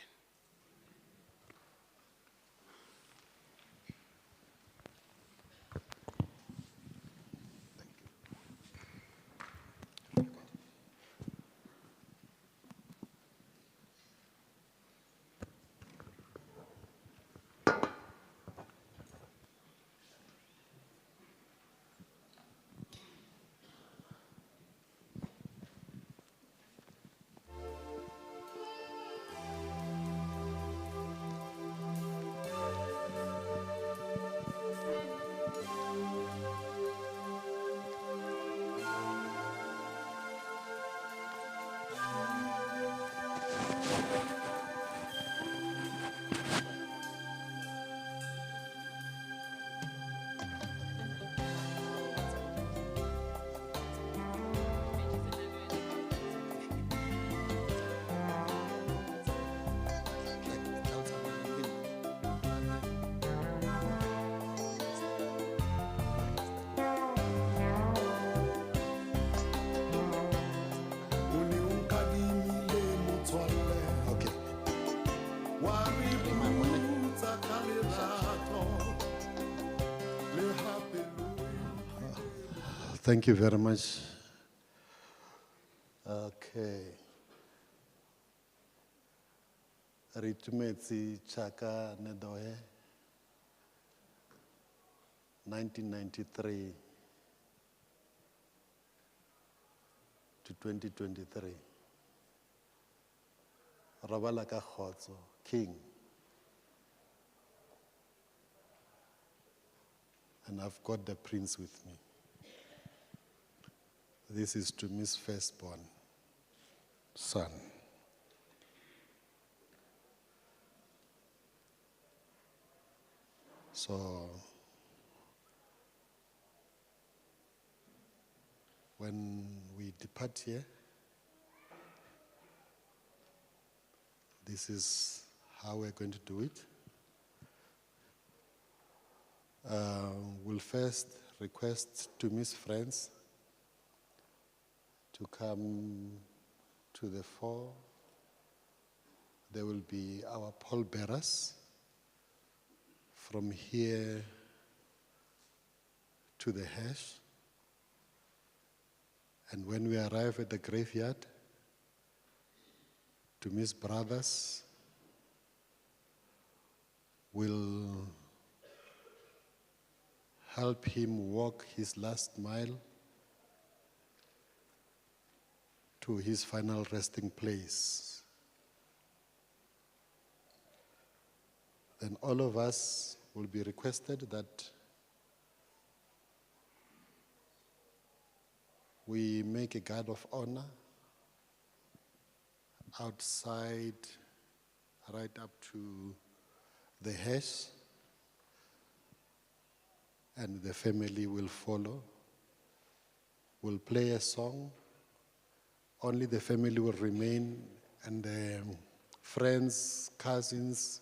Thank you very much. re itumetse Chaka Nedoe 1993 to 2023. Rabala ka kgotso, King. And I've got the prince with me. This is to Miss Firstborn son. So, when we depart here, this is how we're going to do it. We'll first request to Miss Friends to come to the fore. There will be our pallbearers from here to the hash. And when we arrive at the graveyard, to Miss Brothers, we'll help him walk his last mile to his final resting place. Then all of us will be requested that we make a guard of honor outside, right up to the hash, and the family will follow. We'll play a song. Only the family will remain, and the friends, cousins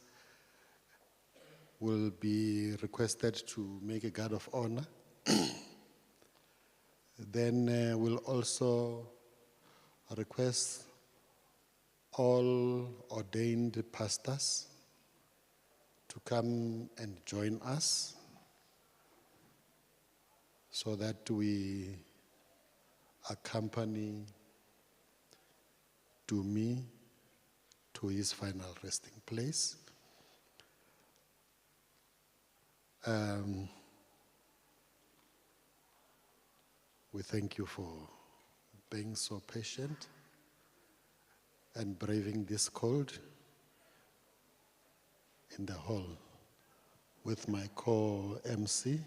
will be requested to make a guard of honor. Then we'll also request all ordained pastors to come and join us so that we accompany Tumi to his final resting place. We thank you for being so patient and braving this cold in the hall with my co-MC.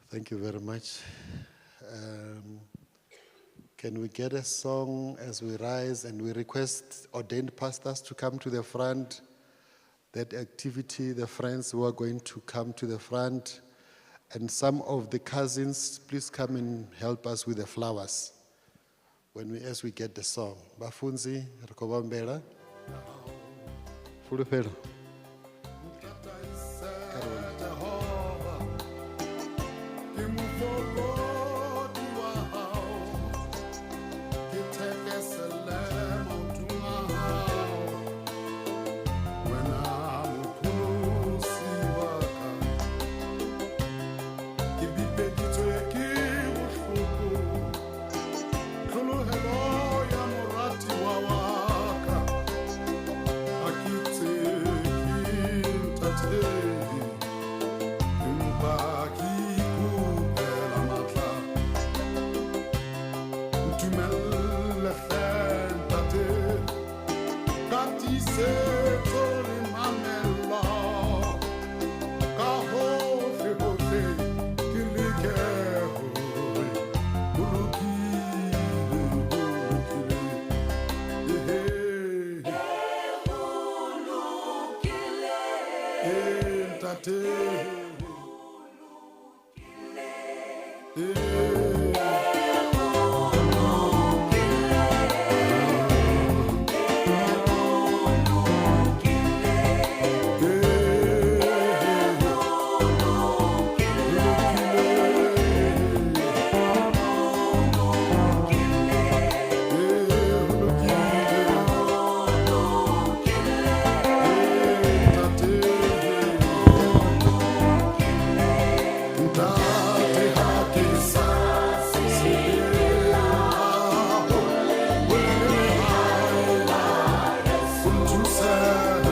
Thank you very much. Can we get a song as we rise, and we request ordained pastors to come to the front? That activity, the friends who are going to come to the front, and some of the cousins, please come and help us with the flowers as we get the song. Bafunzi, Rekobambela, Fulupelo.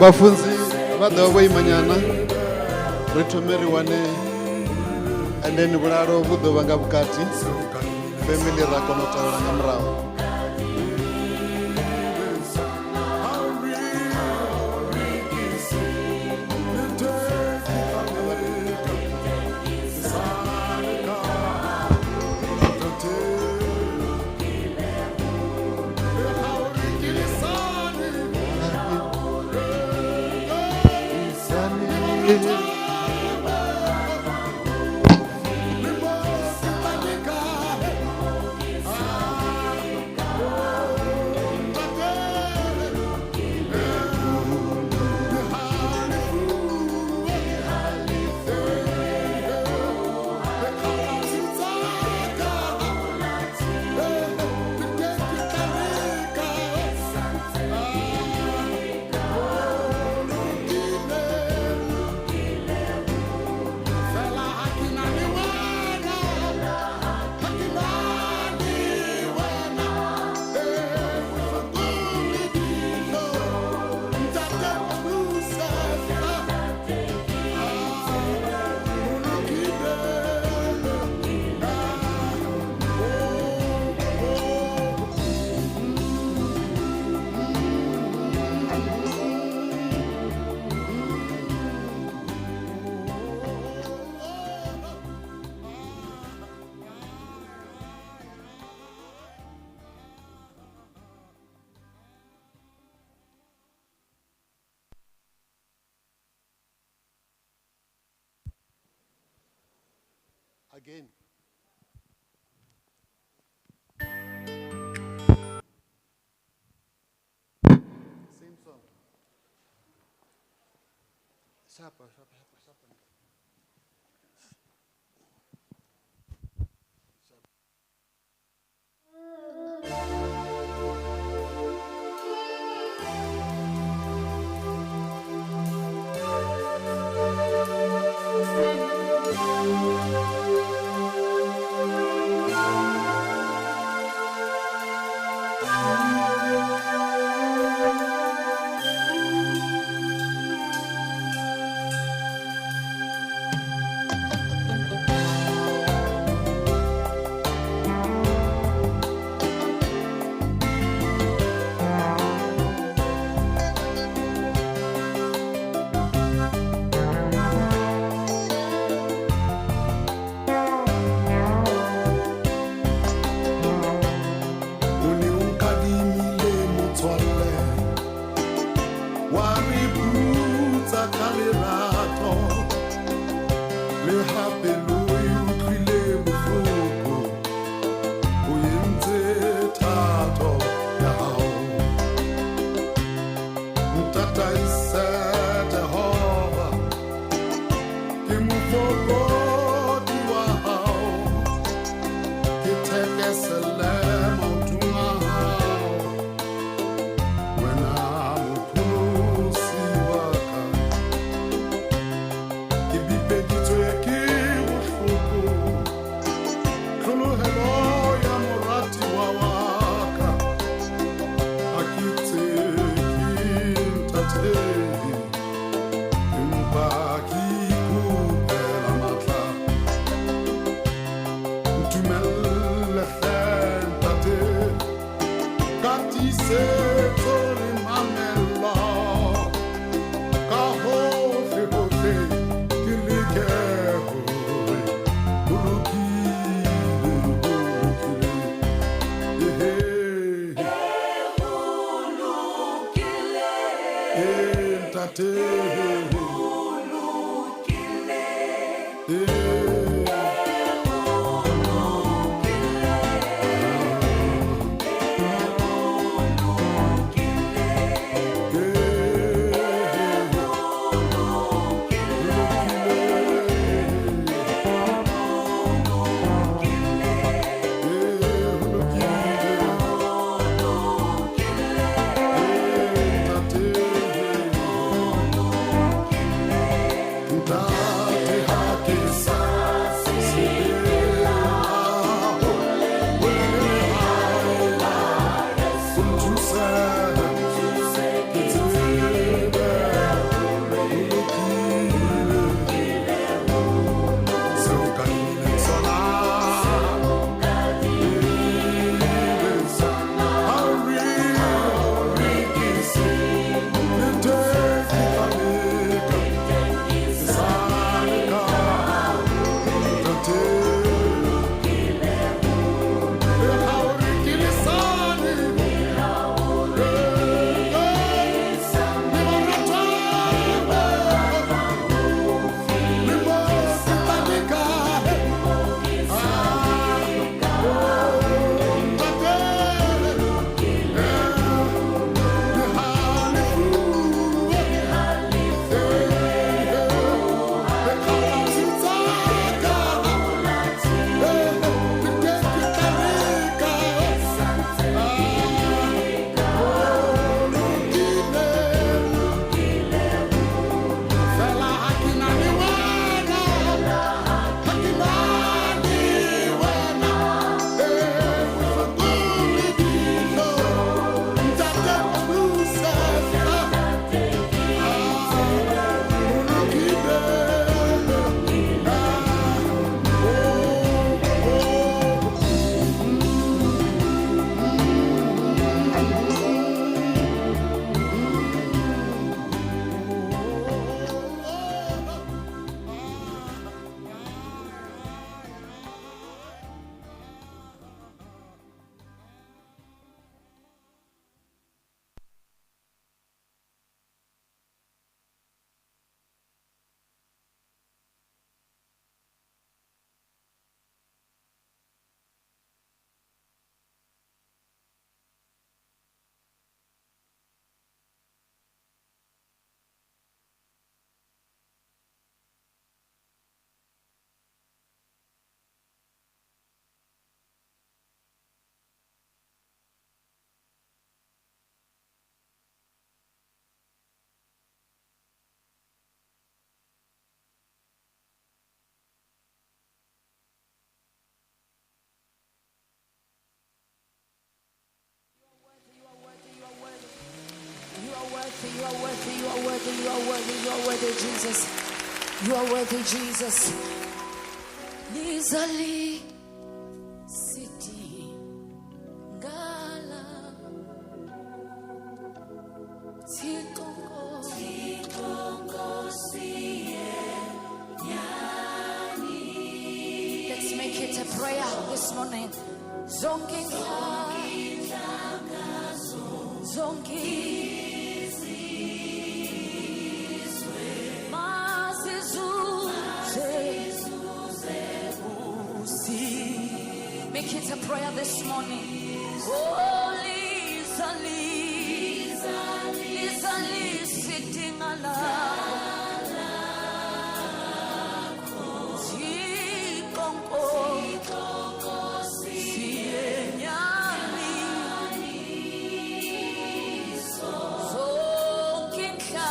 Bafunzi, vada wa imanyana, retomeri wane, and then vularo vudo vanga vukati, family rakonota vanga mrao. Again. Same song. Sharper. Haki You are worthy, Jesus. You are worthy, Jesus. Lizali City Gala Tikongo Let's make it a prayer this morning. Zongi Make it a prayer this morning. Oh, Lizali, sitting alive. Tikongo, Sienyani, Zokinka,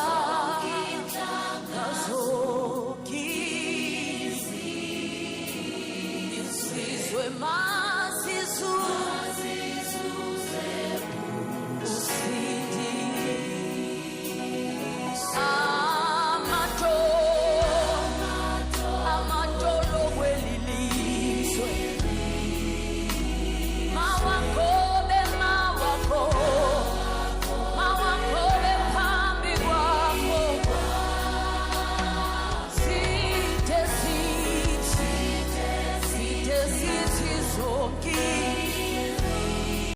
Zokizizwe Masizu.